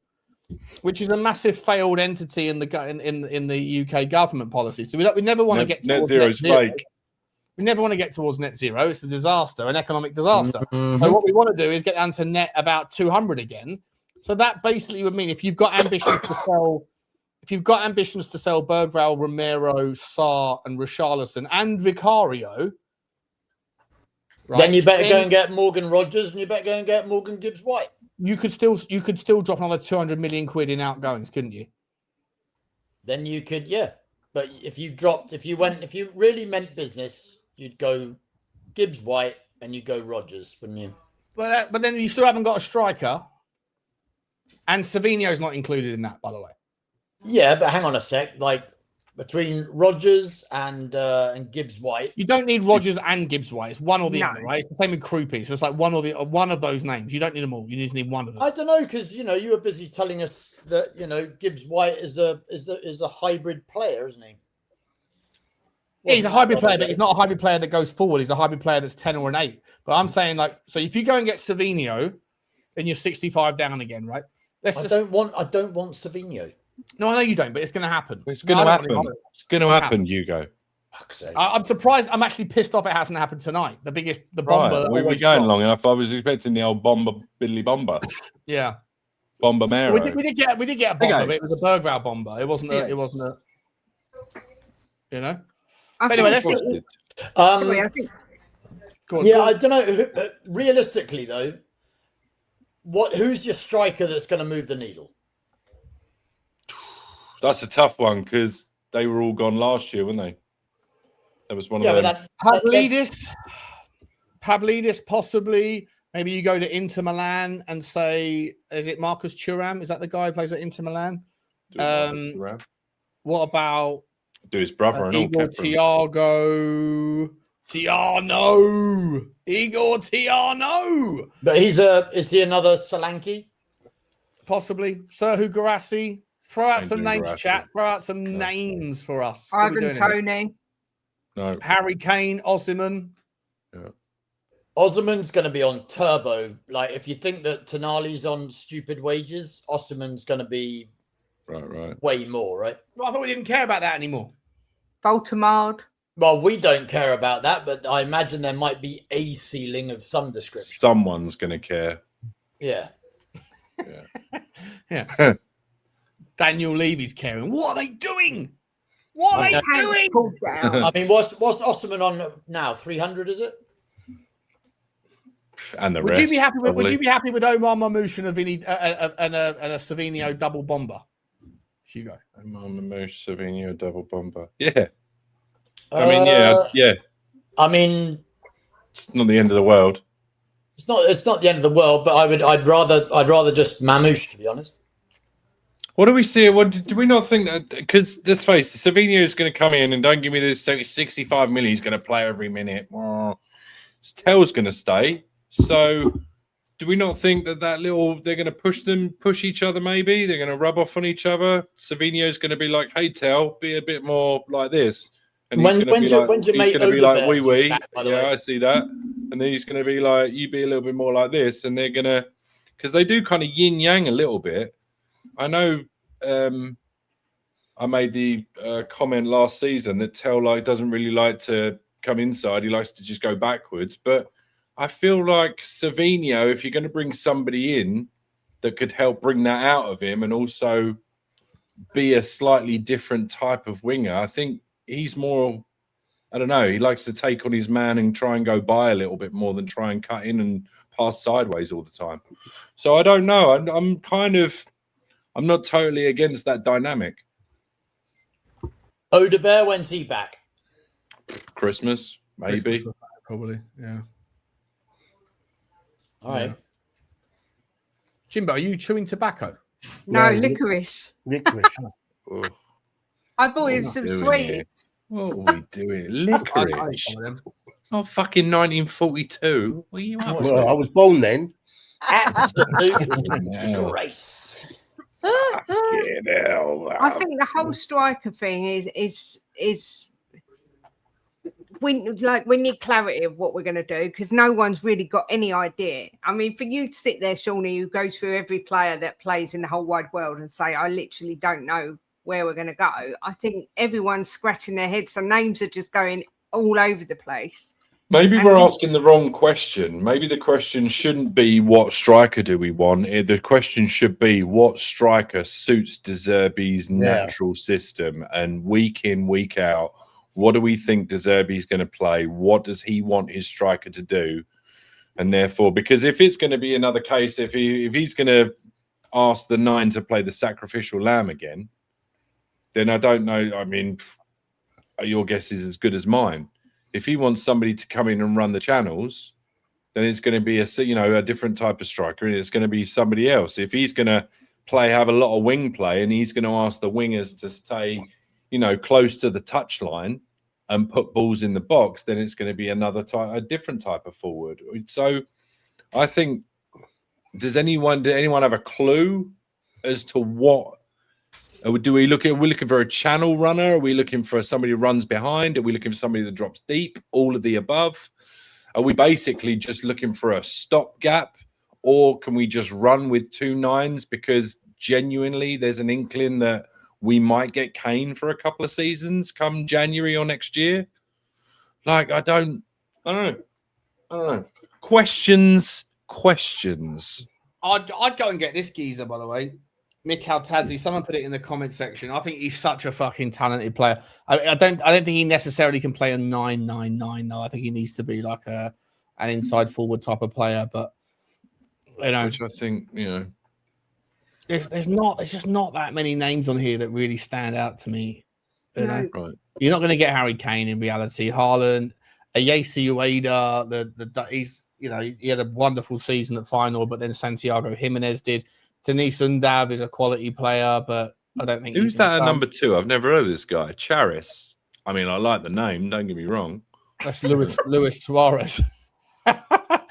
which is a massive failed entity in the UK government policy. So we never want to get towards net zero. Fake. We never want to get towards net zero. It's a disaster, an economic disaster. So what we want to do is get down to net about 200 again. So that basically would mean if you've got ambitions to sell. If you've got ambitions to sell Bergvall, Romero, Sarr, and Richalison and Vicario, right, then you better go and get Morgan Rogers, and you better go and get Morgan Gibbs-White. You could still drop another 200 million quid in outgoings, couldn't you? Then you could, yeah. But if you really meant business, you'd go Gibbs-White and you go Rogers, wouldn't you? But then you still haven't got a striker, and Savinho's not included in that, by the way. Yeah, but hang on a sec. Like between Rogers and Gibbs-White, you don't need Rogers and Gibbs-White. It's one or the other, right? It's the same with Krupi. So it's like one of those names. You don't need them all. You just need one of them. I don't know, because you were busy telling us that Gibbs-White is a hybrid player, isn't he? Yeah, he's a hybrid player, but he's not a hybrid player that goes forward. He's a hybrid player that's 10 or an 8. But I'm saying, like, so if you go and get Savinho, then you're 65 down again, right? I don't want Savinho. No, I know you don't, but it's going to happen. It's going to happen. It's going to happen, Hugo. I'm surprised. I'm actually pissed off it hasn't happened tonight. The bomber. Right. We were going long enough. I was expecting the old bomber, biddly bomber. Yeah. Bomber Mero. We did get a bomber, but it was a Bergvall bomber. It wasn't a, Anyway, let's sorry, I think. I don't know. Realistically, though, who's your striker that's going to move the needle? That's a tough one because they were all gone last year, weren't they? That was one of them. Pavlidis, possibly. Maybe you go to Inter Milan and say, is it Marcus Thuram? Is that the guy who plays at Inter Milan? What about Do his brother and all. Igor kept from- Tiano. Igor Tiano. But is he another Solanke? Possibly. Serhu Garassi. Throw out Ain't some doing names, Garassi. chat. Throw out some names for us. What are we Ivan doing here? Toney. No. Harry Kane, Osimhen. Osimhen's going to be on turbo. Like, if you think that Tonali's on stupid wages, Osimhen's going to be Right. way more, right? Well, I thought we didn't care about that anymore. Baltimore. Well, we don't care about that, but I imagine there might be a ceiling of some description. Someone's going to care. Yeah. Yeah. Daniel Levy's caring. What are they doing? What are they doing? Pulled down. I mean, what's Osimhen on now? 300, is it? And the Would rest. you be happy with? Would probably. you be happy with Omar Mamouche and a Vinny and a Savinio double bomber? Hugo. Mamouche, Savinio, double bomber. Yeah. I mean, yeah. I mean, It's not the end of the world. it's not the end of the world, but I'd rather just Mamouche, to be honest. What do we see? What do we not think that? Because let's face it, Savinio is going to come in and don't give me this 65 million. He's going to play every minute. Tel's going to stay. So, do we not think that they're going to push each other? Maybe they're going to rub off on each other. Savinio's going to be like, "Hey, Tel, be a bit more like this," and he's going to be like, "Wee wee." Yeah, I see that. And then he's going to be like, "You be a little bit more like this," and they're going to, because they do kind of yin yang a little bit. I know. I made the comment last season that Tel doesn't really like to come inside. He likes to just go backwards. But I feel like Savinio, if you're going to bring somebody in that could help bring that out of him and also be a slightly different type of winger, I think he's more, I don't know, he likes to take on his man and try and go by a little bit more than try and cut in and pass sideways all the time. So I don't know. I'm not totally against that dynamic. Odebear, when's he back? Christmas, maybe. Christmas, probably, yeah. All right. Jimbo, are you chewing tobacco? No, No, licorice. Licorice. Oh, I bought him What some are we doing here? sweets. what are we doing? Licorice. Oh, fucking 1942. What are you up Well, I to? was born then. Absolute Yeah. disgrace. Fucking hell, I think the whole striker thing is we need clarity of what we're going to do, because no one's really got any idea. I mean, for you to sit there, Shawnee, who goes through every player that plays in the whole wide world and say, I literally don't know where we're going to go. I think everyone's scratching their heads. Some names are just going all over the place. Maybe we're asking the wrong question. Maybe the question shouldn't be what striker do we want. The question should be what striker suits De Zerbi's natural system, and week in, week out, what do we think De Zerbi's going to play? What does he want his striker to do? And therefore, because if it's going to be another case, if he's going to ask the 9 to play the sacrificial lamb again, then I don't know. I mean, your guess is as good as mine. If he wants somebody to come in and run the channels, then it's going to be a different type of striker, and it's going to be somebody else. If he's going to have a lot of wing play, and he's going to ask the wingers to stay, close to the touchline and put balls in the box, then it's going to be a different type of forward. So, I think, did anyone have a clue as to what? We're looking for a channel runner? Are we looking for somebody who runs behind? Are we looking for somebody that drops deep? All of the above? Are we basically just looking for a stopgap, or can we just run with 2 9s because genuinely there's an inkling that we might get Kane for a couple of seasons come January or next year? Like, I don't know. Questions. I'd go and get this geezer, by the way. Mikhail Tadzi, someone put it in the comment section. I think he's such a fucking talented player. I don't think he necessarily can play a 9-9-9 though. I think he needs to be like an inside forward type of player. But Which I think, there's just not that many names on here that really stand out to me. You know? Right. You're not going to get Harry Kane in reality. Haaland, Ayesi Ueda, he had a wonderful season at final, but then Santiago Jimenez did. Denise Undav is a quality player, but I don't think. Who's that at number 2? I've never heard of this guy. Charis. I mean, I like the name. Don't get me wrong. That's Luis Suarez.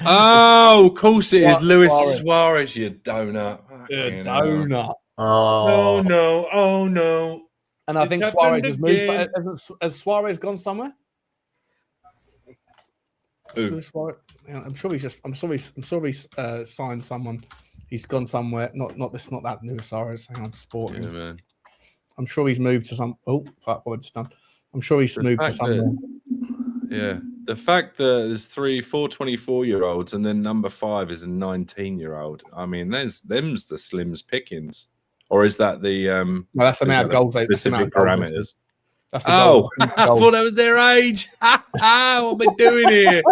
Oh, of course it is. Luis Suarez, you donut. Good donut. Oh no! Oh no! And I think Suarez has moved. Has Suarez gone somewhere? Who? I'm sure he's signed someone. He's gone somewhere. Not that new Suarez. Hang on, Sporting. Yeah, man. I'm sure he's moved to some. Oh, fuck! What I just done? I'm sure he's moved to somewhere. Yeah, the fact that there's 4 24-year-olds and then number 5 is a 19-year-old. I mean, them's the Slims pickings, or is that the no, that's the amount of goals. Specific parameters. That's the goal. I thought that was their age. What am I doing here?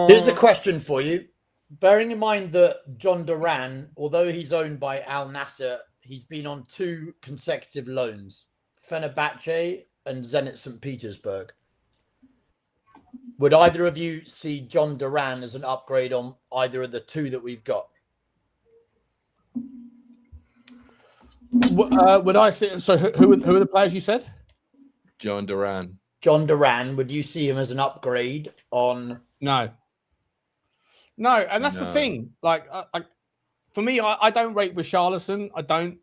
Here's a question for you. Bearing in mind that John Duran, although he's owned by Al Nassr, he's been on 2 consecutive loans, Fenerbahce and Zenit St. Petersburg. Would either of you see John Duran as an upgrade on either of the 2 that we've got? Would I see? So who are the players you said? John Duran. John Duran, would you see him as an upgrade on? No, and that's the thing. Like, for me, I don't rate Richarlison. I don't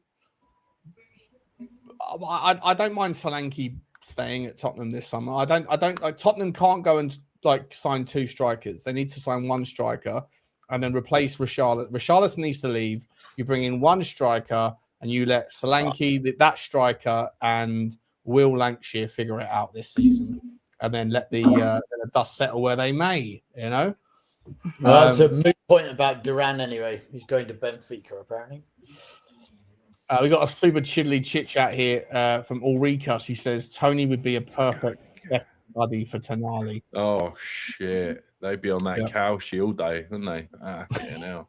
mind Solanke staying at Tottenham this summer. I don't like Tottenham can't go and like sign 2 strikers. They need to sign 1 striker and then replace Richarlison. Richarlison needs to leave. You bring in 1 striker and you let Solanke, that striker, and Will Lancashire figure it out this season, and then let the dust settle where they may. You know. That's a moot point about Duran anyway. He's going to Benfica apparently. We got a super chiddly chit chat here from Ulrika. She says Tony would be a perfect best buddy for Tonali. Oh shit! They'd be on that cow shield day, wouldn't they? Now.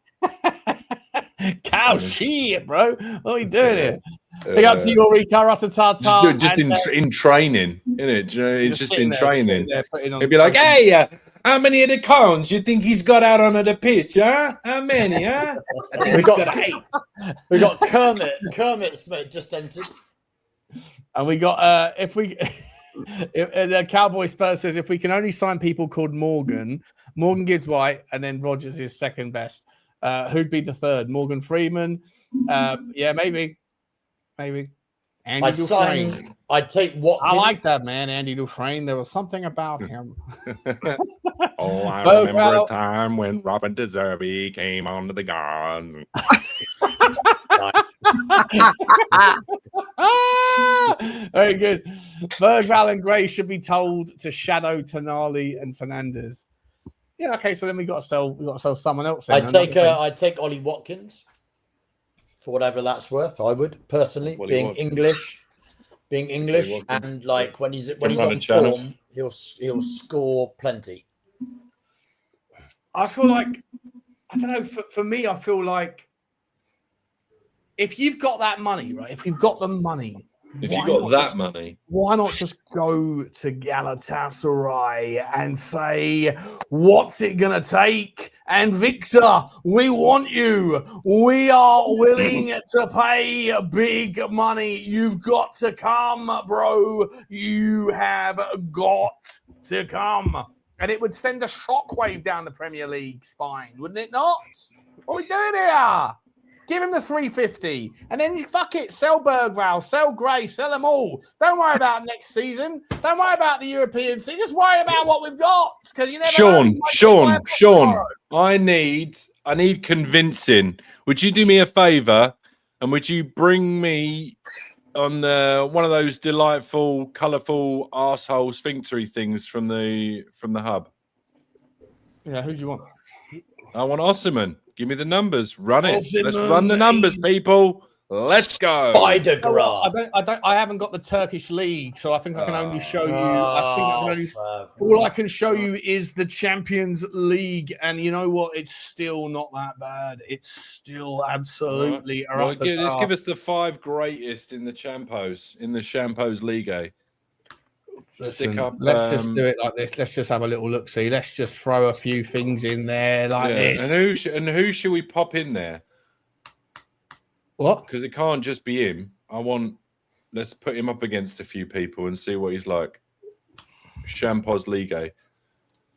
Cow shit, bro. What are we doing here? Big up to you, Ulrika Ratatata. Just in training, isn't it? It's just in training. He'd be like, the hey, how many of the cones you think he's got out onto the pitch, huh? How many, huh? I think we got 8. We got Kermit. Kermit's just entered. And we got the Cowboy Spurs says if we can only sign people called Morgan Gibbs-White, and then Rogers is second best. Who'd be the third? Morgan Freeman. Yeah, maybe. Andy Dufresne. I'd take Watkins. I like that man, Andy Dufresne. There was something about him. I remember a time when Robin De Zerbi came onto the guards. Very good. Bergvall and Gray should be told to shadow Tonali and Fernandez. Yeah, okay. So then we got to sell someone else. I'd take Ollie Watkins for whatever that's worth. I would personally, being English, and like when he's on form, he'll score plenty. I feel like I don't know. For me, I feel like if you've got that money, right? If you've got the money. If you got that money, why not just go to Galatasaray and say, what's it going to take? And Victor, we want you. We are willing to pay big money. You've got to come, bro. You have got to come. And it would send a shockwave down the Premier League spine, wouldn't it not? What are we doing here? Give him the 350, and then you fuck it. Sell Bergvall, sell Gray, sell them all. Don't worry about next season. Don't worry about the European season. Just worry about what we've got, because you never. Sean. I need convincing. Would you do me a favour, and would you bring me on one of those delightful, colourful arsehole sphinctery things from the hub? Yeah, who do you want? I want Osimhen. Give me the numbers. Run it. Let's run the numbers, people. Let's go. I haven't got the Turkish league, so I think I can only show you. All I can show you is the Champions League, and you know what? It's still not that bad. It's still absolutely. Let's give us the 5 greatest in the Champos League. Listen, up, let's just do it like this. Let's just have a little look. See, let's just throw a few things in there like this. And who should we pop in there? What? Because it can't just be him. Let's put him up against a few people and see what he's like. Champions League.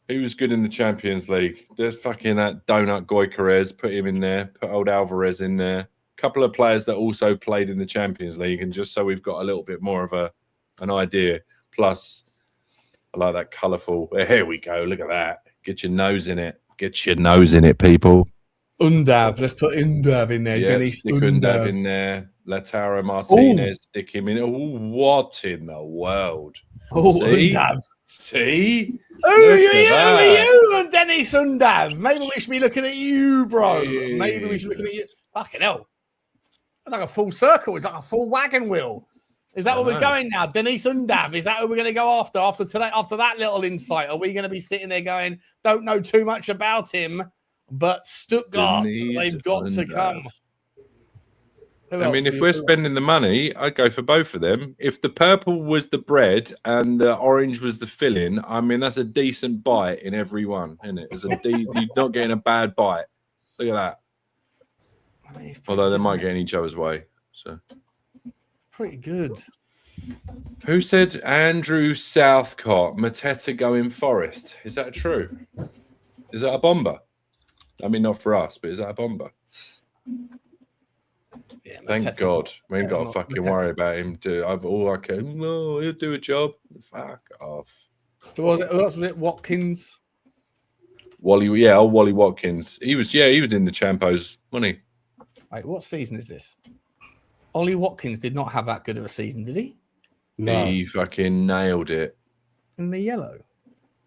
He was good in the Champions League. There's fucking that donut Goikarez. Put him in there. Put old Alvarez in there. A couple of players that also played in the Champions League, and just so we've got a little bit more of an idea. Plus, I like that colourful. Here we go. Look at that. Get your nose in it. Get your nose in it, people. Undav. Let's put Undav in there. Yeah, Dennis stick Undav in there. Lautaro Martinez. Stick him in. Oh, what in the world? Oh, See? Undav. See? Who are you and Dennis Undav? Maybe we should be looking at you, bro. Maybe we should be looking at you. Fucking hell. It's like a full circle. It's like a full wagon wheel. Is that where we're going now? Dennis Undav? Is that who we're going to go after today? After that little insight, are we going to be sitting there going, don't know too much about him, but Stuttgart, they've got to come. I mean, if we're spending the money, I'd go for both of them. If the purple was the bread and the orange was the filling, I mean, that's a decent bite in every one, isn't it? You're not getting a bad bite. Look at that. Although they might get in each other's way. So pretty good. Who said Andrew Southcott, Mateta going Forest? Is that true? Is that a bomber? I mean, not for us, but is that a bomber? Yeah, thank God. We ain't got to fucking worry about him. No, he'll do a job. Fuck off. Who else was it? Watkins? Wally Watkins. He was in the Champos, wasn't he? Wait, what season is this? Ollie Watkins did not have that good of a season, did he? No. He fucking nailed it. In the yellow?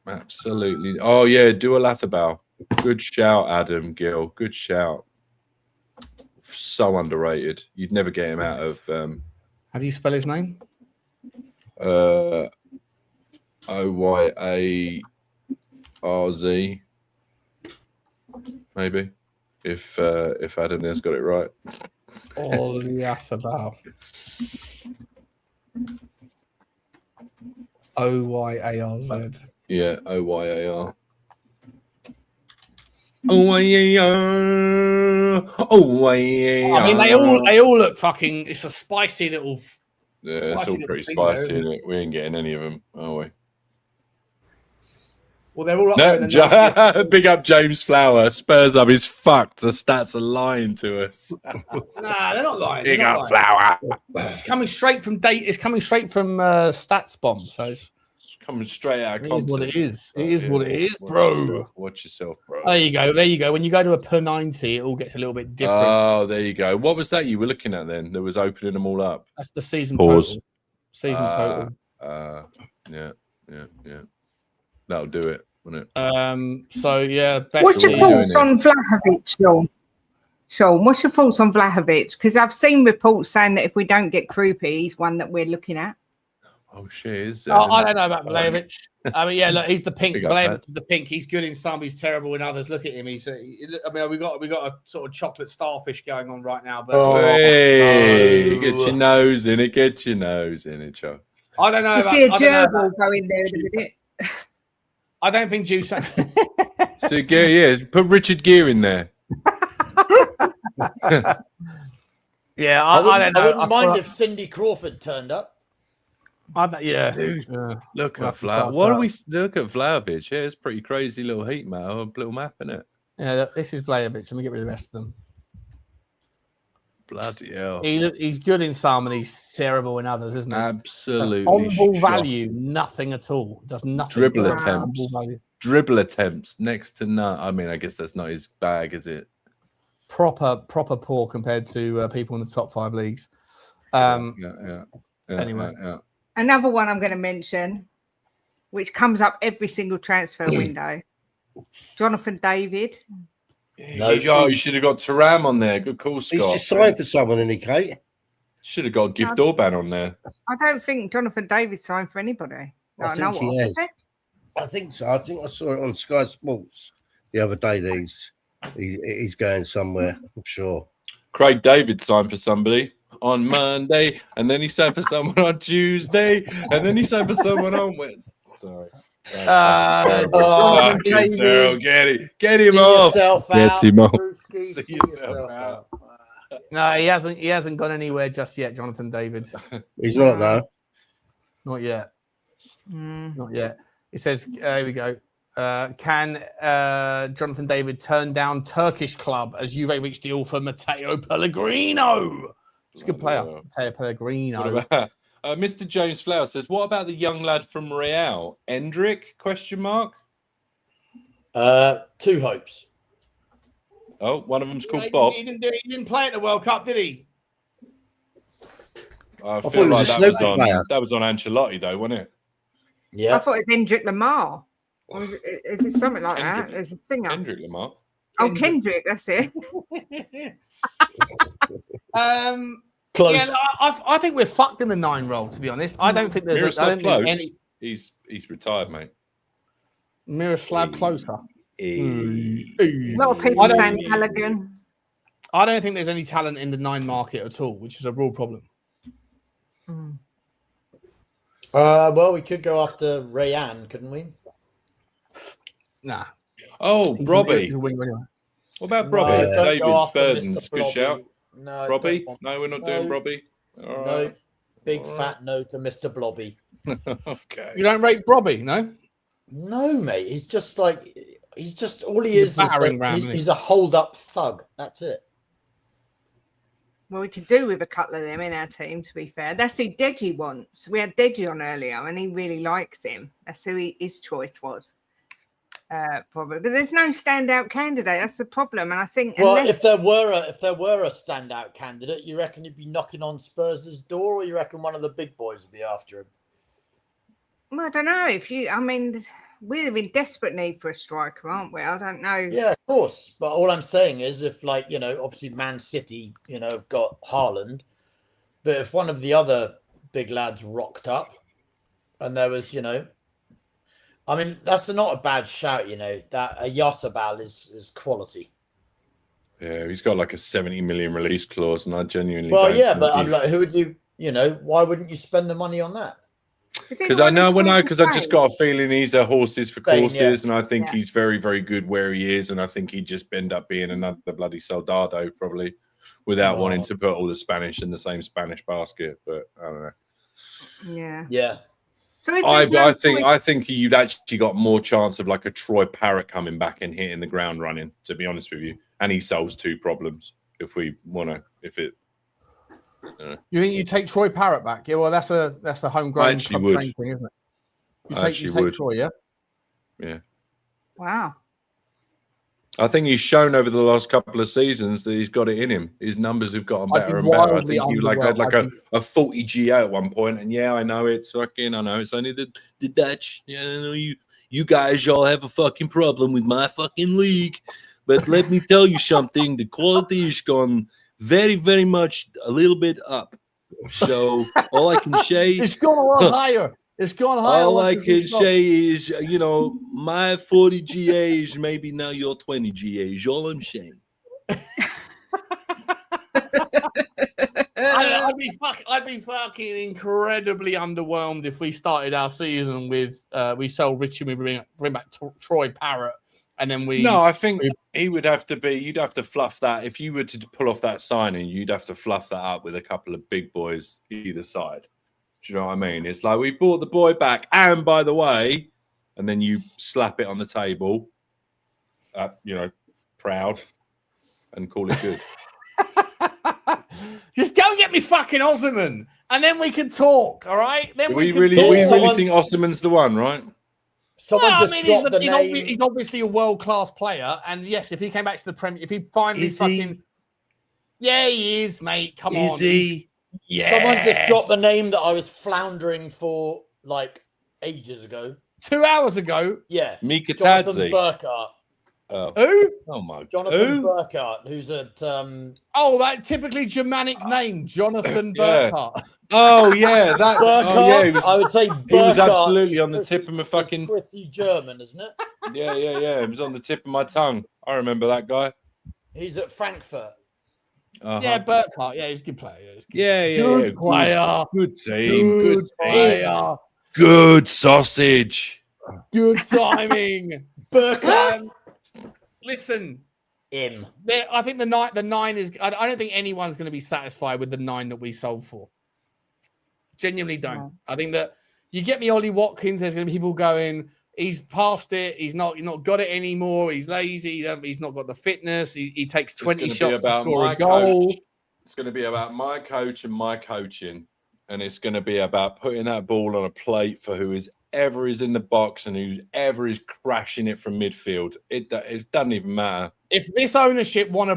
Absolutely. Oh, yeah, Dua Lathabal. Good shout, Adam Gill. Good shout. So underrated. You'd never get him out of... How do you spell his name? Oyarz. Maybe. If Adam has got it right. Oliathabal. Oyarz. Yeah, Oyar. I mean, they all look fucking. It's a spicy little. Yeah, it's all pretty spicy, isn't it? We ain't getting any of them, are we? Well, they're all up there. In the big up James Flower. Spurs up is fucked. The stats are lying to us. Nah, they're not lying. Big up Flower. It's coming straight from It's coming straight from Stats Bomb. So it's coming straight out of content. It is what it is. It is what it is, bro. Watch yourself, bro. There you go. When you go to a per 90, it all gets a little bit different. Oh, there you go. What was that you were looking at then? That was opening them all up. That's the season total. Yeah. That'll do it, won't it? So yeah. What's your thoughts on Vlahovic, Sean? Sean, what's your thoughts on Vlahovic? Because I've seen reports saying that if we don't get Krupa, he's one that we're looking at. Oh shit! I don't know about Vlahovic. I mean, yeah, look, he's the pink. Vlahovic is the pink. He's good in some. He's terrible in others. Look at him. He's. I mean, we got a sort of chocolate starfish going on right now. But get your nose in it. Get your nose in it, Chuck. I don't know. You see a gerbil go in there in a minute. I don't think Juice. So put Richard Gere in there. Yeah, I don't know. I wouldn't mind if Cindy Crawford turned up. Dude, look at Vlahovic. What do we look at Vlahovic? Yeah, it's a pretty crazy little heat map, little map, isn't it? Yeah, look, this is Vlahovic. Let me get rid of the rest of them. Bloody hell! He's good in some and he's terrible in others, isn't he? Absolutely. On ball value, nothing at all. Does nothing. Dribble attempts, next to none. I mean, I guess that's not his bag, is it? Proper poor compared to people in the top 5 leagues. Anyway. Another one I'm going to mention, which comes up every single transfer window. Jonathan David. No, you should have got Tottenham on there. Good call, Scott. He's just signed for someone, isn't he, Kate? Should have got Gift Orban on there. I don't think Jonathan David signed for anybody. I think he has. I think so. I think I saw it on Sky Sports the other day that he's going somewhere, I'm sure. Craig David signed for somebody. on Monday, and then he signed for someone on Tuesday, and then he signed for someone on Wednesday. Sorry. Jonathan Fucking David. Terrell, get him See off. yourself Get out, him off. Brewski, See see yourself out. No, he hasn't gone anywhere just yet, Jonathan David. He's not though. Not yet. Not yet. It says, here we go. Can Jonathan David turn down Turkish club as Juve reached deal for Matteo Pellegrino? It's a good player, Matteo Pellegrino. What about, Mr. James Flower says, what about the young lad from Real? Endrick? Question mark. Two hopes. Oh, one of them's called He Bob. didn't play at the World Cup, did he? I thought feel he like was a that was on Ancelotti though, wasn't it? Yeah. I thought it was Kendrick Lamar. Or is it something like Kendrick. that? There's a singer. Kendrick Lamar. Oh, Kendrick, that's it. Close. Yeah, I think we're fucked in the 9 role, to be honest. I don't think there's I Miroslav don't think Klose. any He's retired, mate. Miroslav Closer. A lot of people I don't saying think- Callaghan. I don't think there's any talent in the 9 market at all, which is a real problem. Well, we could go after Rayan, couldn't we? Nah. Oh, He's Robbie. a winger anyway. What about No, Robbie? don't go David after Spurden's Mr. good Blobby. shout. No, Robbie? don't- No, we're not doing No. Robbie. All No, right. big All right. fat no to Mr. Blobby. Okay. You don't rate Robbie, no? No, mate. He's just all he He's a is. battering ram, He's, isn't he? he's a hold-up thug. That's it. Well, we could do with a couple of them in our team, to be fair. That's who Deji wants. We had Deji on earlier, and he really likes him. That's who his choice was. Probably. But there's no standout candidate. That's the problem. And I think Well, unless if there were a standout candidate, you reckon he'd be knocking on Spurs' door, or you reckon one of the big boys would be after him? well, I don't know. We're in desperate need for a striker, aren't we? I don't know. Yeah, of course. But all I'm saying is, if obviously Man City, have got Haaland, but if one of the other big lads rocked up, and there was, that's not a bad shout. That a Yasabal is quality. Yeah, he's got like a 70 million release clause, and I genuinely Well, don't yeah, think but I'm he's- like, who would you? Why wouldn't you spend the money on that? Because I just got a feeling he's a horses for Spain, courses, yeah. and I think Yeah. he's very, very good where he is, and I think he'd just end up being another bloody soldado probably, without Oh. wanting to put all the Spanish in the same Spanish basket. But I don't know. Yeah. Yeah. So if there's no choice- I think you'd actually got more chance of like a Troy Parrott coming back and hitting the ground running. To be honest with you, and he solves 2 problems. If we want to, You think you take Troy Parrott back? Yeah, well, that's a homegrown I actually club would. trained thing, isn't it? You I take actually would. Troy, yeah? yeah. Wow. I think he's shown over the last couple of seasons that he's got it in him. His numbers have gotten I'd be better and better. I wildly think he had like underwhelmed. a 40 GA at one point, and I know it's only the Dutch. Yeah, I know you guys all have a fucking problem with my fucking league, but let me tell you something: the quality has gone very, very much a little bit up. So all I can say, It's gone a lot higher. It's gone higher. all I once can it's stopped. say is, my 40 GAs, maybe now your 20 GAs. All I'm saying. I'd be fucking incredibly underwhelmed if we started our season with we sell Richie, we bring back Troy Parrott, and then we. No, I think he would have to be. You'd have to fluff that if you were to pull off that signing. You'd have to fluff that up with a couple of big boys either side. Do you know what I mean? It's like we brought the boy back, and by the way, and then you slap it on the table, proud, and call it good. Just go and get me fucking Osman, and then we can talk. All right? Then we can really talk. think Osman's the one, right? Someone Well, just dropped the name. he's obviously a world-class player, and yes, if he came back to the Premier, if he finally Is he? yeah, he is, mate. Come on, Is he? Yeah. Someone just dropped the name that I was floundering for like ages ago. 2 hours ago. Yeah, Mika Jonathan Tadze. Burkhart. Who? Oh my god. Jonathan Burkhart, who's at Oh, that typically Germanic name, Jonathan Yeah. Burkhart. Oh yeah, that. Burkhart. Oh, yeah, I would say he Burkhart. was absolutely on the is- tip of my is fucking. pretty German, isn't it? Yeah. It was on the tip of my tongue. I remember that guy. He's at Frankfurt. Yeah, Bergvall. Yeah, he's a good player. Good player. Good team. Good player. Good sausage. Good timing. Bergvall. Listen, I think the nine is. I don't think anyone's going to be satisfied with the 9 that we sold for. Genuinely don't. No. I think that you get me Ollie Watkins. There's going to be people going, he's past it. He's not got it anymore. He's lazy. He's not got the fitness. He takes 20 shots to score a goal. It's going to be about my coach and my coaching, and it's going to be about putting that ball on a plate for whoever is in the box and whoever is crashing it from midfield. It doesn't even matter. If this ownership want to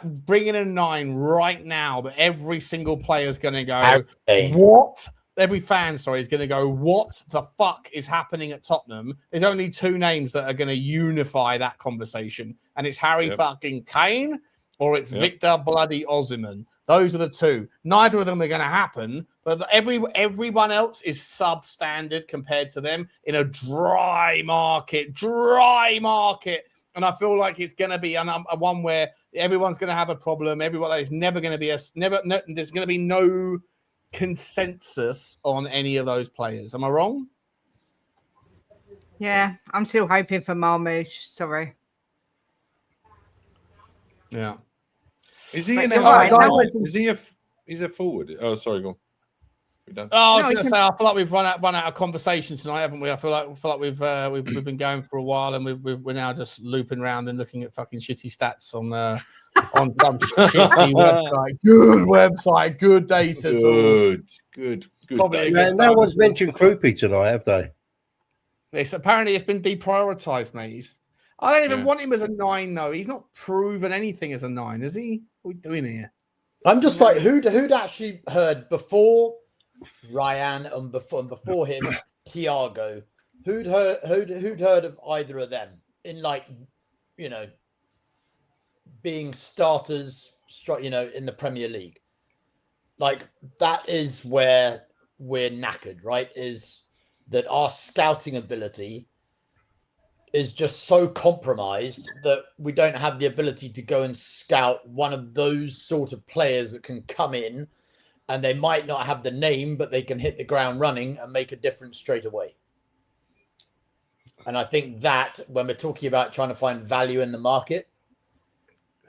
bring in a 9 right now, but every single player is going to go, what? Every fan, is going to go, what the fuck is happening at Tottenham? There's only 2 names that are going to unify that conversation, and it's Harry fucking Kane or it's Victor bloody Osimhen. Those are the 2. Neither of them are going to happen, but everyone else is substandard compared to them in a dry market. And I feel like it's going to be a one where everyone's going to have a problem. There's never going to be there's going to be no consensus on any of those players. Am I wrong? Yeah, I'm still hoping for Marmoush. Sorry. Yeah. Is he he's a forward? Oh, sorry, go on. Done? Oh, I was going to say, I feel like we've run out of conversation tonight, haven't we? I feel like we've been going for a while, and we're now just looping around and looking at fucking shitty stats on some shitty website. Good website, good data. Good. Probably no one's mentioned Krupi tonight, have they? Apparently it's been deprioritized, mate. I don't even want him as a 9, though. He's not proven anything as a 9, is he? What are we doing here? I'm just like, who'd actually heard before Ryan and before him Thiago? Who'd heard of either of them in, like, you know, being starters, you know, in the Premier League? Like, that is where we're knackered, right? Is that our scouting ability is just so compromised that we don't have the ability to go and scout one of those sort of players that can come in, and they might not have the name, but they can hit the ground running and make a difference straight away. And I think that when we're talking about trying to find value in the market,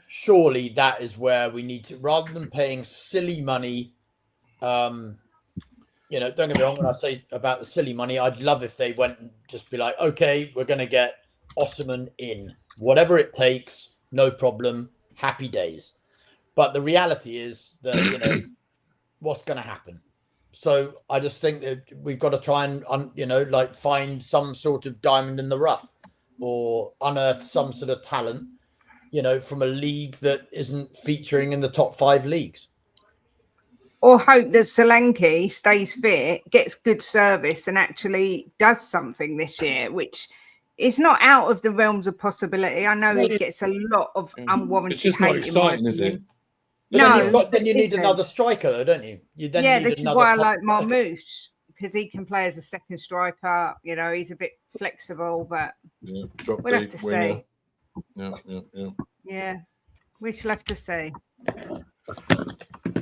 surely that is where we need to, rather than paying silly money. You know, don't get me wrong, when I say about the silly money, I'd love if they went and just be like, okay, we're going to get Osimhen in. Whatever it takes, no problem, happy days. But the reality is that, you know, what's going to happen? So I just think that we've got to try and, you know, like find some sort of diamond in the rough or unearth some sort of talent, you know, from a league that isn't featuring in the top 5 leagues. Or hope that Solanke stays fit, gets good service, and actually does something this year, which is not out of the realms of possibility. I know he gets a lot of unwarranted hate. It's just not exciting, is it? But then you need another striker, though, don't you? This is why I like Marmoush, because he can play as a second striker. You know, he's a bit flexible, but we'll have to see. Yeah, we shall have to see.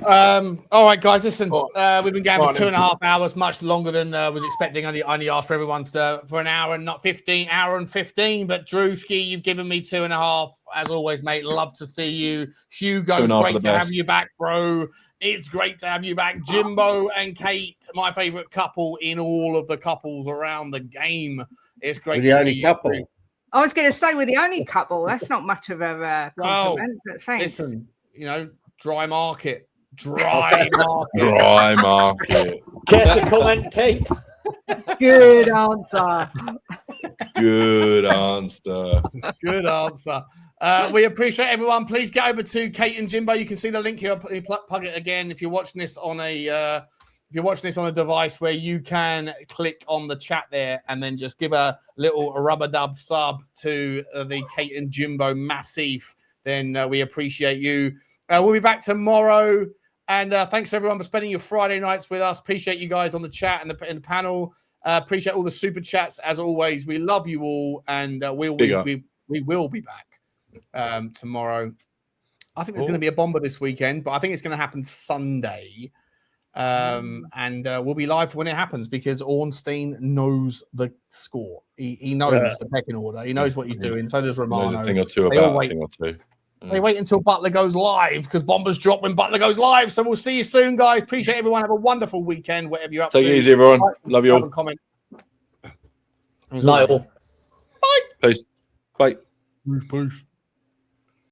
All right, guys, listen, we've been going for 2.5 hours, much longer than was expecting. I only asked for everyone for an hour and not 15, hour and 15. But Drewski, you've given me 2.5. As always, mate, love to see you. Hugo, it's great to have you back, bro. It's great to have you back. Jimbo and Kate, my favorite couple in all of the couples around the game. It's great to see you. Couple. I was going to say we're the only couple. That's not much of a compliment, but thanks. Listen, you know, dry market. Dry market. Care to comment, Kate? Good answer. Good answer. We appreciate everyone. Please get over to Kate and Jimbo. You can see the link here. I'll plug it again. If you're watching this on a device where you can click on the chat there and then just give a little rub-a-dub sub to the Kate and Jimbo Massif, then we appreciate you. We'll be back tomorrow. And thanks to everyone for spending your Friday nights with us. Appreciate you guys on the chat and the panel. Appreciate all the super chats as always. We love you all, and we will be back tomorrow. I think there's going to be a bomber this weekend, but I think it's going to happen Sunday. And we'll be live when it happens because Ornstein knows the score. He knows the pecking order. He knows what he's doing. So does Romano. Knows a thing or two about a thing or two. They wait until Butler goes live because Bombers drop when Butler goes live. So we'll see you soon, guys. Appreciate everyone. Have a wonderful weekend, whatever you're up to. Take it easy, everyone. Love you all. Comment. Night all. Bye. Peace. Bye. Peace.